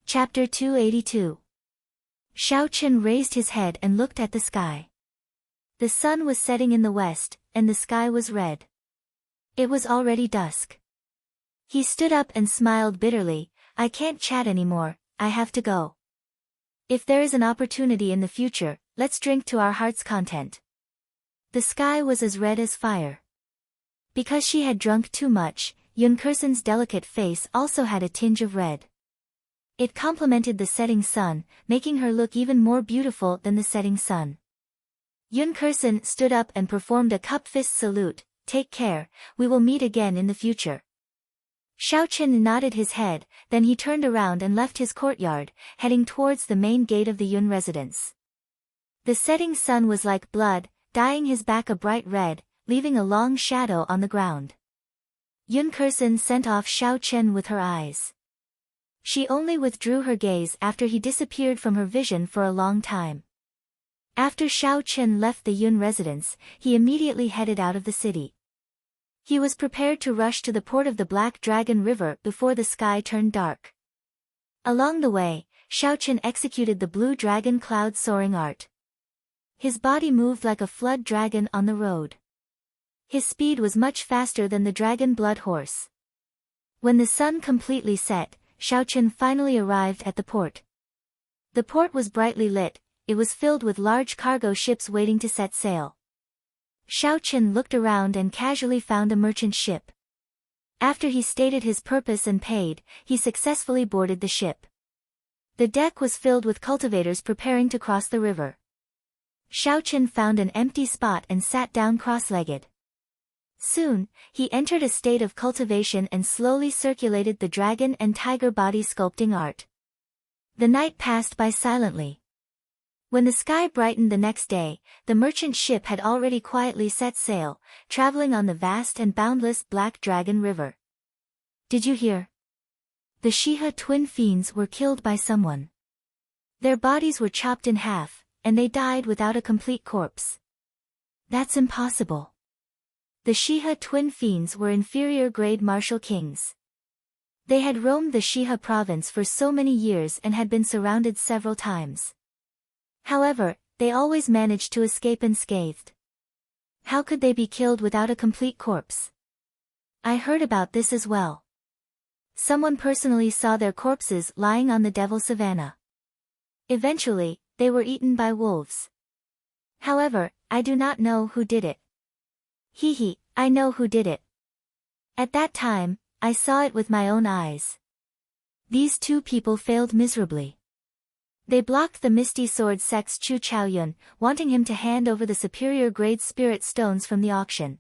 Chapter 282. Xiao Chen raised his head and looked at the sky. The sun was setting in the west, and the sky was red. It was already dusk. He stood up and smiled bitterly. I can't chat anymore, I have to go. If there is an opportunity in the future, let's drink to our heart's content. The sky was as red as fire. Because she had drunk too much, Yun Kursen's delicate face also had a tinge of red. It complemented the setting sun, making her look even more beautiful than the setting sun. Yun Kursen stood up and performed a cup-fist salute. Take care, we will meet again in the future. Xiao Chen nodded his head, then he turned around and left his courtyard, heading towards the main gate of the Yun residence. The setting sun was like blood, dyeing his back a bright red, leaving a long shadow on the ground. Yun Kursen sent off Xiao Chen with her eyes. She only withdrew her gaze after he disappeared from her vision for a long time. After Xiao Chen left the Yun residence, he immediately headed out of the city. He was prepared to rush to the port of the Black Dragon River before the sky turned dark. Along the way, Xiao Chen executed the blue dragon cloud soaring art. His body moved like a flood dragon on the road. His speed was much faster than the dragon blood horse. When the sun completely set, Xiao Chen finally arrived at the port. The port was brightly lit. It was filled with large cargo ships waiting to set sail. Xiao Chen looked around and casually found a merchant ship. After he stated his purpose and paid, he successfully boarded the ship. The deck was filled with cultivators preparing to cross the river. Xiao Chen found an empty spot and sat down cross-legged. Soon, he entered a state of cultivation and slowly circulated the dragon and tiger body sculpting art. The night passed by silently. When the sky brightened the next day, the merchant ship had already quietly set sail, traveling on the vast and boundless Black Dragon River. Did you hear? The Shiha twin fiends were killed by someone. Their bodies were chopped in half, and they died without a complete corpse. That's impossible. The Shiha twin fiends were inferior-grade martial kings. They had roamed the Shiha province for so many years and had been surrounded several times. However, they always managed to escape unscathed. How could they be killed without a complete corpse? I heard about this as well. Someone personally saw their corpses lying on the Devil Savannah. Eventually, they were eaten by wolves. However, I do not know who did it. I know who did it. At that time, I saw it with my own eyes. These two people failed miserably. They blocked the Misty Sword Sect's Chu Chaoyun, wanting him to hand over the superior-grade spirit stones from the auction.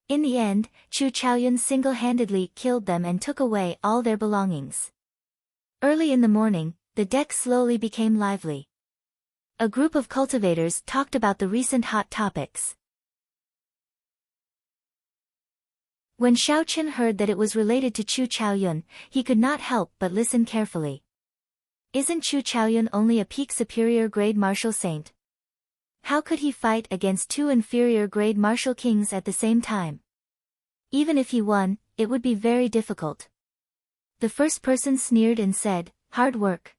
In the end, Chu Chaoyun single-handedly killed them and took away all their belongings. Early in the morning, the deck slowly became lively. A group of cultivators talked about the recent hot topics. When Xiao Chen heard that it was related to Chu Chaoyun, he could not help but listen carefully. Isn't Chu Chaoyun only a peak superior grade martial saint? How could he fight against two inferior grade martial kings at the same time? Even if he won, it would be very difficult. The first person sneered and said, hard work.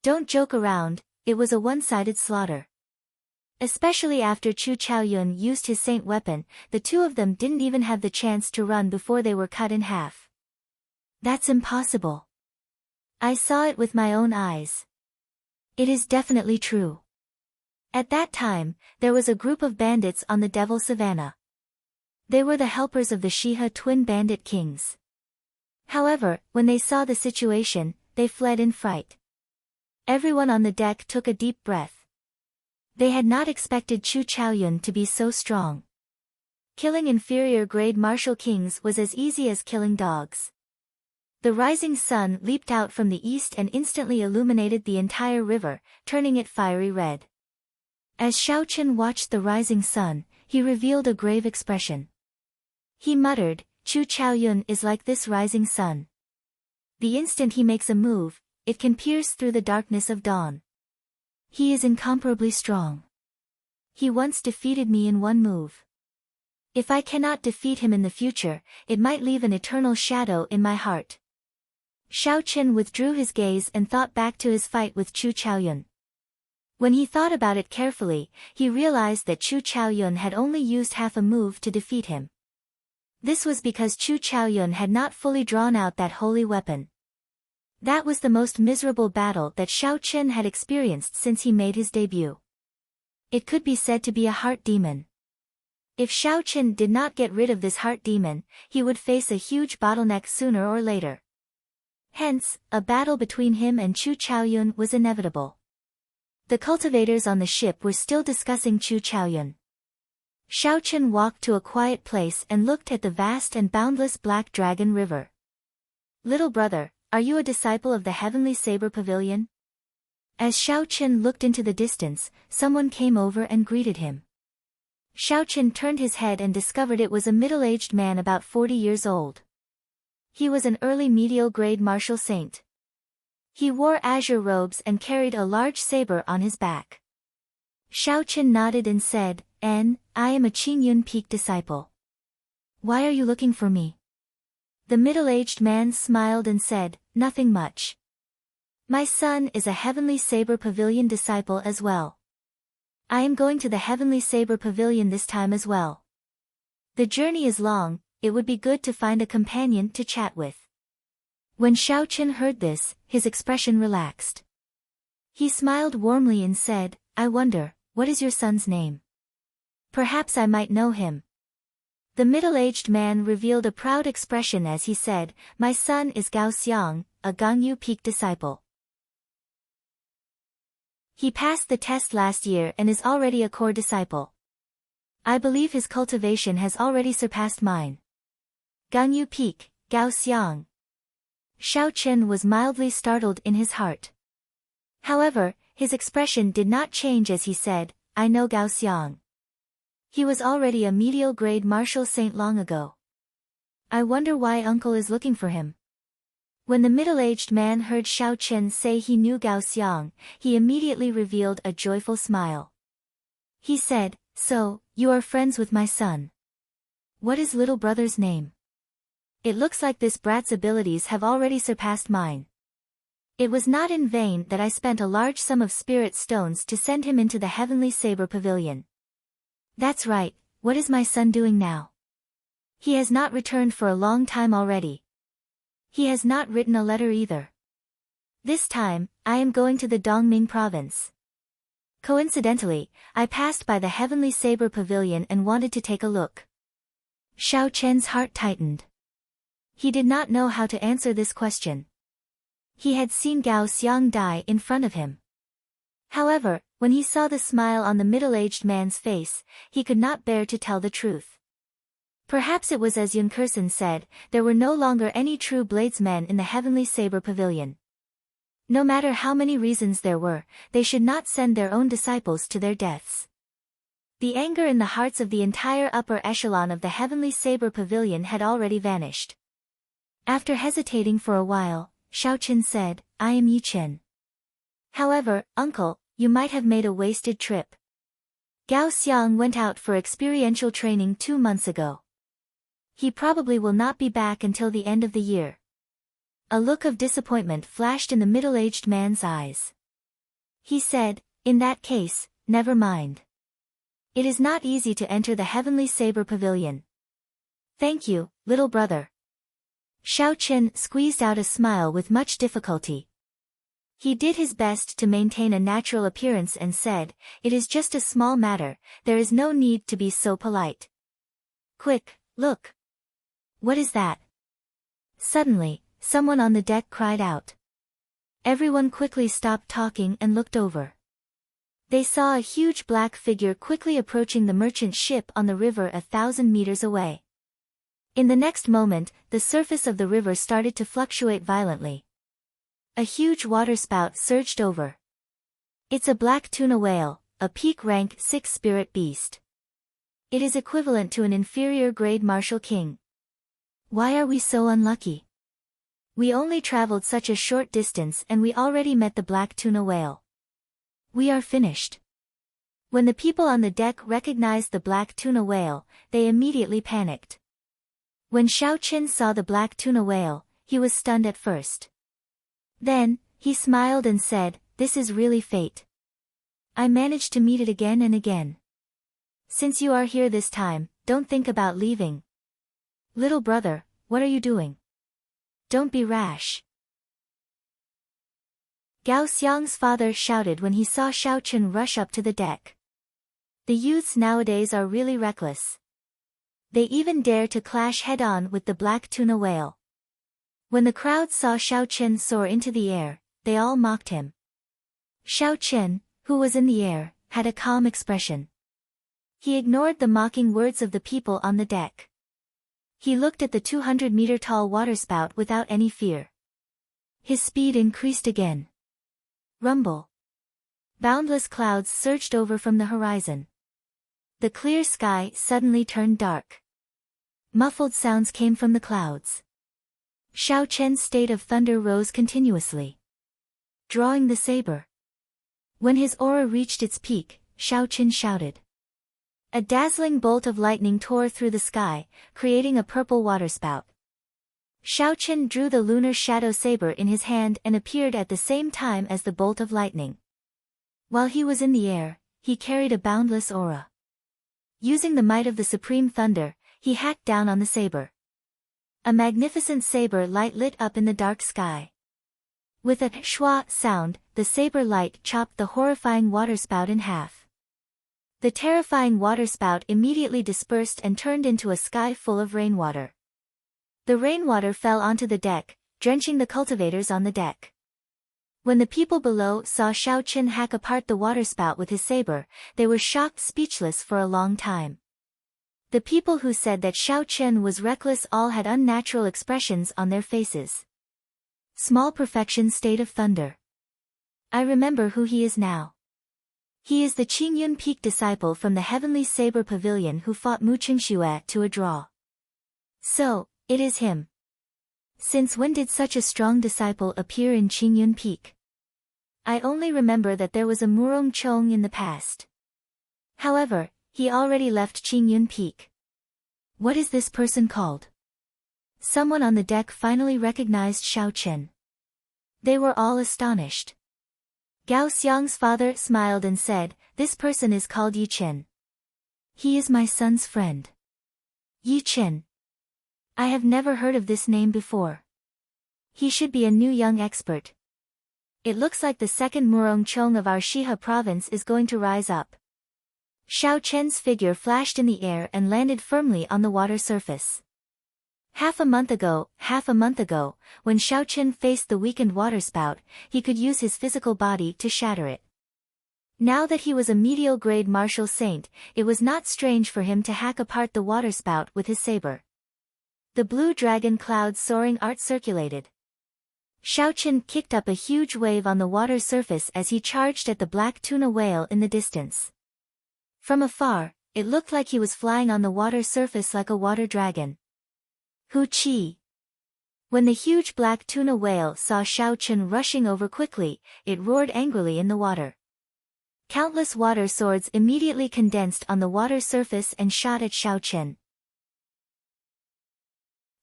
Don't joke around, it was a one-sided slaughter. Especially after Chu Chaoyun used his saint weapon, the two of them didn't even have the chance to run before they were cut in half. That's impossible. I saw it with my own eyes. It is definitely true. At that time, there was a group of bandits on the Devil Savannah. They were the helpers of the Shiha twin bandit kings. However, when they saw the situation, they fled in fright. Everyone on the deck took a deep breath. They had not expected Chu Chaoyun to be so strong. Killing inferior grade martial kings was as easy as killing dogs. The rising sun leaped out from the east and instantly illuminated the entire river, turning it fiery red. As Xiaochen watched the rising sun, he revealed a grave expression. He muttered, Chu Chaoyun is like this rising sun. The instant he makes a move, it can pierce through the darkness of dawn. He is incomparably strong. He once defeated me in one move. If I cannot defeat him in the future, it might leave an eternal shadow in my heart. Xiaochen withdrew his gaze and thought back to his fight with Chu Chaoyun. When he thought about it carefully, he realized that Chu Chaoyun had only used half a move to defeat him. This was because Chu Chaoyun had not fully drawn out that holy weapon. That was the most miserable battle that Xiaochen had experienced since he made his debut. It could be said to be a heart demon. If Xiaochen did not get rid of this heart demon, he would face a huge bottleneck sooner or later. Hence, a battle between him and Chu Chaoyun was inevitable. The cultivators on the ship were still discussing Chu Chaoyun. Xiaochen walked to a quiet place and looked at the vast and boundless Black Dragon River. Little brother, are you a disciple of the Heavenly Saber Pavilion? As Xiaochen looked into the distance, someone came over and greeted him. Xiaochen turned his head and discovered it was a middle-aged man about 40 years old. He was an early medial grade martial saint. He wore azure robes and carried a large saber on his back. Xiaochen nodded and said, I am a Qingyun Peak disciple. Why are you looking for me? The middle-aged man smiled and said, nothing much. My son is a Heavenly Saber Pavilion disciple as well. I am going to the Heavenly Saber Pavilion this time as well. The journey is long, it would be good to find a companion to chat with. When Xiaochen heard this, his expression relaxed. He smiled warmly and said, I wonder, what is your son's name? Perhaps I might know him. The middle-aged man revealed a proud expression as he said, my son is Gao Xiang, a Gangyu Peak disciple. He passed the test last year and is already a core disciple. I believe his cultivation has already surpassed mine. Gangyu Peak, Gao Xiang. Xiaochen was mildly startled in his heart. However, his expression did not change as he said, I know Gao Xiang. He was already a medial grade martial saint long ago. I wonder why uncle is looking for him. When the middle-aged man heard Xiaochen say he knew Gao Xiang, he immediately revealed a joyful smile. He said, so, you are friends with my son. What is little brother's name? It looks like this brat's abilities have already surpassed mine. It was not in vain that I spent a large sum of spirit stones to send him into the Heavenly Saber Pavilion. That's right, what is my son doing now? He has not returned for a long time already. He has not written a letter either. This time, I am going to the Dongming province. Coincidentally, I passed by the Heavenly Saber Pavilion and wanted to take a look. Xiaochen's heart tightened. He did not know how to answer this question. He had seen Gao Xiang die in front of him. However, when he saw the smile on the middle-aged man's face, he could not bear to tell the truth. Perhaps it was as Yun Kursen said, there were no longer any true bladesmen in the Heavenly Saber Pavilion. No matter how many reasons there were, they should not send their own disciples to their deaths. The anger in the hearts of the entire upper echelon of the Heavenly Saber Pavilion had already vanished. After hesitating for a while, Xiaochen said, I am Yi Chen. However, uncle, you might have made a wasted trip. Gao Xiang went out for experiential training 2 months ago. He probably will not be back until the end of the year. A look of disappointment flashed in the middle-aged man's eyes. He said, in that case, never mind. It is not easy to enter the Heavenly Saber Pavilion. Thank you, little brother. Xiao Chen squeezed out a smile with much difficulty. He did his best to maintain a natural appearance and said, it is just a small matter, there is no need to be so polite. Quick, look. What is that? Suddenly, someone on the deck cried out. Everyone quickly stopped talking and looked over. They saw a huge black figure quickly approaching the merchant ship on the river 1,000 meters away. In the next moment, the surface of the river started to fluctuate violently. A huge waterspout surged over. It's a black tuna whale, a peak rank 6 spirit beast. It is equivalent to an inferior grade martial king. Why are we so unlucky? We only traveled such a short distance and we already met the black tuna whale. We are finished. When the people on the deck recognized the black tuna whale, they immediately panicked. When Xiao Chen saw the black tuna whale, he was stunned at first. Then, he smiled and said, this is really fate. I managed to meet it again and again. Since you are here this time, don't think about leaving. Little brother, what are you doing? Don't be rash. Gao Xiang's father shouted when he saw Xiao Chen rush up to the deck. The youths nowadays are really reckless. They even dare to clash head-on with the black tuna whale. When the crowd saw Xiao Chen soar into the air, they all mocked him. Xiao Chen, who was in the air, had a calm expression. He ignored the mocking words of the people on the deck. He looked at the 200-meter-tall waterspout without any fear. His speed increased again. Rumble. Boundless clouds surged over from the horizon. The clear sky suddenly turned dark. Muffled sounds came from the clouds. Xiao Chen's state of thunder rose continuously. Drawing the saber. When his aura reached its peak, Xiao Chen shouted. A dazzling bolt of lightning tore through the sky, creating a purple waterspout. Xiao Chen drew the lunar shadow saber in his hand and appeared at the same time as the bolt of lightning. While he was in the air, he carried a boundless aura. Using the might of the supreme thunder, he hacked down on the saber. A magnificent saber light lit up in the dark sky. With a shwa sound, the saber light chopped the horrifying waterspout in half. The terrifying waterspout immediately dispersed and turned into a sky full of rainwater. The rainwater fell onto the deck, drenching the cultivators on the deck. When the people below saw Xiao Chen hack apart the waterspout with his saber, they were shocked speechless for a long time. The people who said that Xiao Chen was reckless all had unnatural expressions on their faces. Small perfection state of thunder. I remember who he is now. He is the Qingyun Peak disciple from the Heavenly Saber Pavilion who fought Mu Qingxue to a draw. So, it is him. Since when did such a strong disciple appear in Qingyun Peak? I only remember that there was a Murong Chong in the past. However, he already left Qingyun Peak. What is this person called? Someone on the deck finally recognized Xiao Chen. They were all astonished. Gao Xiang's father smiled and said, this person is called Yi Chen. He is my son's friend. Yi Chen. I have never heard of this name before. He should be a new young expert. It looks like the second Murong Chong of our Shihe province is going to rise up. Xiao Chen's figure flashed in the air and landed firmly on the water surface. Half a month ago, when Xiao Chen faced the weakened waterspout, he could use his physical body to shatter it. Now that he was a medial grade martial saint, it was not strange for him to hack apart the waterspout with his saber. The blue dragon cloud soaring art circulated. Xiao Chen kicked up a huge wave on the water surface as he charged at the black tuna whale in the distance. From afar, it looked like he was flying on the water surface like a water dragon. Hu Qi. When the huge black tuna whale saw Xiao Chen rushing over quickly, it roared angrily in the water. Countless water swords immediately condensed on the water surface and shot at Xiao Chen.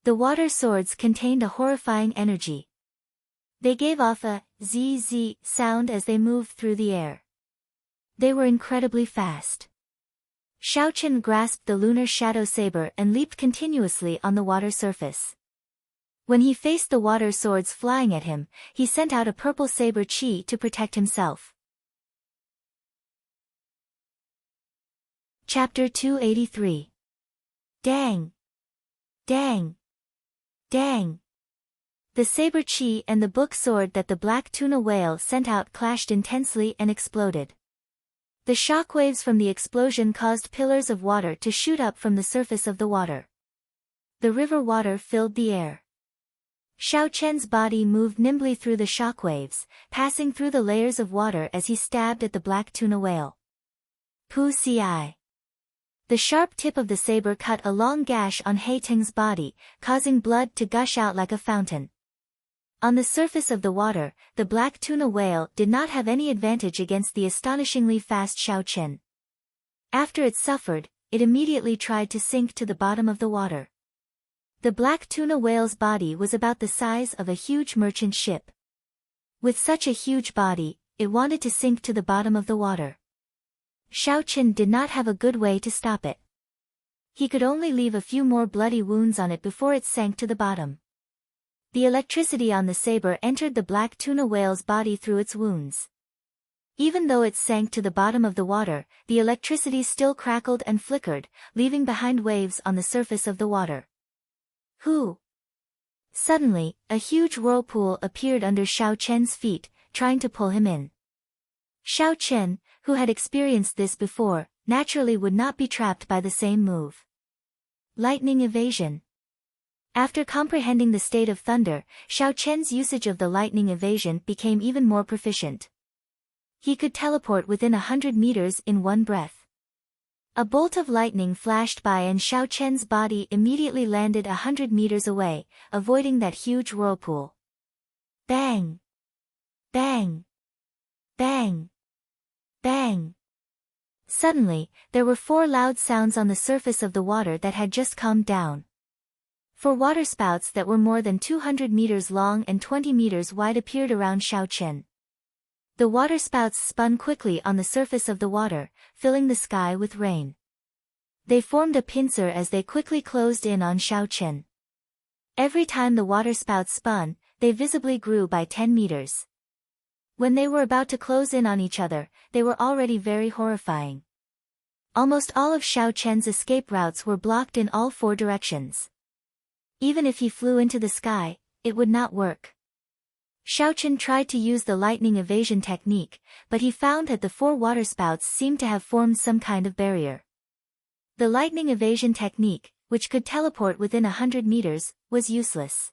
The water swords contained a horrifying energy. They gave off a zzz sound as they moved through the air. They were incredibly fast. Xiao Chen grasped the lunar shadow saber and leaped continuously on the water surface. When he faced the water swords flying at him, he sent out a purple saber chi to protect himself. Chapter 283. Dang! Dang! Dang! The saber chi and the book sword that the black tuna whale sent out clashed intensely and exploded. The shockwaves from the explosion caused pillars of water to shoot up from the surface of the water. The river water filled the air. Xiao Chen's body moved nimbly through the shockwaves, passing through the layers of water as he stabbed at the black tuna whale. Pu ci. The sharp tip of the saber cut a long gash on He Teng's body, causing blood to gush out like a fountain. On the surface of the water, the black tuna whale did not have any advantage against the astonishingly fast Xiao Chen. After it suffered, it immediately tried to sink to the bottom of the water. The black tuna whale's body was about the size of a huge merchant ship. With such a huge body, it wanted to sink to the bottom of the water. Xiao Chen did not have a good way to stop it. He could only leave a few more bloody wounds on it before it sank to the bottom. The electricity on the saber entered the black tuna whale's body through its wounds. Even though it sank to the bottom of the water, the electricity still crackled and flickered, leaving behind waves on the surface of the water. Who? Suddenly, a huge whirlpool appeared under Xiao Chen's feet, trying to pull him in. Xiao Chen, who had experienced this before, naturally would not be trapped by the same move. Lightning evasion. After comprehending the state of thunder, Xiao Chen's usage of the lightning evasion became even more proficient. He could teleport within 100 meters in one breath. A bolt of lightning flashed by and Xiao Chen's body immediately landed 100 meters away, avoiding that huge whirlpool. Bang! Bang! Bang! Bang! Suddenly, there were 4 loud sounds on the surface of the water that had just calmed down. 4 waterspouts that were more than 200 meters long and 20 meters wide appeared around Xiao Chen. The waterspouts spun quickly on the surface of the water, filling the sky with rain. They formed a pincer as they quickly closed in on Xiao Chen. Every time the waterspouts spun, they visibly grew by 10 meters. When they were about to close in on each other, they were already very horrifying. Almost all of Xiao Chen's escape routes were blocked in all 4 directions. Even if he flew into the sky, it would not work. Xiao Chen tried to use the lightning evasion technique, but he found that the 4 waterspouts seemed to have formed some kind of barrier. The lightning evasion technique, which could teleport within 100 meters, was useless.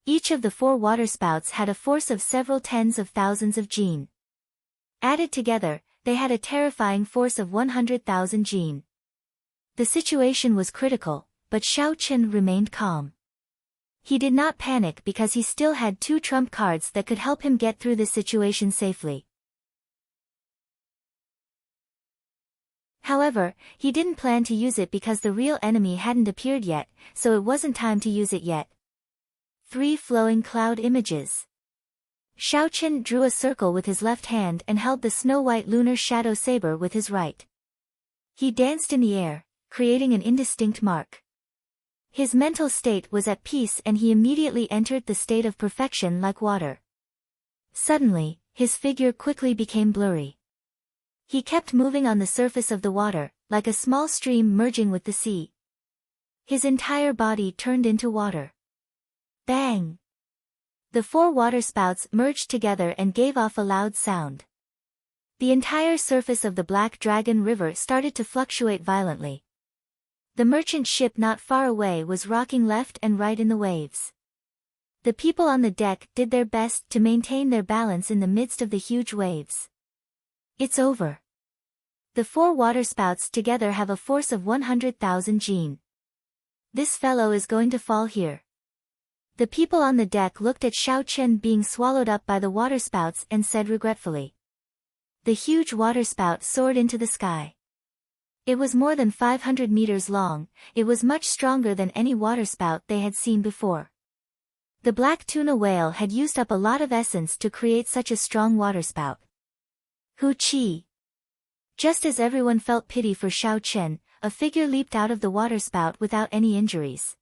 Each of the 4 waterspouts had a force of several tens of thousands of jin. Added together, they had a terrifying force of 100,000 jin. The situation was critical, but Xiao Chen remained calm. He did not panic because he still had 2 trump cards that could help him get through this situation safely. However, he didn't plan to use it because the real enemy hadn't appeared yet, so it wasn't time to use it yet. 3 flowing cloud images. Xiao Chen drew a circle with his left hand and held the snow-white lunar shadow saber with his right. He danced in the air, creating an indistinct mark. His mental state was at peace and he immediately entered the state of perfection like water. Suddenly, his figure quickly became blurry. He kept moving on the surface of the water, like a small stream merging with the sea. His entire body turned into water. Bang! The 4 waterspouts merged together and gave off a loud sound. The entire surface of the Black Dragon River started to fluctuate violently. The merchant ship not far away was rocking left and right in the waves. The people on the deck did their best to maintain their balance in the midst of the huge waves. It's over. The 4 waterspouts together have a force of 100,000 jin. This fellow is going to fall here. The people on the deck looked at Xiao Chen being swallowed up by the waterspouts and said regretfully. The huge waterspout soared into the sky. It was more than 500 meters long. It was much stronger than any waterspout they had seen before. The black tuna whale had used up a lot of essence to create such a strong waterspout. Hu Qi. Just as everyone felt pity for Xiao Chen, a figure leaped out of the waterspout without any injuries.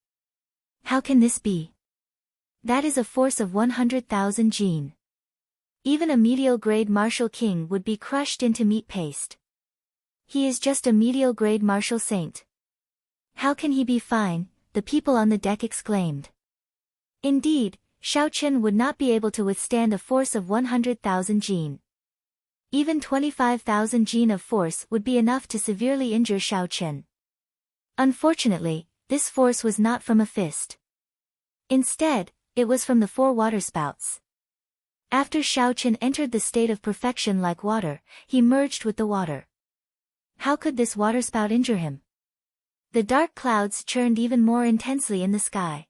How can this be? That is a force of 100,000 jin. Even a medial-grade martial king would be crushed into meat paste. He is just a medial-grade martial saint. How can he be fine? The people on the deck exclaimed. Indeed, Xiao Chen would not be able to withstand a force of 100,000 jin. Even 25,000 jin of force would be enough to severely injure Xiao Chen. Unfortunately, this force was not from a fist. Instead, it was from the 4 waterspouts. After Xiao Chen entered the state of perfection like water, he merged with the water. How could this waterspout injure him? The dark clouds churned even more intensely in the sky.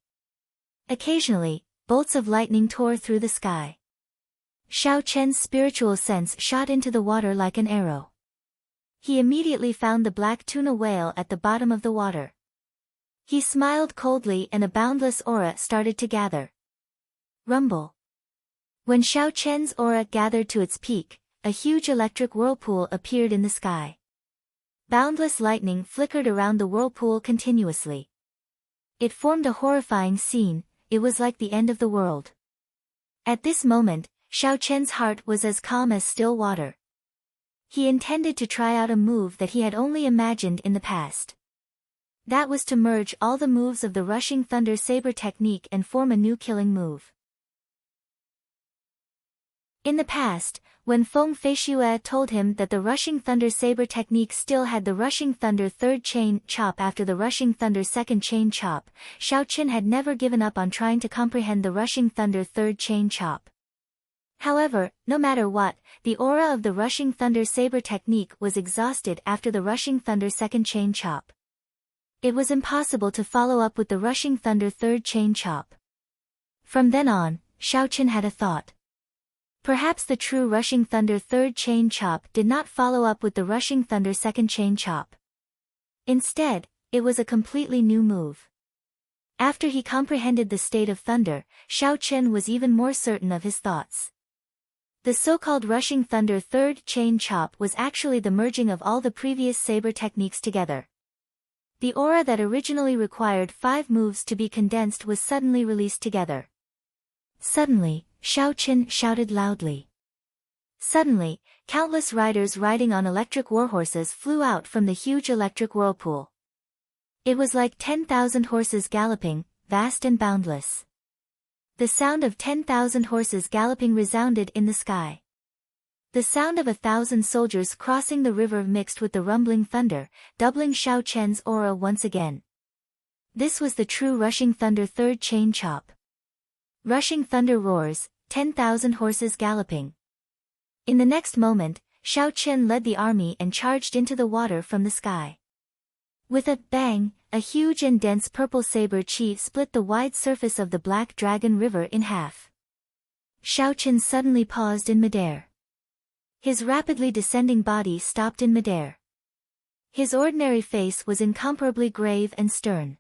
Occasionally, bolts of lightning tore through the sky. Xiao Chen's spiritual sense shot into the water like an arrow. He immediately found the black tuna whale at the bottom of the water. He smiled coldly and a boundless aura started to gather. Rumble. When Xiao Chen's aura gathered to its peak, a huge electric whirlpool appeared in the sky. Boundless lightning flickered around the whirlpool continuously. It formed a horrifying scene. It was like the end of the world. At this moment, Xiao Chen's heart was as calm as still water. He intended to try out a move that he had only imagined in the past. That was to merge all the moves of the Rushing Thunder Saber technique and form a new killing move. In the past, when Feng Feishue told him that the Rushing Thunder Saber technique still had the Rushing Thunder third chain chop after the Rushing Thunder second chain chop, Xiao Chen had never given up on trying to comprehend the Rushing Thunder third chain chop. However, no matter what, the aura of the Rushing Thunder Saber technique was exhausted after the Rushing Thunder second chain chop. It was impossible to follow up with the Rushing Thunder third chain chop. From then on, Xiao Chen had a thought. Perhaps the true Rushing Thunder third chain chop did not follow up with the Rushing Thunder second chain chop. Instead, it was a completely new move. After he comprehended the state of thunder, Xiao Chen was even more certain of his thoughts. The so-called Rushing Thunder third chain chop was actually the merging of all the previous saber techniques together. The aura that originally required 5 moves to be condensed was suddenly released together. Suddenly, Xiao Chen shouted loudly. Suddenly, countless riders riding on electric warhorses flew out from the huge electric whirlpool. It was like 10,000 horses galloping, vast and boundless. The sound of 10,000 horses galloping resounded in the sky. The sound of 1,000 soldiers crossing the river mixed with the rumbling thunder, doubling Xiao Chen's aura once again. This was the true Rushing Thunder third chain chop. Rushing thunder roars, 10,000 horses galloping. In the next moment, Xiao Chen led the army and charged into the water from the sky. With a bang, a huge and dense purple saber chi split the wide surface of the Black Dragon River in half. Xiao Chen suddenly paused in midair. His rapidly descending body stopped in midair. His ordinary face was incomparably grave and stern.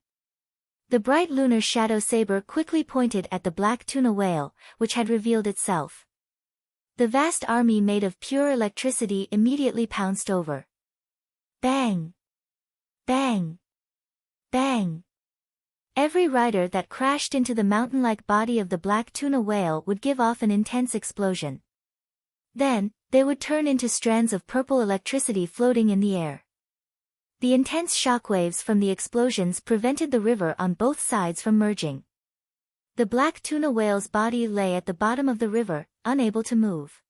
The bright lunar shadow saber quickly pointed at the black tuna whale, which had revealed itself. The vast army made of pure electricity immediately pounced over. Bang! Bang! Bang! Every rider that crashed into the mountain-like body of the black tuna whale would give off an intense explosion. Then, they would turn into strands of purple electricity floating in the air. The intense shockwaves from the explosions prevented the river on both sides from merging. The black tuna whale's body lay at the bottom of the river, unable to move.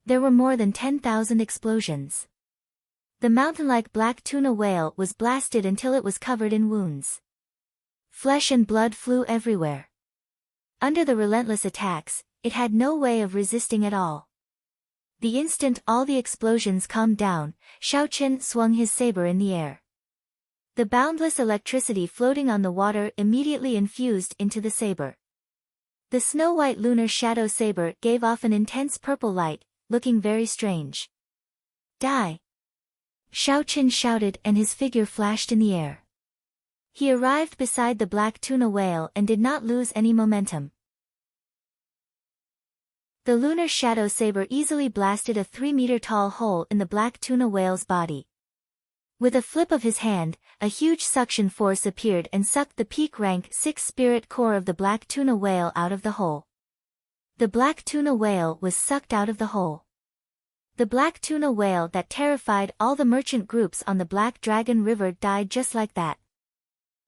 There were more than 10,000 explosions. The mountain-like black tuna whale was blasted until it was covered in wounds. Flesh and blood flew everywhere. Under the relentless attacks, it had no way of resisting at all. The instant all the explosions calmed down, Xiao Chen swung his saber in the air. The boundless electricity floating on the water immediately infused into the saber. The snow-white lunar shadow saber gave off an intense purple light, looking very strange. Die! Xiaoqin shouted and his figure flashed in the air. He arrived beside the black tuna whale and did not lose any momentum. The lunar shadow saber easily blasted a 3-meter-tall hole in the black tuna whale's body. With a flip of his hand, a huge suction force appeared and sucked the peak rank 6 spirit core of the black tuna whale out of the hole. The black tuna whale was sucked out of the hole. The black tuna whale that terrified all the merchant groups on the Black Dragon River died just like that.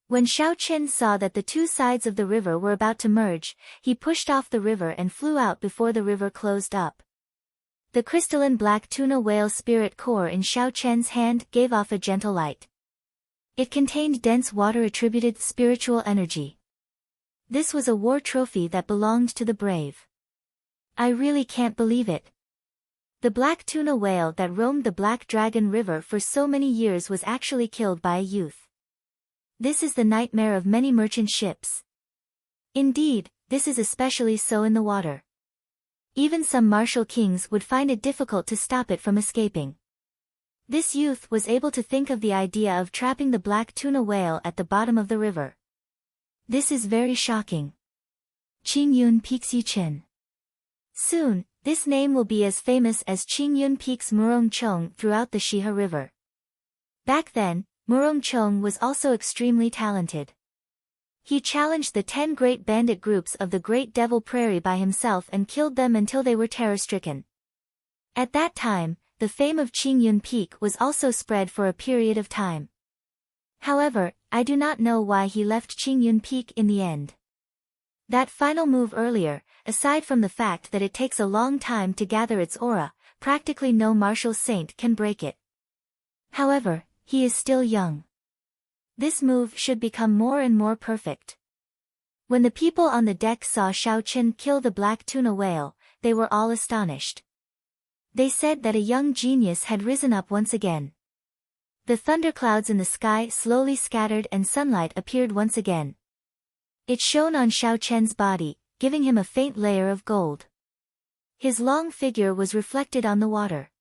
When Xiaoqin saw that the two sides of the river were about to merge, he pushed off the river and flew out before the river closed up. The crystalline black tuna whale spirit core in Xiaoqian's hand gave off a gentle light. It contained dense water-attributed spiritual energy. This was a war trophy that belonged to the brave. I really can't believe it. The black tuna whale that roamed the Black Dragon River for so many years was actually killed by a youth. This is the nightmare of many merchant ships. Indeed, this is especially so in the water. Even some martial kings would find it difficult to stop it from escaping. This youth was able to think of the idea of trapping the black tuna whale at the bottom of the river. This is very shocking. Qingyun Peak's Yuchen. Soon, this name will be as famous as Qingyun Peak's Murongchong throughout the Shihe River. Back then, Murongchong was also extremely talented. He challenged the 10 great bandit groups of the Great Devil Prairie by himself and killed them until they were terror-stricken. At that time, the fame of Qingyun Peak was also spread for a period of time. However, I do not know why he left Qingyun Peak in the end. That final move earlier, aside from the fact that it takes a long time to gather its aura, practically no martial saint can break it. However, he is still young. This move should become more and more perfect. When the people on the deck saw Xiaoqin kill the black tuna whale, they were all astonished. They said that a young genius had risen up once again. The thunderclouds in the sky slowly scattered and sunlight appeared once again. It shone on Xiaoqian's body, giving him a faint layer of gold. His long figure was reflected on the water.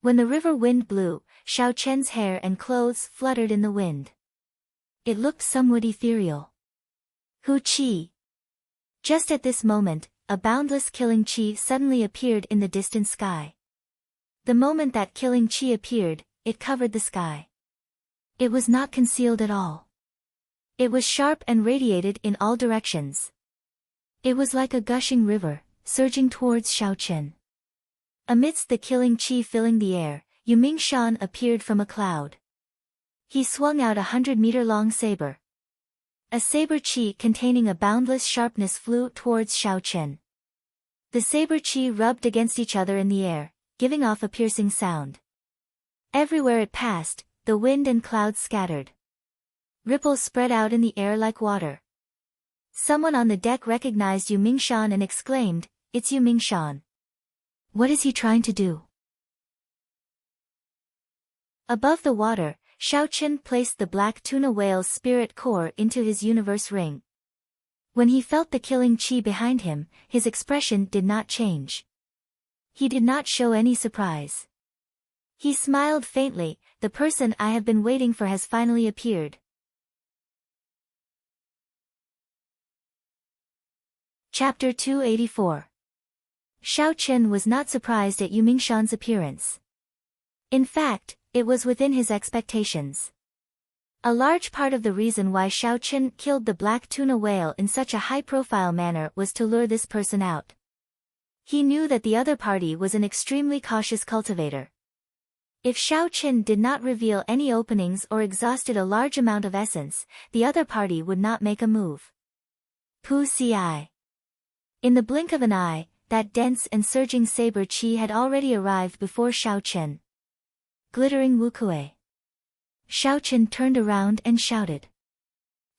When the river wind blew, Xiaoqian's hair and clothes fluttered in the wind. It looked somewhat ethereal. Hu Qi. Just at this moment, a boundless killing qi suddenly appeared in the distant sky. The moment that killing qi appeared, it covered the sky. It was not concealed at all. It was sharp and radiated in all directions. It was like a gushing river, surging towards Xiaoqin. Amidst the killing qi filling the air, Yu Mingshan appeared from a cloud. He swung out 100-meter-long saber. A saber qi containing a boundless sharpness flew towards Xiaoqin. The saber qi rubbed against each other in the air, giving off a piercing sound. Everywhere it passed, the wind and clouds scattered. Ripples spread out in the air like water. Someone on the deck recognized Yu Mingshan and exclaimed, "It's Yu Mingshan. What is he trying to do?" Above the water, Xiaoqin placed the black tuna whale's spirit core into his universe ring. When he felt the killing qi behind him, his expression did not change. He did not show any surprise. He smiled faintly. The person I have been waiting for has finally appeared. Chapter 284. Xiaoqin was not surprised at Yu Mingshan's appearance. In fact, it was within his expectations. A large part of the reason why Xiaoqin killed the black tuna whale in such a high-profile manner was to lure this person out. He knew that the other party was an extremely cautious cultivator. If Xiaoqin did not reveal any openings or exhausted a large amount of essence, the other party would not make a move. Pu Ci. In the blink of an eye, that dense and surging saber qi had already arrived before Xiaoqin. Glittering Wukue. Xiaoqin turned around and shouted.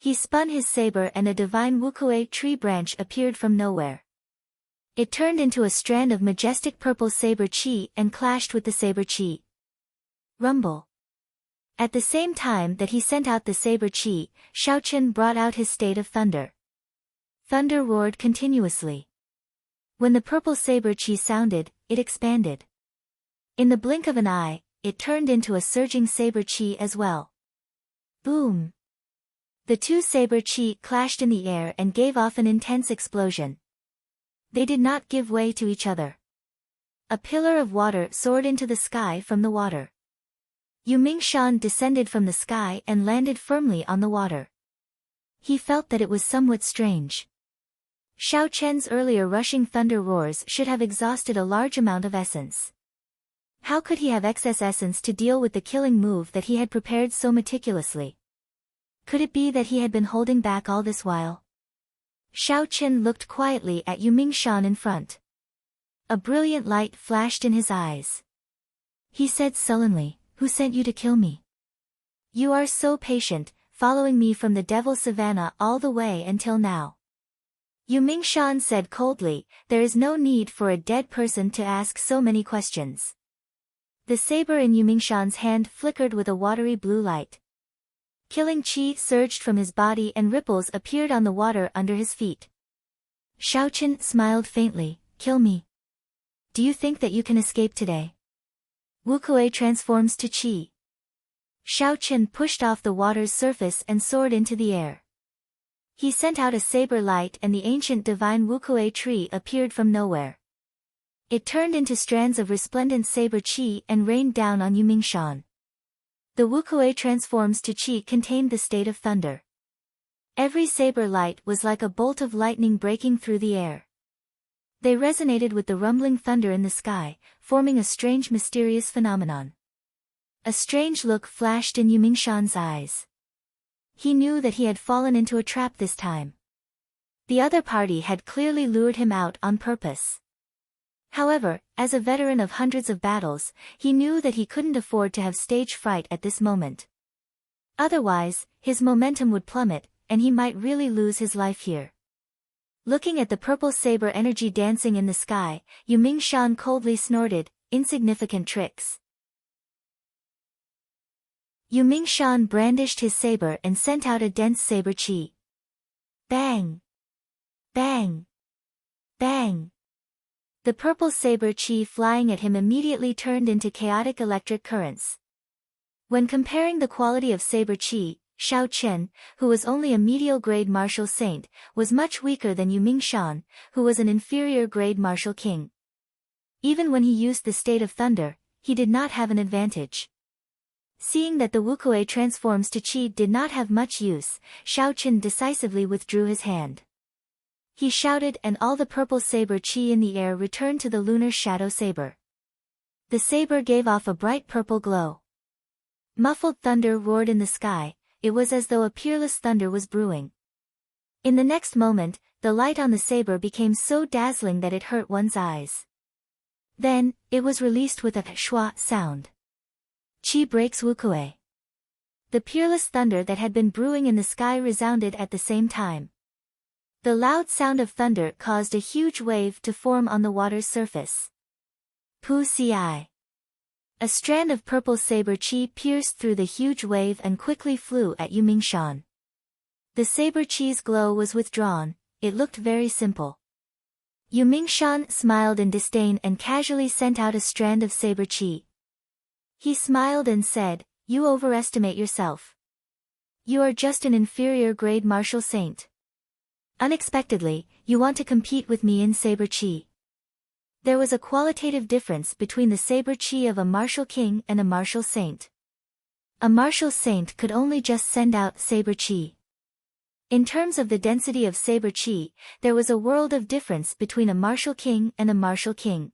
He spun his saber and a divine Wukue tree branch appeared from nowhere. It turned into a strand of majestic purple saber qi and clashed with the saber qi. Rumble. At the same time that he sent out the saber qi, Xiaoqin brought out his state of thunder. Thunder roared continuously. When the purple saber chi sounded, it expanded. In the blink of an eye, it turned into a surging saber chi as well. Boom! The two saber chi clashed in the air and gave off an intense explosion. They did not give way to each other. A pillar of water soared into the sky from the water. Yu Mingshan descended from the sky and landed firmly on the water. He felt that it was somewhat strange. Xiao Chen's earlier rushing thunder roars should have exhausted a large amount of essence. How could he have excess essence to deal with the killing move that he had prepared so meticulously? Could it be that he had been holding back all this while? Xiao Chen looked quietly at Yu Mingshan in front. A brilliant light flashed in his eyes. He said sullenly, "Who sent you to kill me? You are so patient, following me from the Devil Savannah all the way until now." Yu Mingshan said coldly, "There is no need for a dead person to ask so many questions." The saber in Yu Mingshan's hand flickered with a watery blue light. Killing chi surged from his body and ripples appeared on the water under his feet. Xiao Chen smiled faintly, "Kill me. Do you think that you can escape today?" Wukuei transforms to chi. Xiao Chen pushed off the water's surface and soared into the air. He sent out a saber light and the ancient divine Wukuei tree appeared from nowhere. It turned into strands of resplendent saber chi and rained down on Yu Mingshan. The Wukuei transforms to chi contained the state of thunder. Every saber light was like a bolt of lightning breaking through the air. They resonated with the rumbling thunder in the sky, forming a strange mysterious phenomenon. A strange look flashed in Yu Mingshan's eyes. He knew that he had fallen into a trap this time. The other party had clearly lured him out on purpose. However, as a veteran of hundreds of battles, he knew that he couldn't afford to have stage fright at this moment. Otherwise, his momentum would plummet, and he might really lose his life here. Looking at the purple saber energy dancing in the sky, Yu Mingshan coldly snorted, "Insignificant tricks." Yu Mingshan brandished his saber and sent out a dense saber chi. Bang! Bang! Bang! The purple saber chi flying at him immediately turned into chaotic electric currents. When comparing the quality of saber chi, Xiao Chen, who was only a medial grade martial saint, was much weaker than Yu Mingshan, who was an inferior grade martial king. Even when he used the state of thunder, he did not have an advantage. Seeing that the Wukuei transforms to chi did not have much use, Xiao Chen decisively withdrew his hand. He shouted and all the purple saber chi in the air returned to the lunar shadow saber. The saber gave off a bright purple glow. Muffled thunder roared in the sky, it was as though a peerless thunder was brewing. In the next moment, the light on the saber became so dazzling that it hurt one's eyes. Then, it was released with a shwa sound. Chi breaks Wukuei. The peerless thunder that had been brewing in the sky resounded at the same time. The loud sound of thunder caused a huge wave to form on the water's surface. Pu ci. A strand of purple saber chi pierced through the huge wave and quickly flew at Yu Mingshan. The saber chi's glow was withdrawn, it looked very simple. Yu Mingshan smiled in disdain and casually sent out a strand of saber chi. He smiled and said, "You overestimate yourself. You are just an inferior grade martial saint. Unexpectedly, you want to compete with me in saber chi." There was a qualitative difference between the saber chi of a martial king and a martial saint. A martial saint could only just send out saber chi. In terms of the density of saber chi, there was a world of difference between a martial king and a martial king.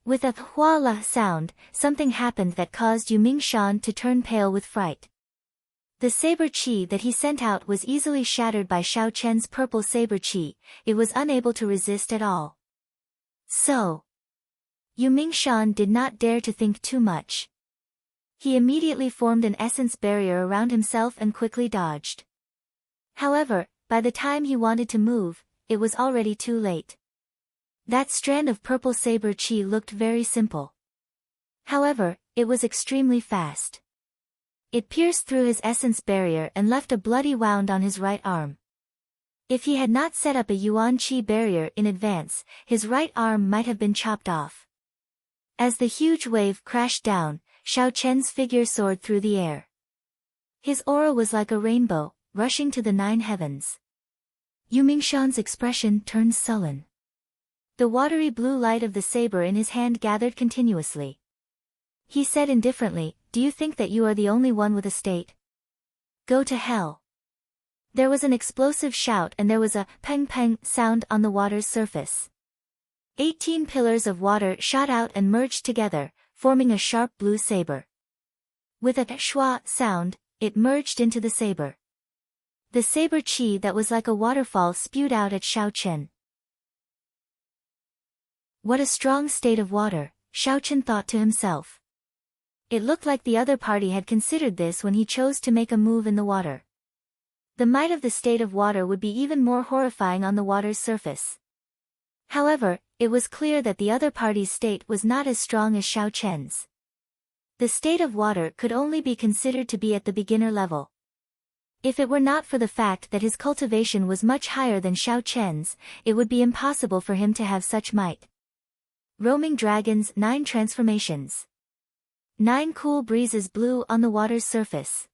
With a hua-la sound, something happened that caused Yu Mingshan to turn pale with fright. The saber chi that he sent out was easily shattered by Xiao Chen's purple saber chi, it was unable to resist at all. So, Yu Mingshan did not dare to think too much. He immediately formed an essence barrier around himself and quickly dodged. However, by the time he wanted to move, it was already too late. That strand of purple saber chi looked very simple. However, it was extremely fast. It pierced through his essence barrier and left a bloody wound on his right arm. If he had not set up a yuan qi barrier in advance, his right arm might have been chopped off. As the huge wave crashed down, Xiao Chen's figure soared through the air. His aura was like a rainbow, rushing to the 9 heavens. Yu Mingshan's expression turned sullen. The watery blue light of the saber in his hand gathered continuously. He said indifferently, "Do you think that you are the only one with a state? Go to hell." There was an explosive shout and there was a peng-peng sound on the water's surface. 18 pillars of water shot out and merged together, forming a sharp blue saber. With a shua sound, it merged into the saber. The saber qi that was like a waterfall spewed out at Xiao Chen. What a strong state of water, Xiao Chen thought to himself. It looked like the other party had considered this when he chose to make a move in the water. The might of the state of water would be even more horrifying on the water's surface. However, it was clear that the other party's state was not as strong as Xiao Chen's. The state of water could only be considered to be at the beginner level. If it were not for the fact that his cultivation was much higher than Xiao Chen's, it would be impossible for him to have such might. Roaming dragons, 9 transformations. 9 cool breezes blew on the water's surface.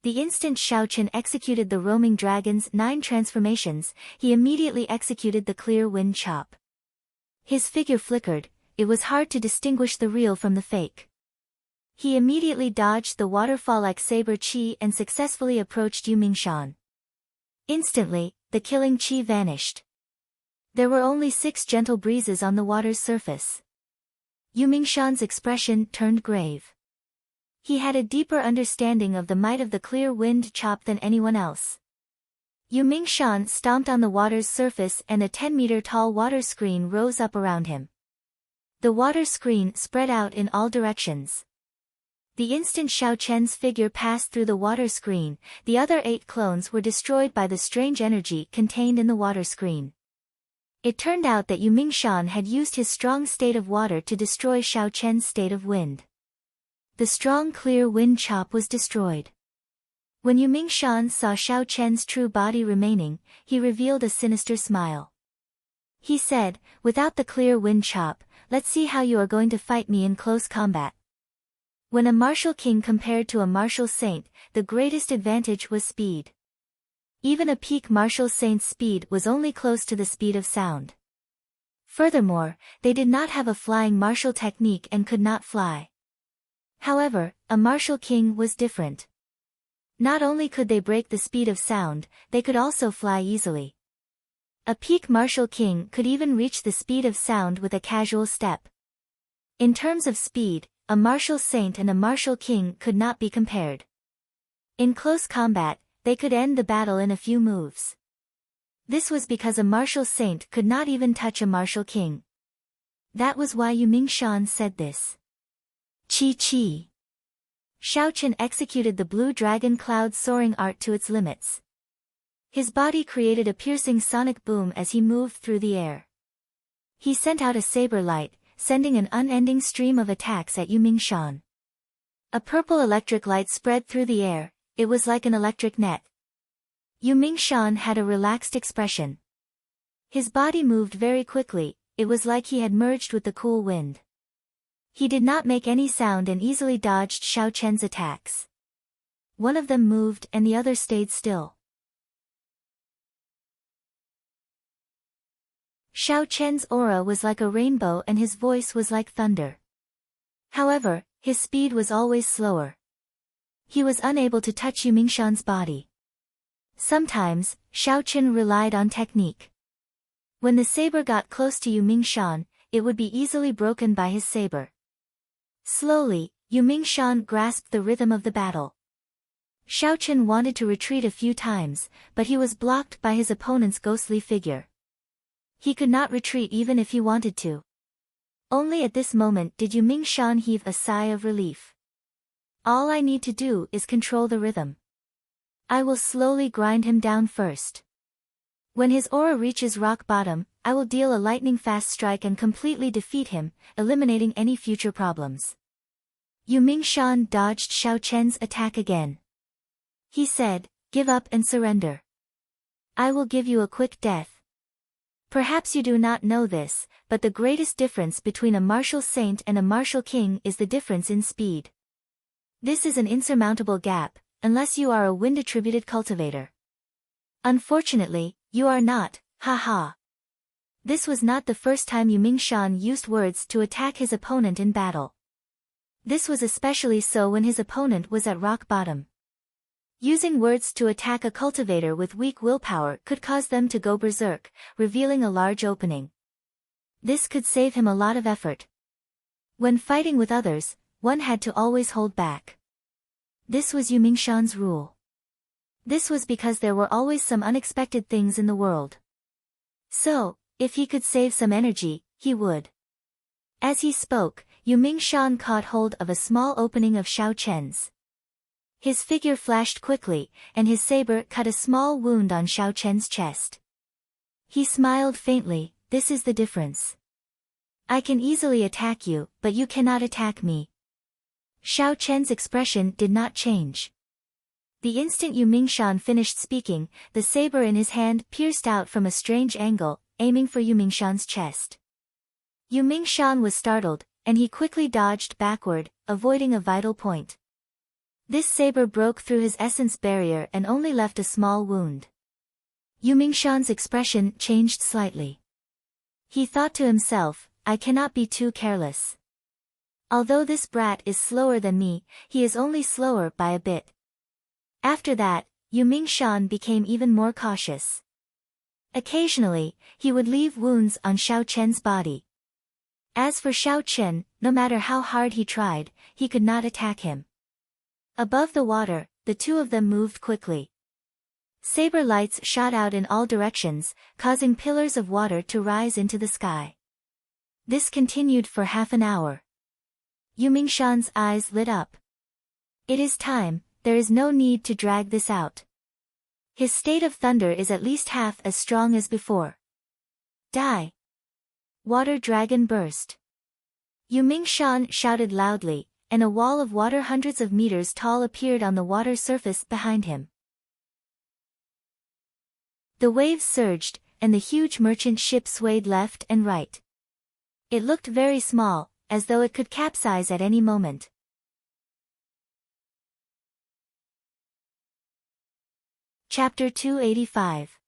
The instant Xiao Chen executed the roaming dragon's 9 transformations, he immediately executed the clear wind chop. His figure flickered, it was hard to distinguish the real from the fake. He immediately dodged the waterfall-like saber qi and successfully approached Yu Mingshan. Instantly, the killing qi vanished. There were only 6 gentle breezes on the water's surface. Yu Mingshan's expression turned grave. He had a deeper understanding of the might of the clear wind chop than anyone else. Yu Mingshan stomped on the water's surface and a 10-meter-tall water screen rose up around him. The water screen spread out in all directions. The instant Xiao Chen's figure passed through the water screen, the other 8 clones were destroyed by the strange energy contained in the water screen. It turned out that Yu Mingshan had used his strong state of water to destroy Xiao Chen's state of wind. The strong clear wind chop was destroyed. When Yu Mingshan saw Xiao Chen's true body remaining, he revealed a sinister smile. He said, "Without the clear wind chop, let's see how you are going to fight me in close combat." When a martial king compared to a martial saint, the greatest advantage was speed. Even a peak martial saint's speed was only close to the speed of sound. Furthermore, they did not have a flying martial technique and could not fly. However, a martial king was different. Not only could they break the speed of sound, they could also fly easily. A peak martial king could even reach the speed of sound with a casual step. In terms of speed, a martial saint and a martial king could not be compared. In close combat, they could end the battle in a few moves. This was because a martial saint could not even touch a martial king. That was why Yu Mingshan said this. Chi. Xiao Chen executed the blue dragon cloud soaring art to its limits. His body created a piercing sonic boom as he moved through the air. He sent out a saber light, sending an unending stream of attacks at Yu Mingshan. A purple electric light spread through the air, it was like an electric net. Yu Mingshan had a relaxed expression. His body moved very quickly, it was like he had merged with the cool wind. He did not make any sound and easily dodged Xiao Chen's attacks. One of them moved and the other stayed still. Xiao Chen's aura was like a rainbow and his voice was like thunder. However, his speed was always slower. He was unable to touch Yu Mingshan's body. Sometimes, Xiao Chen relied on technique. When the saber got close to Yu Mingshan, it would be easily broken by his saber. Slowly, Yu Mingshan grasped the rhythm of the battle. Xiao Chen wanted to retreat a few times, but he was blocked by his opponent's ghostly figure. He could not retreat even if he wanted to. Only at this moment did Yu Mingshan heave a sigh of relief. All I need to do is control the rhythm. I will slowly grind him down first. When his aura reaches rock bottom, I will deal a lightning-fast strike and completely defeat him, eliminating any future problems. Yu Mingshan dodged Xiao Chen's attack again. He said, "Give up and surrender." I will give you a quick death. Perhaps you do not know this, but the greatest difference between a martial saint and a martial king is the difference in speed. This is an insurmountable gap, unless you are a wind-attributed cultivator. Unfortunately, you are not, haha. This was not the first time Yu Mingshan used words to attack his opponent in battle. This was especially so when his opponent was at rock bottom. Using words to attack a cultivator with weak willpower could cause them to go berserk, revealing a large opening. This could save him a lot of effort. When fighting with others, one had to always hold back. This was Yu Mingshan's rule. This was because there were always some unexpected things in the world. So, if he could save some energy, he would. As he spoke, Yu Mingshan caught hold of a small opening of Xiao Chen's. His figure flashed quickly, and his saber cut a small wound on Xiao Chen's chest. He smiled faintly. This is the difference. I can easily attack you, but you cannot attack me. Xiao Chen's expression did not change. The instant Yu Mingshan finished speaking, the saber in his hand pierced out from a strange angle, aiming for Yu Mingshan's chest. Yu Mingshan was startled, and he quickly dodged backward, avoiding a vital point. This saber broke through his essence barrier and only left a small wound. Yu Mingshan's expression changed slightly. He thought to himself, I cannot be too careless. Although this brat is slower than me, he is only slower by a bit. After that, Yu Mingshan became even more cautious. Occasionally, he would leave wounds on Xiao Chen's body. As for Xiao Chen, no matter how hard he tried, he could not attack him. Above the water, the two of them moved quickly. Saber lights shot out in all directions, causing pillars of water to rise into the sky. This continued for half an hour. Yu Mingshan's eyes lit up. It is time, there is no need to drag this out. His state of thunder is at least half as strong as before. Die! Water dragon burst. Yu Mingshan shouted loudly, and a wall of water hundreds of meters tall appeared on the water surface behind him. The waves surged, and the huge merchant ship swayed left and right. It looked very small, as though it could capsize at any moment. Chapter 285.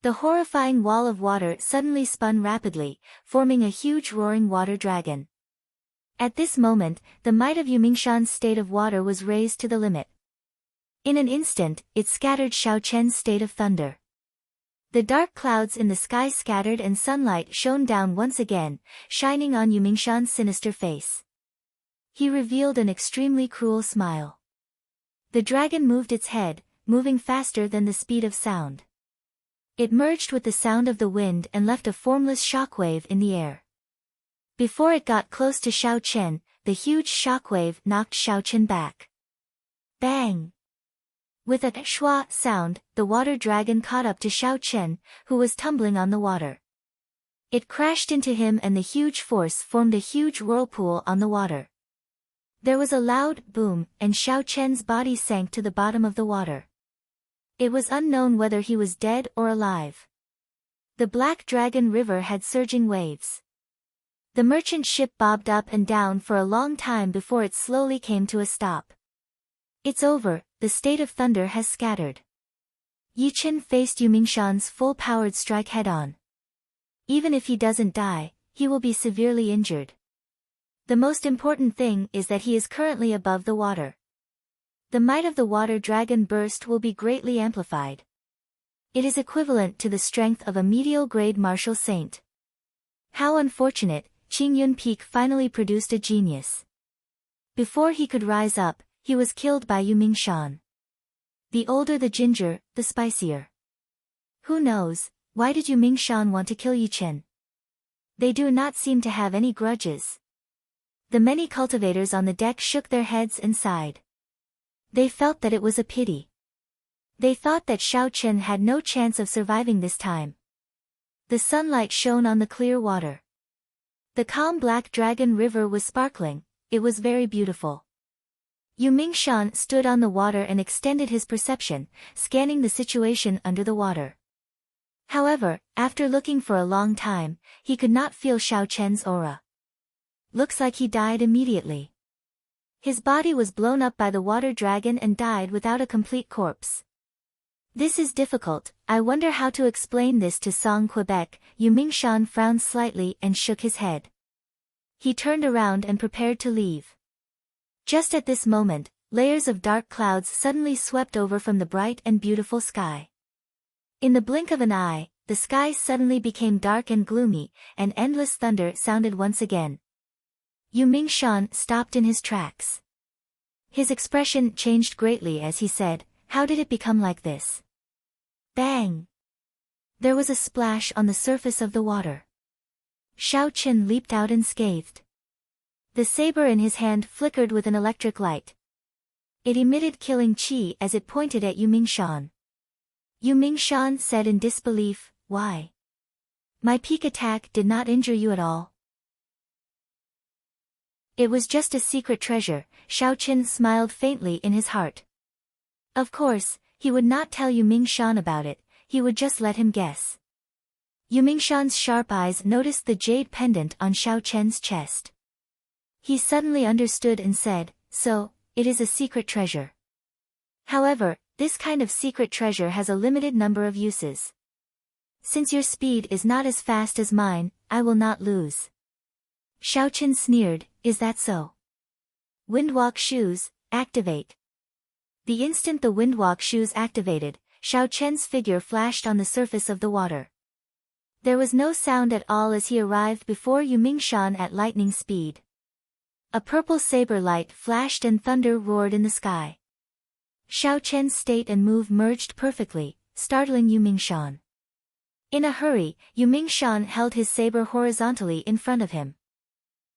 The horrifying wall of water suddenly spun rapidly, forming a huge roaring water dragon. At this moment, the might of Yu Mingshan's state of water was raised to the limit. In an instant, it scattered Xiao Chen's state of thunder. The dark clouds in the sky scattered and sunlight shone down once again, shining on Yu Mingshan's sinister face. He revealed an extremely cruel smile. The dragon moved its head, moving faster than the speed of sound. It merged with the sound of the wind and left a formless shockwave in the air. Before it got close to Xiao Chen, the huge shockwave knocked Xiao Chen back. Bang! With a shwa sound, the water dragon caught up to Xiao Chen, who was tumbling on the water. It crashed into him and the huge force formed a huge whirlpool on the water. There was a loud boom, and Xiao Chen's body sank to the bottom of the water. It was unknown whether he was dead or alive. The Black Dragon River had surging waves. The merchant ship bobbed up and down for a long time before it slowly came to a stop. It's over, the state of thunder has scattered. Yi Chen faced Yu Mingshan's full-powered strike head-on. Even if he doesn't die, he will be severely injured. The most important thing is that he is currently above the water. The might of the water dragon burst will be greatly amplified. It is equivalent to the strength of a medial-grade martial saint. How unfortunate, Qing Yun Peak finally produced a genius. Before he could rise up, he was killed by Yu Mingshan. The older the ginger, the spicier. Who knows, why did Yu Mingshan want to kill Yi Chen? They do not seem to have any grudges. The many cultivators on the deck shook their heads and sighed. They felt that it was a pity. They thought that Xiao Chen had no chance of surviving this time. The sunlight shone on the clear water. The calm Black Dragon River was sparkling, it was very beautiful. Yu Mingshan stood on the water and extended his perception, scanning the situation under the water. However, after looking for a long time, he could not feel Xiao Chen's aura. Looks like he died immediately. His body was blown up by the water dragon and died without a complete corpse. This is difficult. I wonder how to explain this to Song Quebec. Yu Mingshan frowned slightly and shook his head. He turned around and prepared to leave. Just at this moment, layers of dark clouds suddenly swept over from the bright and beautiful sky. In the blink of an eye, the sky suddenly became dark and gloomy, and endless thunder sounded once again. Yu Mingshan stopped in his tracks. His expression changed greatly as he said, "How did it become like this?" Bang! There was a splash on the surface of the water. Xiao Chen leaped out unscathed. The saber in his hand flickered with an electric light. It emitted killing qi as it pointed at Yu Mingshan. Yu Mingshan said in disbelief, "Why? My peak attack did not injure you at all." It was just a secret treasure, Xiao Chen smiled faintly in his heart. Of course, he would not tell Yu Mingshan about it, he would just let him guess. Yu Mingshan's sharp eyes noticed the jade pendant on Xiao Chen's chest. He suddenly understood and said, "So, it is a secret treasure. However, this kind of secret treasure has a limited number of uses. Since your speed is not as fast as mine, I will not lose." Xiao Chen sneered, "Is that so? Windwalk shoes, activate." The instant the windwalk shoes activated, Xiao Chen's figure flashed on the surface of the water. There was no sound at all as he arrived before Yu Mingshan at lightning speed. A purple saber light flashed and thunder roared in the sky. Xiao Chen's state and move merged perfectly, startling Yu Mingshan. In a hurry, Yu Mingshan held his saber horizontally in front of him.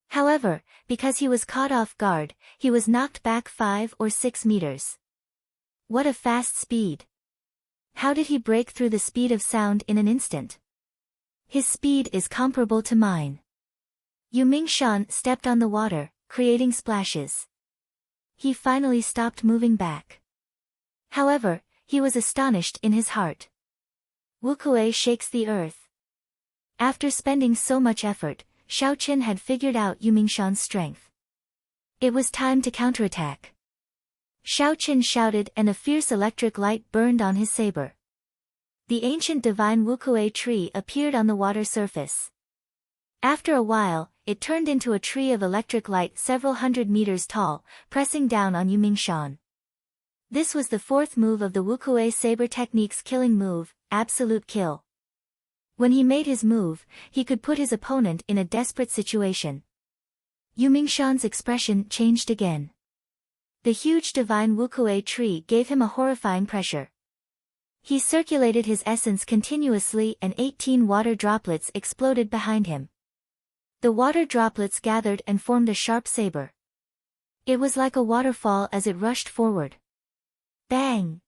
However, because he was caught off guard, he was knocked back 5 or 6 meters. What a fast speed! How did he break through the speed of sound in an instant? His speed is comparable to mine. Yu Mingshan stepped on the water, creating splashes. He finally stopped moving back. However, he was astonished in his heart. Wukuei shakes the earth. After spending so much effort, Xiao Chen had figured out Yu Mingshan's strength. It was time to counterattack. Xiao Chen shouted and a fierce electric light burned on his saber. The ancient divine Wukuei tree appeared on the water surface. After a while, it turned into a tree of electric light several hundred meters tall, pressing down on Yu Mingshan. This was the 4th move of the Wukuei saber technique's killing move, Absolute Kill. When he made his move, he could put his opponent in a desperate situation. Yu Mingshan's expression changed again. The huge divine Wukuei tree gave him a horrifying pressure. He circulated his essence continuously and 18 water droplets exploded behind him. The water droplets gathered and formed a sharp saber. It was like a waterfall as it rushed forward. Bang!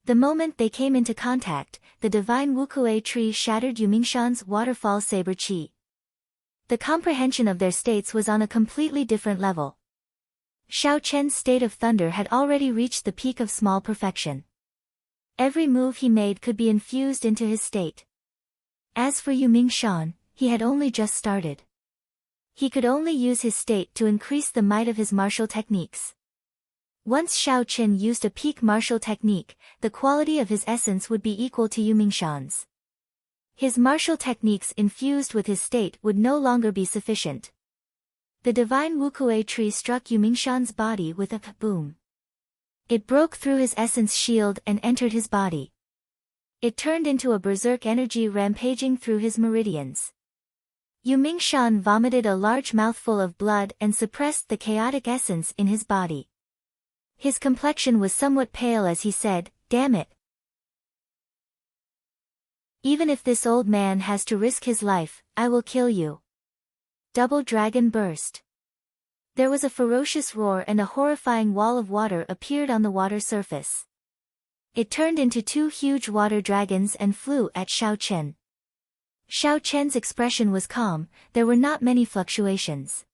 The moment they came into contact, the divine Wukuei tree shattered Yu Mingshan's waterfall saber qi. The comprehension of their states was on a completely different level. Xiao Chen's state of thunder had already reached the peak of small perfection. Every move he made could be infused into his state. As for Yu Mingshan, he had only just started. He could only use his state to increase the might of his martial techniques. Once Xiao Chen used a peak martial technique, the quality of his essence would be equal to Yu Mingshan's. His martial techniques infused with his state would no longer be sufficient. The divine Wukuei tree struck Yu Mingshan's body with a boom. It broke through his essence shield and entered his body. It turned into a berserk energy rampaging through his meridians. Yu Mingshan vomited a large mouthful of blood and suppressed the chaotic essence in his body. His complexion was somewhat pale as he said, "Damn it. Even if this old man has to risk his life, I will kill you." Double Dragon burst. There was a ferocious roar and a horrifying wall of water appeared on the water surface. It turned into 2 huge water dragons and flew at Xiao Chen. Xiao Chen's expression was calm, there were not many fluctuations.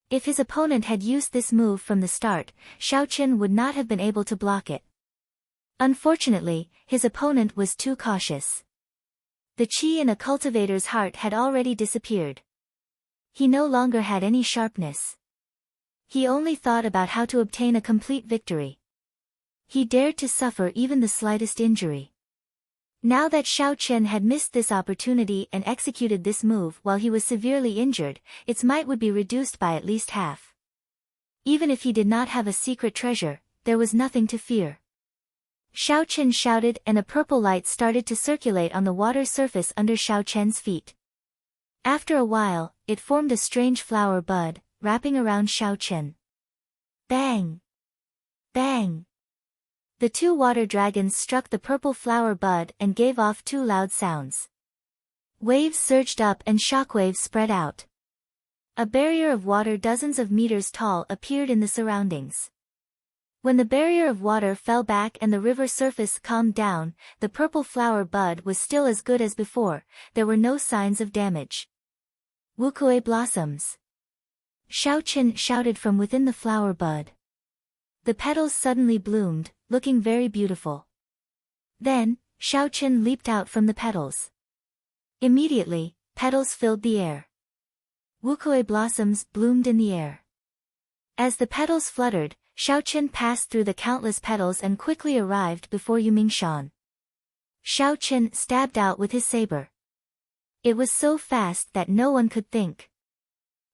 If his opponent had used this move from the start, Xiao Chen would not have been able to block it. Unfortunately, his opponent was too cautious. The qi in a cultivator's heart had already disappeared. He no longer had any sharpness. He only thought about how to obtain a complete victory. He dared to suffer even the slightest injury. Now that Xiao Chen had missed this opportunity and executed this move while he was severely injured, its might would be reduced by at least half. Even if he did not have a secret treasure, there was nothing to fear. Xiao Chen shouted and a purple light started to circulate on the water surface under Xiao Chen's feet. After a while, it formed a strange flower bud, wrapping around Xiao Chen. Bang! Bang! The two water dragons struck the purple flower bud and gave off two loud sounds. Waves surged up and shockwaves spread out. A barrier of water dozens of meters tall appeared in the surroundings. When the barrier of water fell back and the river surface calmed down, the purple flower bud was still as good as before, there were no signs of damage. Wukue blossoms! Xiao Chen shouted from within the flower bud. The petals suddenly bloomed, looking very beautiful. Then, Xiao Chen leaped out from the petals. Immediately, petals filled the air. Wukue blossoms bloomed in the air. As the petals fluttered, Xiao Chen passed through the countless petals and quickly arrived before Yumingshan. Xiao Chen stabbed out with his saber. It was so fast that no one could think.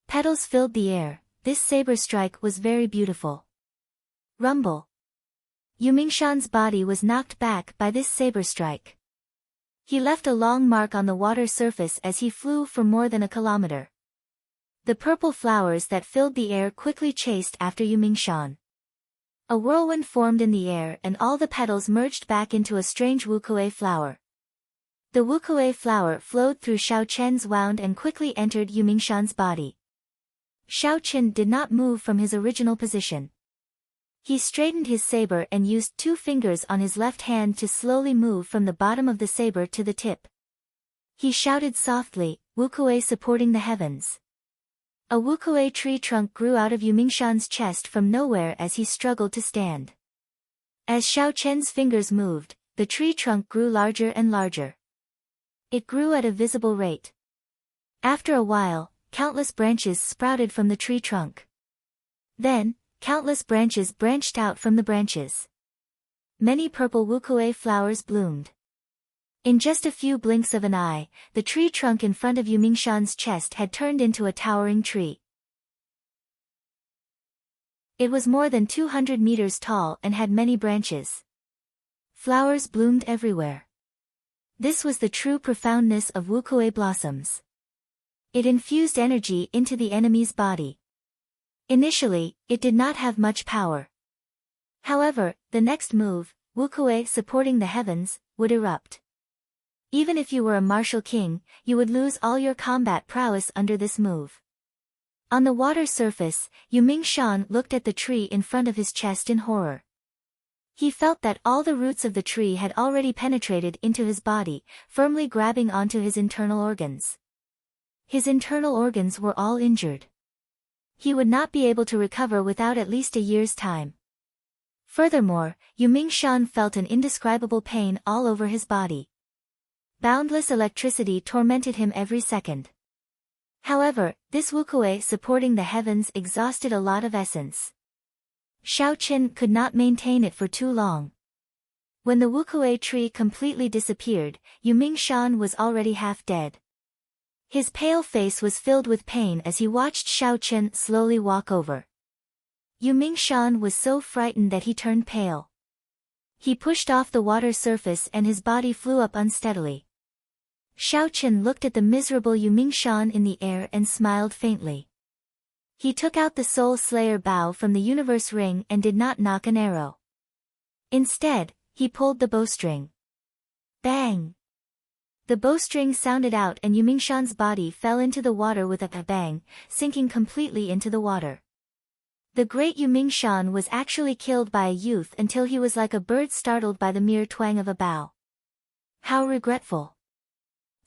Petals filled the air. This saber strike was very beautiful. Rumble. Yumingshan's body was knocked back by this saber strike. He left a long mark on the water surface as he flew for more than a kilometer. The purple flowers that filled the air quickly chased after Yumingshan. A whirlwind formed in the air and all the petals merged back into a strange wukue flower. The wukue flower flowed through Xiao Chen's wound and quickly entered Yumingshan's body. Xiao Chen did not move from his original position. He straightened his saber and used 2 fingers on his left hand to slowly move from the bottom of the saber to the tip. He shouted softly, "Wukue supporting the heavens." A wukue tree trunk grew out of Yumingshan's chest from nowhere as he struggled to stand. As Xiao Chen's fingers moved, the tree trunk grew larger and larger. It grew at a visible rate. After a while, countless branches sprouted from the tree trunk. Then, countless branches branched out from the branches. Many purple wukue flowers bloomed. In just a few blinks of an eye, the tree trunk in front of Yumingshan's chest had turned into a towering tree. It was more than 200 meters tall and had many branches. Flowers bloomed everywhere. This was the true profoundness of wukue blossoms. It infused energy into the enemy's body. Initially, it did not have much power. However, the next move, wukue supporting the heavens, would erupt. Even if you were a martial king, you would lose all your combat prowess under this move. On the water surface, Yumingshan looked at the tree in front of his chest in horror. He felt that all the roots of the tree had already penetrated into his body, firmly grabbing onto his internal organs. His internal organs were all injured. He would not be able to recover without at least a year's time. Furthermore, Yumingshan felt an indescribable pain all over his body. Boundless electricity tormented him every second. However, this wukue supporting the heavens exhausted a lot of essence. Xiao Chen could not maintain it for too long. When the wukue tree completely disappeared, Yumingshan was already half dead. His pale face was filled with pain as he watched Xiao Chen slowly walk over. Yumingshan was so frightened that he turned pale. He pushed off the water surface and his body flew up unsteadily. Xiao Chen looked at the miserable Yumingshan in the air and smiled faintly. He took out the Soul Slayer bow from the universe ring and did not nock an arrow. Instead, he pulled the bowstring. Bang! The bowstring sounded out and Yumingshan's body fell into the water with a bang, sinking completely into the water. The great Yumingshan was actually killed by a youth until he was like a bird startled by the mere twang of a bow. How regretful.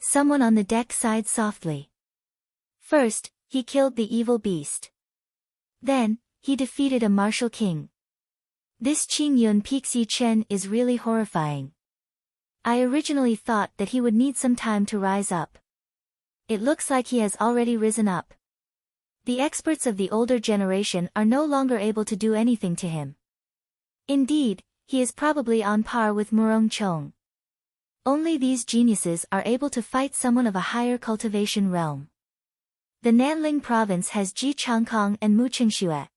Someone on the deck sighed softly. First, he killed the evil beast. Then, he defeated a martial king. This Qing Yun Pixie Chen is really horrifying. I originally thought that he would need some time to rise up. It looks like he has already risen up. The experts of the older generation are no longer able to do anything to him. Indeed, he is probably on par with Murong Chong. Only these geniuses are able to fight someone of a higher cultivation realm. The Nanling province has Ji Changkong and Mu Qingxue.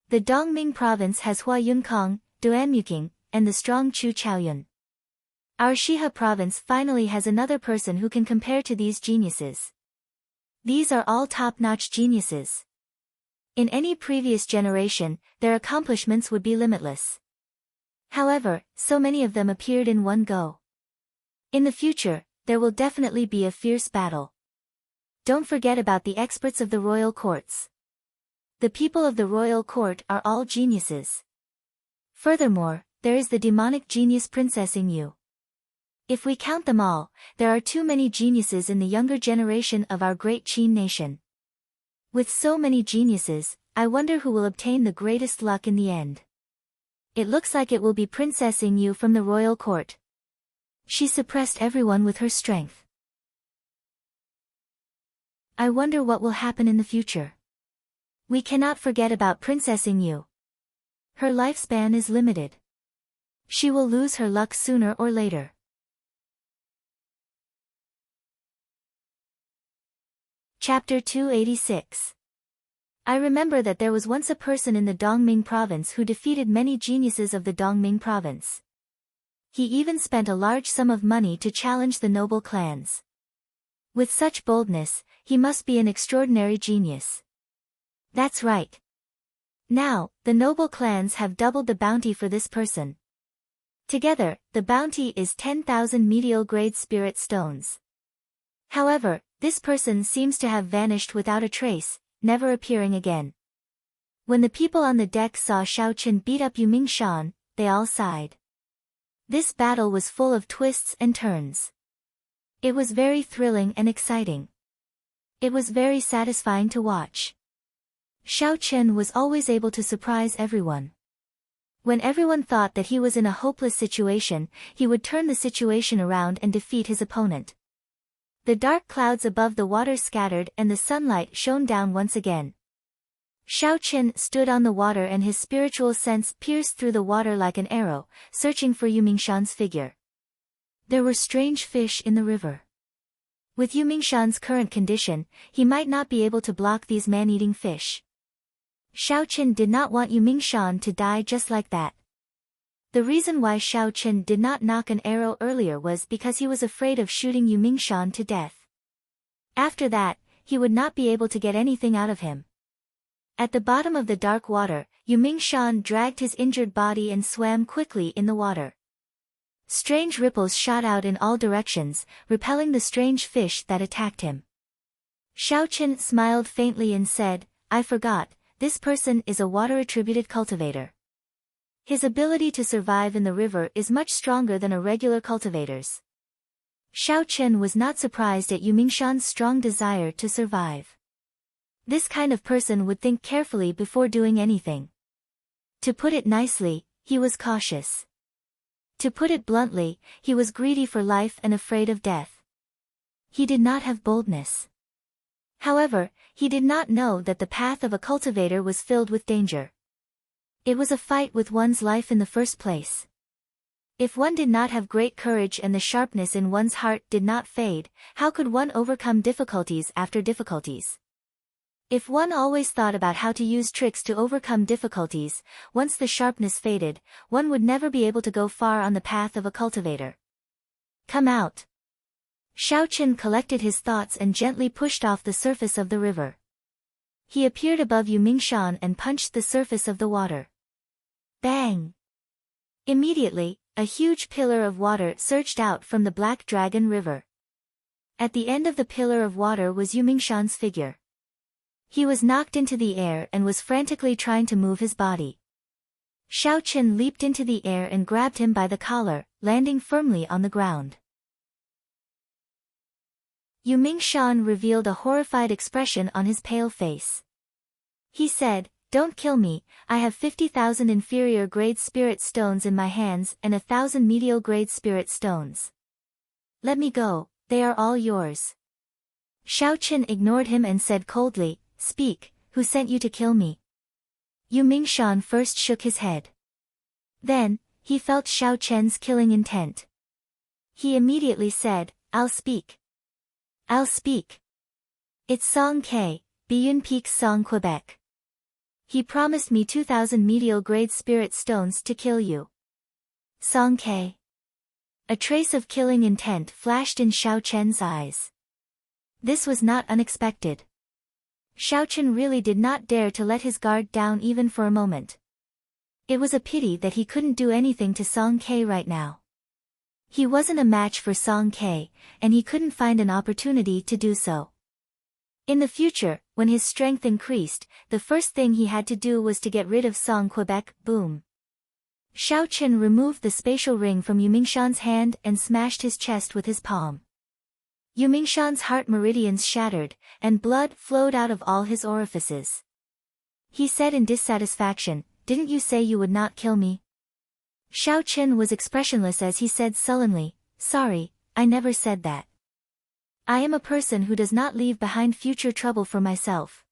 The Dongming province has Hua Yunkong, Duan Muking, and the strong Chu Chaoyun. Our Shiha province finally has another person who can compare to these geniuses. These are all top-notch geniuses. In any previous generation, their accomplishments would be limitless. However, so many of them appeared in one go. In the future, there will definitely be a fierce battle. Don't forget about the experts of the royal courts. The people of the royal court are all geniuses. Furthermore, there is the demonic genius Princess Yu. If we count them all, there are too many geniuses in the younger generation of our great Qin nation. With so many geniuses, I wonder who will obtain the greatest luck in the end. It looks like it will be Princess Yu from the royal court. She suppressed everyone with her strength. I wonder what will happen in the future. We cannot forget about Princess Yu. Her lifespan is limited. She will lose her luck sooner or later. Chapter 286. I remember that there was once a person in the Dongming province who defeated many geniuses of the Dongming province. He even spent a large sum of money to challenge the noble clans. With such boldness, he must be an extraordinary genius. That's right. Now, the noble clans have doubled the bounty for this person. Together, the bounty is 10,000 medial-grade spirit stones. However, this person seems to have vanished without a trace, never appearing again. When the people on the deck saw Shao Qin beat up Yu Mingshan, they all sighed. This battle was full of twists and turns. It was very thrilling and exciting. It was very satisfying to watch. Shao Qin was always able to surprise everyone. When everyone thought that he was in a hopeless situation, he would turn the situation around and defeat his opponent. The dark clouds above the water scattered and the sunlight shone down once again. Shao Qin stood on the water and his spiritual sense pierced through the water like an arrow, searching for Yu Mingshan's figure. There were strange fish in the river. With Yu Mingshan's current condition, he might not be able to block these man-eating fish. Shao Qin did not want Yu Mingshan to die just like that. The reason why Shao Qin did not knock an arrow earlier was because he was afraid of shooting Yu Mingshan to death. After that, he would not be able to get anything out of him. At the bottom of the dark water, Yu Mingshan dragged his injured body and swam quickly in the water. Strange ripples shot out in all directions, repelling the strange fish that attacked him. Shao Qin smiled faintly and said, "I forgot, this person is a water-attributed cultivator. His ability to survive in the river is much stronger than a regular cultivator's." Shao Qin was not surprised at Yu Mingshan's strong desire to survive. This kind of person would think carefully before doing anything. To put it nicely, he was cautious. To put it bluntly, he was greedy for life and afraid of death. He did not have boldness. However, he did not know that the path of a cultivator was filled with danger. It was a fight with one's life in the first place. If one did not have great courage and the sharpness in one's heart did not fade, how could one overcome difficulties after difficulties? If one always thought about how to use tricks to overcome difficulties, once the sharpness faded, one would never be able to go far on the path of a cultivator. "Come out." Shao Qin collected his thoughts and gently pushed off the surface of the river. He appeared above Yu Mingshan and punched the surface of the water. Bang! Immediately, a huge pillar of water surged out from the Black Dragon River. At the end of the pillar of water was Yu Mingshan's figure. He was knocked into the air and was frantically trying to move his body. Shao Qin leaped into the air and grabbed him by the collar, landing firmly on the ground. Yu Mingshan revealed a horrified expression on his pale face. He said, Don't kill me, I have 50,000 inferior grade spirit stones in my hands and 1,000 medial grade spirit stones. Let me go, they are all yours. Shao Chen ignored him and said coldly, Speak, who sent you to kill me? Yu Mingshan first shook his head. Then, he felt Shao Chen's killing intent. He immediately said, I'll speak. I'll speak. It's Song K, Biyun Peak Song Quebec. He promised me 2,000 medial grade spirit stones to kill you. Song K. A trace of killing intent flashed in Shao Chen's eyes. This was not unexpected. Shao Chen really did not dare to let his guard down even for a moment. It was a pity that he couldn't do anything to Song K right now. He wasn't a match for Song K, and he couldn't find an opportunity to do so. In the future, when his strength increased, the first thing he had to do was to get rid of Song Quebec, boom. Shao Chen removed the spatial ring from Yu Mingshan's hand and smashed his chest with his palm. Yu Mingshan's heart meridians shattered, and blood flowed out of all his orifices. He said in dissatisfaction, Didn't you say you would not kill me? Shao Chen was expressionless as he said sullenly, Sorry, I never said that. I am a person who does not leave behind future trouble for myself.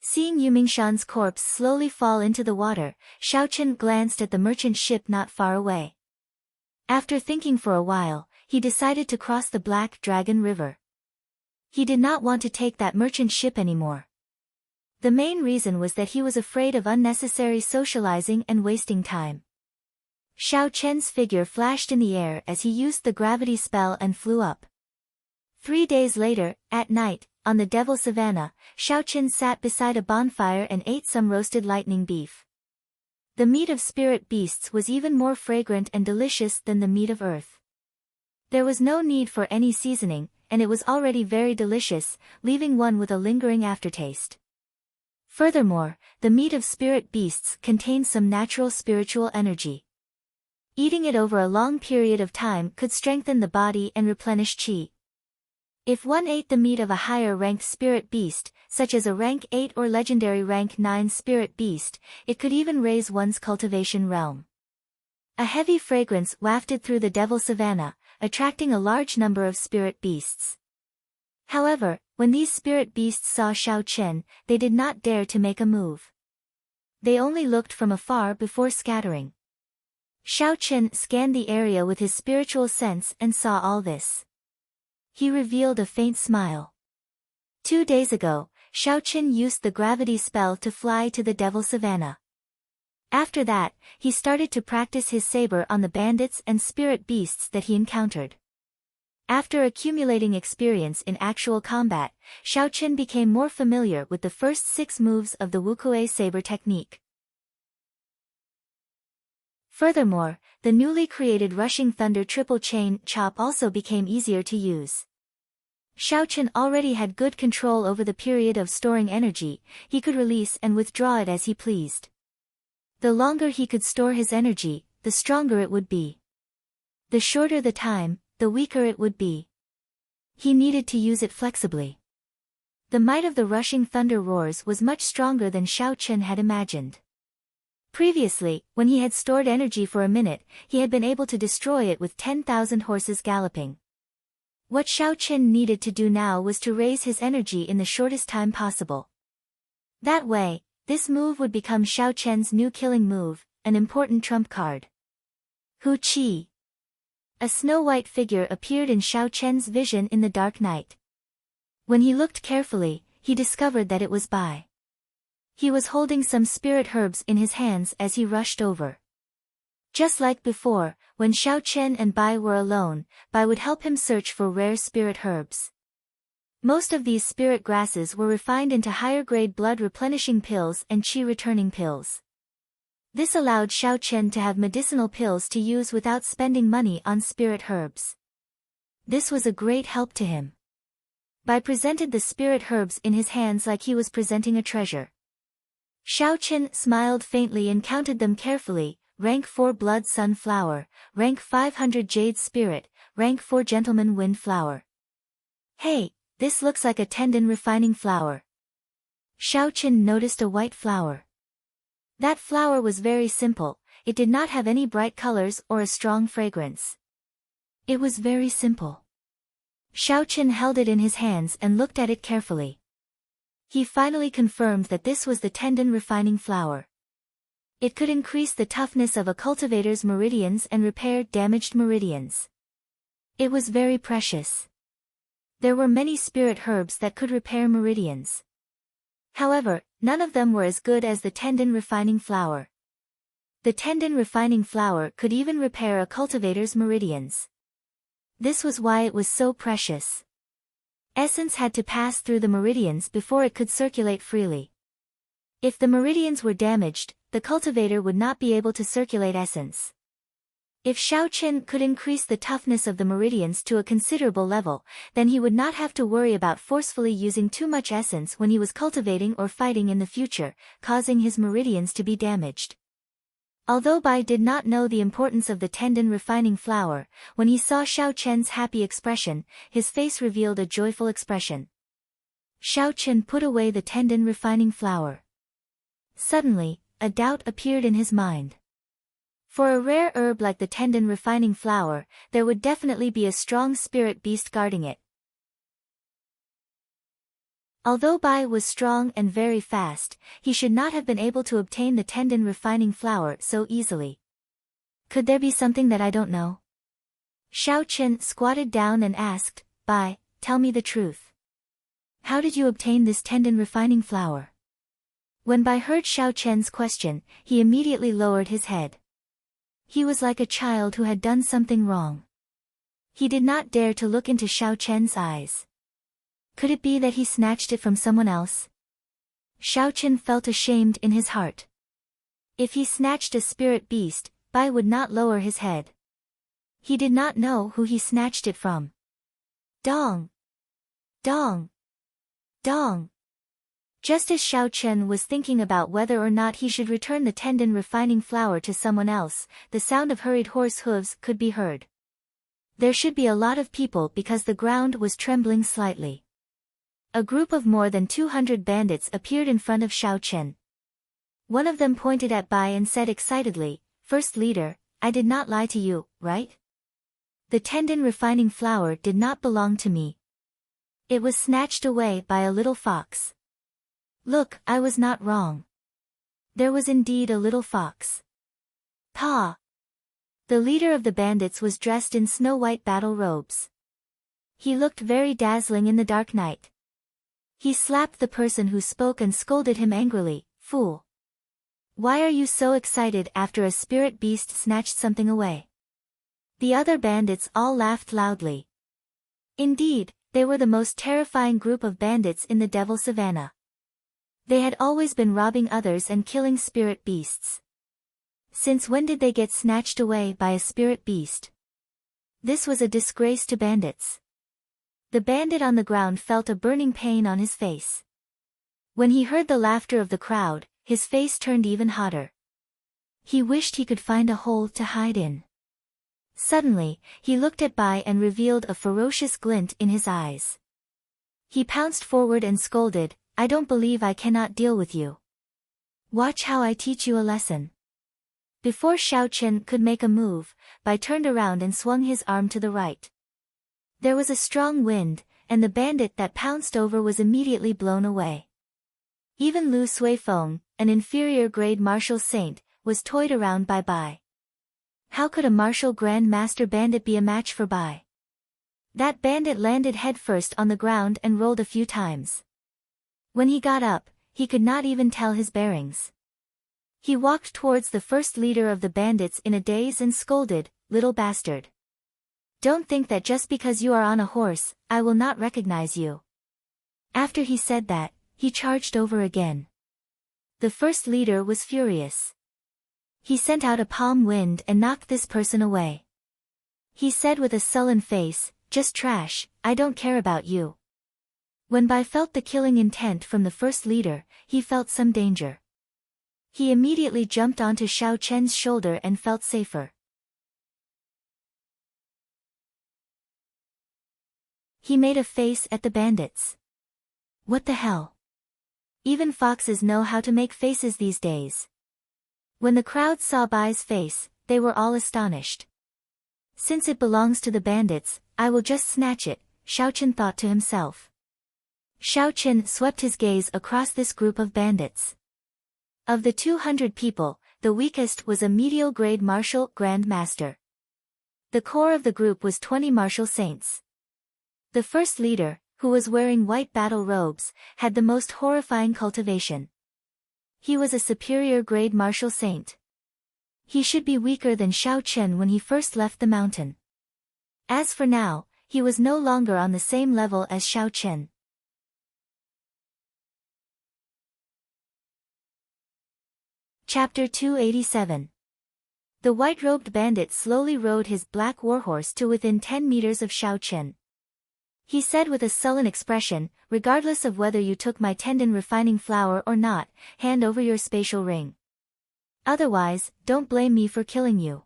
Seeing Yu Mingshan's corpse slowly fall into the water, Shao Chen glanced at the merchant ship not far away. After thinking for a while, he decided to cross the Black Dragon River. He did not want to take that merchant ship anymore. The main reason was that he was afraid of unnecessary socializing and wasting time. Shao Chen's figure flashed in the air as he used the gravity spell and flew up. 3 days later, at night, on the Devil Savannah, Shao Chen sat beside a bonfire and ate some roasted lightning beef. The meat of spirit beasts was even more fragrant and delicious than the meat of earth. There was no need for any seasoning, and it was already very delicious, leaving one with a lingering aftertaste. Furthermore, the meat of spirit beasts contained some natural spiritual energy. Eating it over a long period of time could strengthen the body and replenish qi. If one ate the meat of a higher-ranked spirit beast, such as a rank 8 or legendary rank 9 spirit beast, it could even raise one's cultivation realm. A heavy fragrance wafted through the Devil Savannah, attracting a large number of spirit beasts. However, when these spirit beasts saw Shao Chen, they did not dare to make a move. They only looked from afar before scattering. Shao Chen scanned the area with his spiritual sense and saw all this. He revealed a faint smile. 2 days ago, Shao Chen used the gravity spell to fly to the Devil Savannah. After that, he started to practice his saber on the bandits and spirit beasts that he encountered. After accumulating experience in actual combat, Shao Chen became more familiar with the first 6 moves of the Wukuei saber technique. Furthermore, the newly created Rushing Thunder Triple Chain Chop also became easier to use. Shao Chen already had good control over the period of storing energy, he could release and withdraw it as he pleased. The longer he could store his energy, the stronger it would be. The shorter the time, the weaker it would be. He needed to use it flexibly. The might of the rushing thunder roars was much stronger than Shao Chen had imagined. Previously, when he had stored energy for a minute, he had been able to destroy it with 10,000 horses galloping. What Shao Chen needed to do now was to raise his energy in the shortest time possible. That way, this move would become Shao Chen's new killing move, an important trump card. Hu Qi. A snow-white figure appeared in Shao Chen's vision in the dark night. When he looked carefully, he discovered that it was Bai. He was holding some spirit herbs in his hands as he rushed over. Just like before, when Shao Chen and Bai were alone, Bai would help him search for rare spirit herbs. Most of these spirit grasses were refined into higher-grade blood-replenishing pills and qi-returning pills. This allowed Shao Chen to have medicinal pills to use without spending money on spirit herbs. This was a great help to him. Bai presented the spirit herbs in his hands like he was presenting a treasure. Shao Chen smiled faintly and counted them carefully. Rank 4 Blood Sun Flower, Rank 500 Jade Spirit, Rank 4 Gentleman Wind Flower. Hey, this looks like a tendon refining flower. Shao Chen noticed a white flower. That flower was very simple, it did not have any bright colors or a strong fragrance. It was very simple. Xiaochen held it in his hands and looked at it carefully. He finally confirmed that this was the tendon refining flower. It could increase the toughness of a cultivator's meridians and repair damaged meridians. It was very precious. There were many spirit herbs that could repair meridians. However, none of them were as good as the tendon refining flower. The tendon refining flower could even repair a cultivator's meridians. This was why it was so precious. Essence had to pass through the meridians before it could circulate freely. If the meridians were damaged, the cultivator would not be able to circulate essence. If Xiaochen could increase the toughness of the meridians to a considerable level, then he would not have to worry about forcefully using too much essence when he was cultivating or fighting in the future, causing his meridians to be damaged. Although Bai did not know the importance of the tendon refining flower, when he saw Xiaochen's happy expression, his face revealed a joyful expression. Xiaochen put away the tendon refining flower. Suddenly, a doubt appeared in his mind. For a rare herb like the tendon refining flower, there would definitely be a strong spirit beast guarding it. Although Bai was strong and very fast, he should not have been able to obtain the tendon refining flower so easily. Could there be something that I don't know? Xiaochen squatted down and asked, Bai, tell me the truth. How did you obtain this tendon refining flower? When Bai heard Xiaochen's question, he immediately lowered his head. He was like a child who had done something wrong. He did not dare to look into Xiaochen's eyes. Could it be that he snatched it from someone else? Xiaochen felt ashamed in his heart. If he snatched a spirit beast, Bai would not lower his head. He did not know who he snatched it from. Dong! Dong! Dong! Just as Xiaochen was thinking about whether or not he should return the tendon refining flower to someone else, the sound of hurried horse hooves could be heard. There should be a lot of people because the ground was trembling slightly. A group of more than 200 bandits appeared in front of Xiaochen. One of them pointed at Bai and said excitedly, First leader, I did not lie to you, right? The tendon refining flower did not belong to me. It was snatched away by a little fox. Look, I was not wrong. There was indeed a little fox. Pa! The leader of the bandits was dressed in snow-white battle robes. He looked very dazzling in the dark night. He slapped the person who spoke and scolded him angrily, Fool! Why are you so excited after a spirit beast snatched something away? The other bandits all laughed loudly. Indeed, they were the most terrifying group of bandits in the Devil Savannah. They had always been robbing others and killing spirit beasts. Since when did they get snatched away by a spirit beast? This was a disgrace to bandits. The bandit on the ground felt a burning pain on his face. When he heard the laughter of the crowd, his face turned even hotter. He wished he could find a hole to hide in. Suddenly, he looked at Bai and revealed a ferocious glint in his eyes. He pounced forward and scolded, I don't believe I cannot deal with you. Watch how I teach you a lesson. Before Xiaochen could make a move, Bai turned around and swung his arm to the right. There was a strong wind, and the bandit that pounced over was immediately blown away. Even Lu Suifeng, an inferior grade martial saint, was toyed around by Bai. How could a martial Grand Master bandit be a match for Bai? That bandit landed headfirst on the ground and rolled a few times. When he got up, he could not even tell his bearings. He walked towards the first leader of the bandits in a daze and scolded, Little bastard. Don't think that just because you are on a horse, I will not recognize you. After he said that, he charged over again. The first leader was furious. He sent out a palm wind and knocked this person away. He said with a sullen face, Just trash, I don't care about you. When Bai felt the killing intent from the first leader, he felt some danger. He immediately jumped onto Xiaochen's shoulder and felt safer. He made a face at the bandits. What the hell? Even foxes know how to make faces these days. When the crowd saw Bai's face, they were all astonished. Since it belongs to the bandits, I will just snatch it, Xiaochen thought to himself. Xiaochen swept his gaze across this group of bandits. Of the 200 people, the weakest was a medial grade martial Grand Master. The core of the group was 20 martial saints. The first leader, who was wearing white battle robes, had the most horrifying cultivation. He was a superior grade martial saint. He should be weaker than Xiaochen when he first left the mountain. As for now, he was no longer on the same level as Xiaochen. Chapter 287. The white-robed bandit slowly rode his black warhorse to within 10 meters of Xiaochen. He said with a sullen expression, "Regardless of whether you took my tendon refining flour or not, hand over your spatial ring. Otherwise, don't blame me for killing you."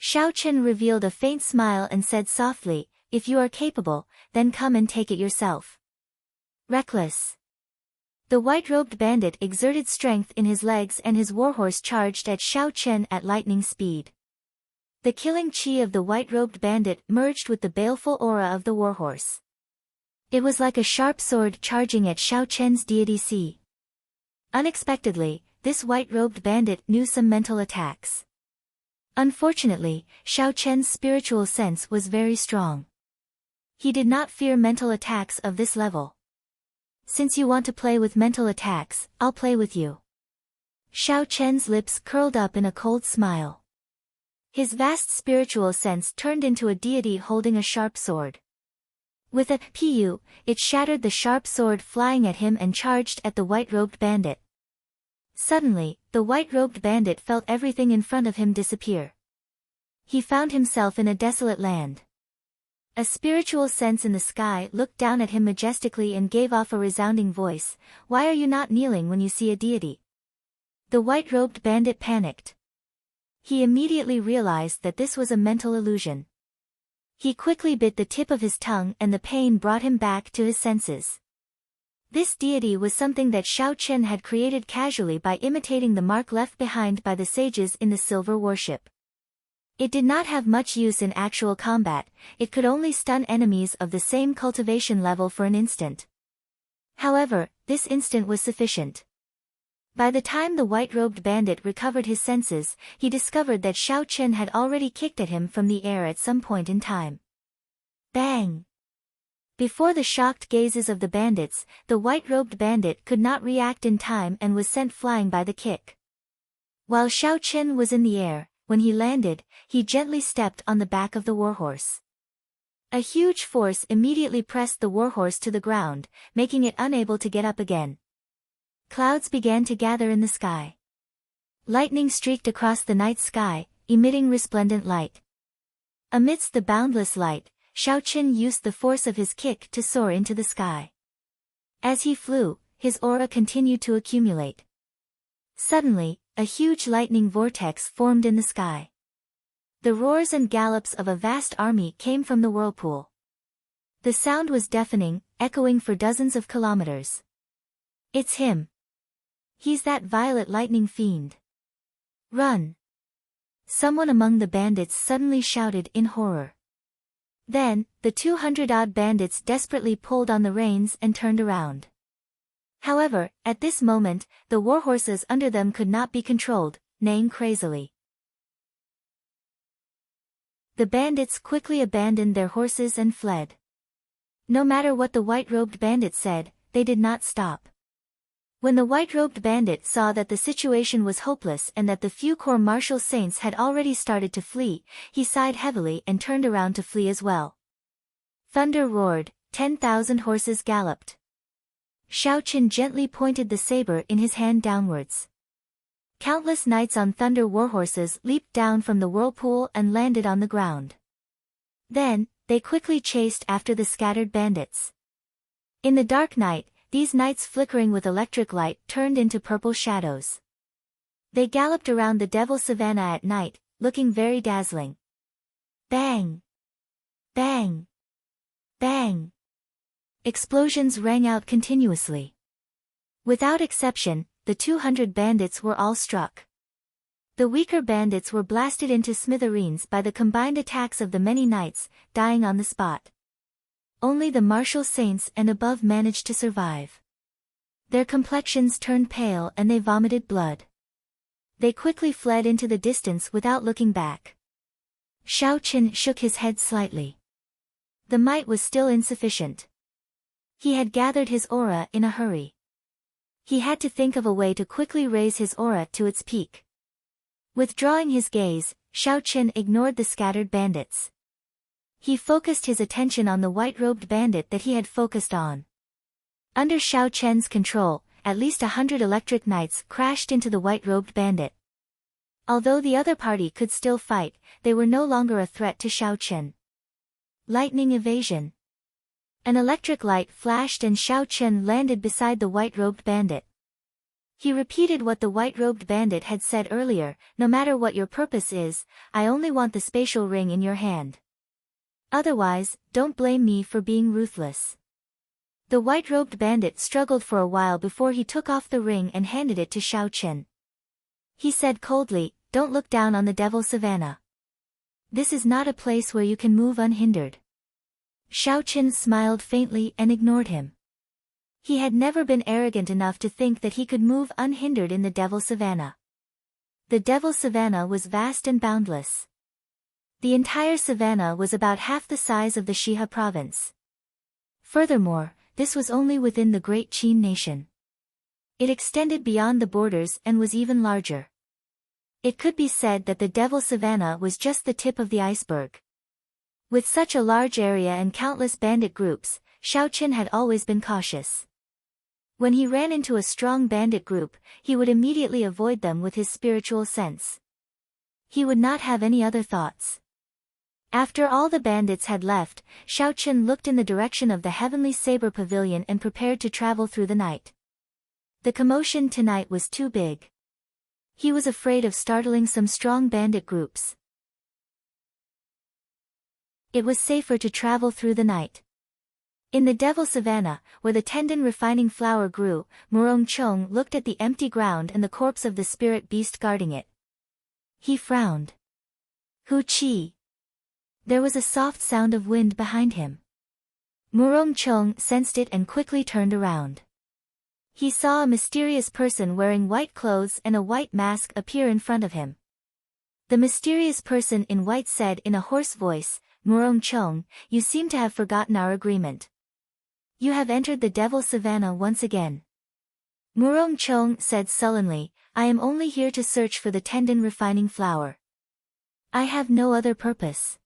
Xiaochen revealed a faint smile and said softly, "If you are capable, then come and take it yourself." Reckless. The white-robed bandit exerted strength in his legs and his warhorse charged at Xiaochen at lightning speed. The killing chi of the white-robed bandit merged with the baleful aura of the warhorse. It was like a sharp sword charging at Xiaochen's deity Si. Unexpectedly, this white-robed bandit knew some mental attacks. Unfortunately, Xiaochen's spiritual sense was very strong. He did not fear mental attacks of this level. "Since you want to play with mental attacks, I'll play with you." Xiaochen's lips curled up in a cold smile. His vast spiritual sense turned into a deity holding a sharp sword. With a pu, it shattered the sharp sword flying at him and charged at the white-robed bandit. Suddenly, the white-robed bandit felt everything in front of him disappear. He found himself in a desolate land. A spiritual sense in the sky looked down at him majestically and gave off a resounding voice, "Why are you not kneeling when you see a deity?" The white-robed bandit panicked. He immediately realized that this was a mental illusion. He quickly bit the tip of his tongue and the pain brought him back to his senses. This deity was something that Xiaochen had created casually by imitating the mark left behind by the sages in the silver worship. It did not have much use in actual combat, it could only stun enemies of the same cultivation level for an instant. However, this instant was sufficient. By the time the white-robed bandit recovered his senses, he discovered that Xiaochen had already kicked at him from the air at some point in time. Bang! Before the shocked gazes of the bandits, the white-robed bandit could not react in time and was sent flying by the kick. While Xiaochen was in the air, when he landed, he gently stepped on the back of the warhorse. A huge force immediately pressed the warhorse to the ground, making it unable to get up again. Clouds began to gather in the sky. Lightning streaked across the night sky, emitting resplendent light. Amidst the boundless light, Xiaochen used the force of his kick to soar into the sky. As he flew, his aura continued to accumulate. Suddenly, a huge lightning vortex formed in the sky. The roars and gallops of a vast army came from the whirlpool. The sound was deafening, echoing for dozens of kilometers. "It's him. He's that violet lightning fiend. Run!" Someone among the bandits suddenly shouted in horror. Then, the 200-odd bandits desperately pulled on the reins and turned around. However, at this moment, the warhorses under them could not be controlled, neighing crazily. The bandits quickly abandoned their horses and fled. No matter what the white-robed bandit said, they did not stop. When the white-robed bandit saw that the situation was hopeless and that the few core martial saints had already started to flee, he sighed heavily and turned around to flee as well. Thunder roared, 10,000 horses galloped. Xiaochen gently pointed the saber in his hand downwards. Countless knights on thunder warhorses leaped down from the whirlpool and landed on the ground. Then, they quickly chased after the scattered bandits. In the dark night, these knights flickering with electric light turned into purple shadows. They galloped around the devil savannah at night, looking very dazzling. Bang! Bang! Bang! Explosions rang out continuously. Without exception, the 200 bandits were all struck. The weaker bandits were blasted into smithereens by the combined attacks of the many knights, dying on the spot. Only the martial saints and above managed to survive. Their complexions turned pale and they vomited blood. They quickly fled into the distance without looking back. Shao Qian shook his head slightly. The might was still insufficient. He had gathered his aura in a hurry. He had to think of a way to quickly raise his aura to its peak. Withdrawing his gaze, Shao Qian ignored the scattered bandits. He focused his attention on the white-robed bandit that he had focused on. Under Shao Qian's control, at least 100 electric knights crashed into the white-robed bandit. Although the other party could still fight, they were no longer a threat to Shao Qian. Lightning evasion. An electric light flashed and Shao Qian landed beside the white-robed bandit. He repeated what the white-robed bandit had said earlier, "No matter what your purpose is, I only want the spatial ring in your hand. Otherwise, don't blame me for being ruthless." The white-robed bandit struggled for a while before he took off the ring and handed it to Shao Qian. He said coldly, "Don't look down on the devil savannah. This is not a place where you can move unhindered." Shao Qian smiled faintly and ignored him. He had never been arrogant enough to think that he could move unhindered in the devil savannah. The devil savannah was vast and boundless. The entire savannah was about half the size of the Shiha province. Furthermore, this was only within the Great Qin nation. It extended beyond the borders and was even larger. It could be said that the devil savannah was just the tip of the iceberg. With such a large area and countless bandit groups, Shao Qian had always been cautious. When he ran into a strong bandit group, he would immediately avoid them with his spiritual sense. He would not have any other thoughts. After all the bandits had left, Shao Qian looked in the direction of the Heavenly Saber Pavilion and prepared to travel through the night. The commotion tonight was too big. He was afraid of startling some strong bandit groups. It was safer to travel through the night. In the Devil Savannah, where the tendon refining flower grew, Murong Chong looked at the empty ground and the corpse of the spirit beast guarding it. He frowned. Hu Qi. There was a soft sound of wind behind him. Murong Chong sensed it and quickly turned around. He saw a mysterious person wearing white clothes and a white mask appear in front of him. The mysterious person in white said in a hoarse voice, "Murong Chong, you seem to have forgotten our agreement. You have entered the Devil Savannah once again." Murong Chong said sullenly, "I am only here to search for the tendon refining flower. I have no other purpose.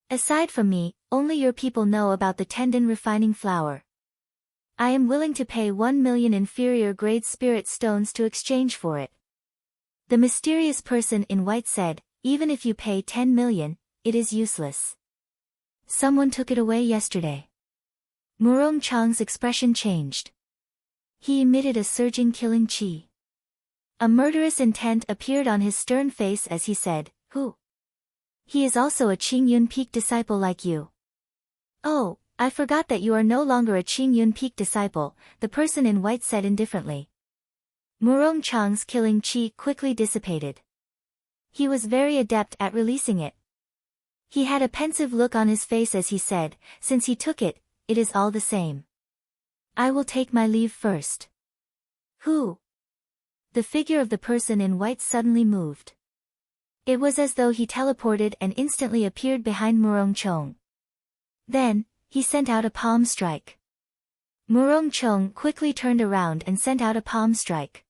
Aside from me, only your people know about the tendon refining flower. I am willing to pay 1 million inferior grade spirit stones to exchange for it." The mysterious person in white said, "Even if you pay 10 million, it is useless. Someone took it away yesterday." Murong Chong's expression changed. He emitted a surging killing chi. A murderous intent appeared on his stern face as he said, "Who? He is also a Qingyun Peak disciple like you." "Oh, I forgot that you are no longer a Qingyun Peak disciple," the person in white said indifferently. Murong Chong's killing chi quickly dissipated. He was very adept at releasing it. He had a pensive look on his face as he said, "Since he took it, it is all the same. I will take my leave first." "Who?" The figure of the person in white suddenly moved. It was as though he teleported and instantly appeared behind Murong Chong. Then, he sent out a palm strike. Murong Chong quickly turned around and sent out a palm strike.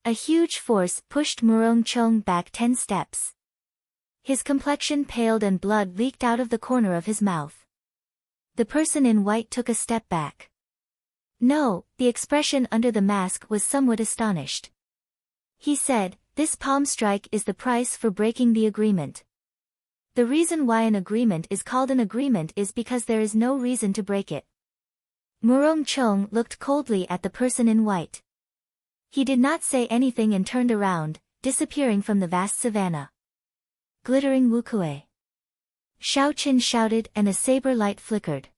A huge force pushed Murong Chong back 10 steps. His complexion paled and blood leaked out of the corner of his mouth. The person in white took a step back. No, the expression under the mask was somewhat astonished. He said, "This palm strike is the price for breaking the agreement. The reason why an agreement is called an agreement is because there is no reason to break it." Murong Chong looked coldly at the person in white. He did not say anything and turned around, disappearing from the vast savannah. Glittering Wukue. Shao Qian shouted and a saber light flickered.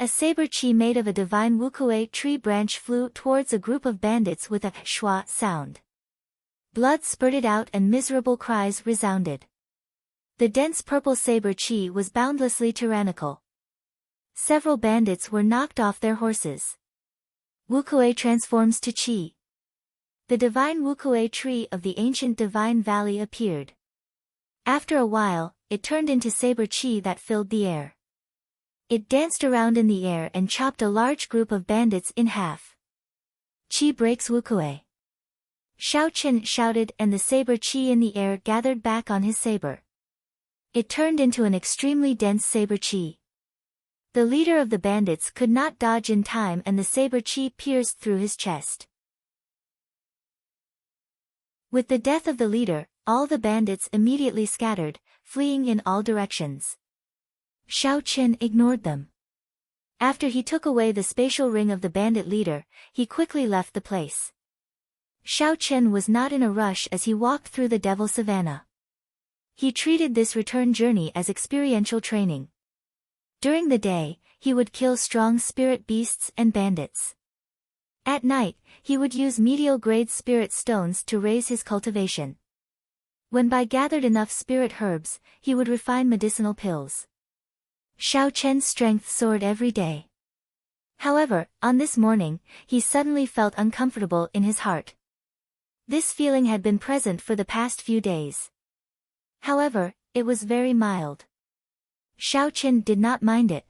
A saber chi made of a divine Wukue tree branch flew towards a group of bandits with a shua sound. Blood spurted out and miserable cries resounded. The dense purple saber chi was boundlessly tyrannical. Several bandits were knocked off their horses. Wukue transforms to chi. The divine Wukue tree of the ancient divine valley appeared. After a while, it turned into saber chi that filled the air. It danced around in the air and chopped a large group of bandits in half. Chi breaks Wukue. Xiao Qin shouted and the saber chi in the air gathered back on his saber. It turned into an extremely dense saber chi. The leader of the bandits could not dodge in time and the saber chi pierced through his chest. With the death of the leader, all the bandits immediately scattered, fleeing in all directions. Xiao Qin ignored them. After he took away the spatial ring of the bandit leader, he quickly left the place. Xiao Qin was not in a rush as he walked through the devil savannah. He treated this return journey as experiential training. During the day, he would kill strong spirit beasts and bandits. At night, he would use medial-grade spirit stones to raise his cultivation. When Bai gathered enough spirit herbs, he would refine medicinal pills. Xiao Chen's strength soared every day. However, on this morning, he suddenly felt uncomfortable in his heart. This feeling had been present for the past few days. However, it was very mild. Xiao Qin did not mind it.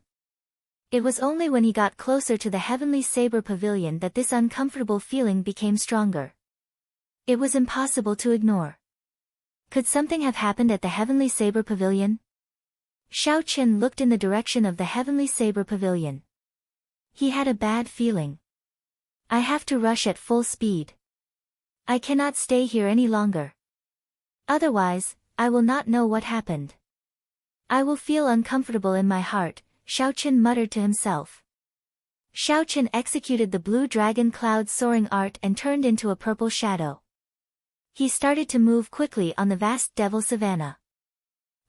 It was only when he got closer to the heavenly saber pavilion that this uncomfortable feeling became stronger. It was impossible to ignore. Could something have happened at the heavenly saber pavilion? Xiao Qin looked in the direction of the heavenly saber pavilion. He had a bad feeling. I have to rush at full speed. I cannot stay here any longer. Otherwise, I will not know what happened. I will feel uncomfortable in my heart, Xiao Qin muttered to himself. Xiao Qin executed the blue dragon cloud soaring art and turned into a purple shadow. He started to move quickly on the vast devil savannah.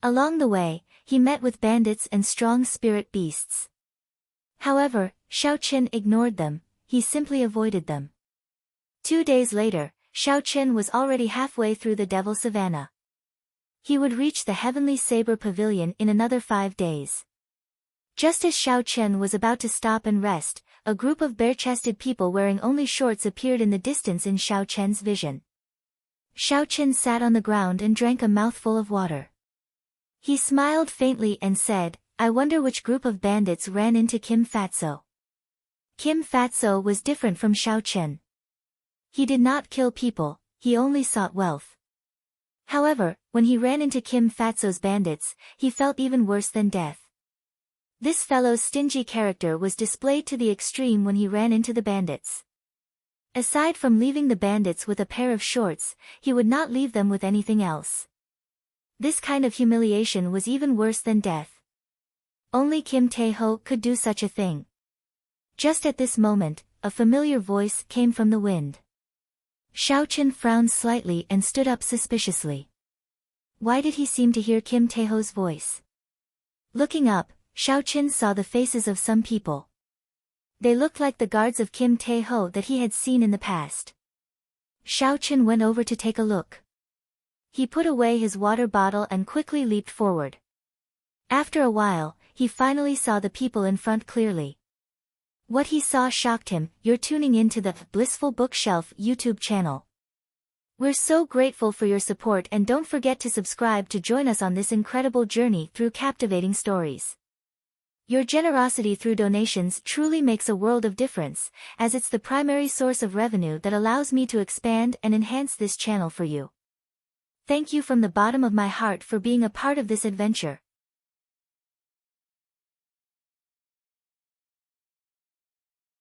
Along the way, he met with bandits and strong spirit beasts. However, Xiao Qin ignored them, he simply avoided them. 2 days later, Xiao Qin was already halfway through the devil savannah. He would reach the heavenly saber pavilion in another 5 days. Just as Xiao Qin was about to stop and rest, a group of bare-chested people wearing only shorts appeared in the distance in Xiao Qin's vision. Xiao Qin sat on the ground and drank a mouthful of water. He smiled faintly and said, I wonder which group of bandits ran into Kim Fatso. Kim Fatso was different from Xiao Qin. He did not kill people, he only sought wealth. However, when he ran into Kim Fatso's bandits, he felt even worse than death. This fellow's stingy character was displayed to the extreme when he ran into the bandits. Aside from leaving the bandits with a pair of shorts, he would not leave them with anything else. This kind of humiliation was even worse than death. Only Kim Tae-ho could do such a thing. Just at this moment, a familiar voice came from the wind. Xiao Qin frowned slightly and stood up suspiciously. Why did he seem to hear Kim Tae-ho's voice? Looking up, Xiao Qin saw the faces of some people. They looked like the guards of Kim Tae-ho that he had seen in the past. Xiao Qin went over to take a look. He put away his water bottle and quickly leaped forward. After a while, he finally saw the people in front clearly. What he saw shocked him. You're tuning into the Blissful Bookshelf YouTube channel. We're so grateful for your support and don't forget to subscribe to join us on this incredible journey through captivating stories. Your generosity through donations truly makes a world of difference, as it's the primary source of revenue that allows me to expand and enhance this channel for you. Thank you from the bottom of my heart for being a part of this adventure.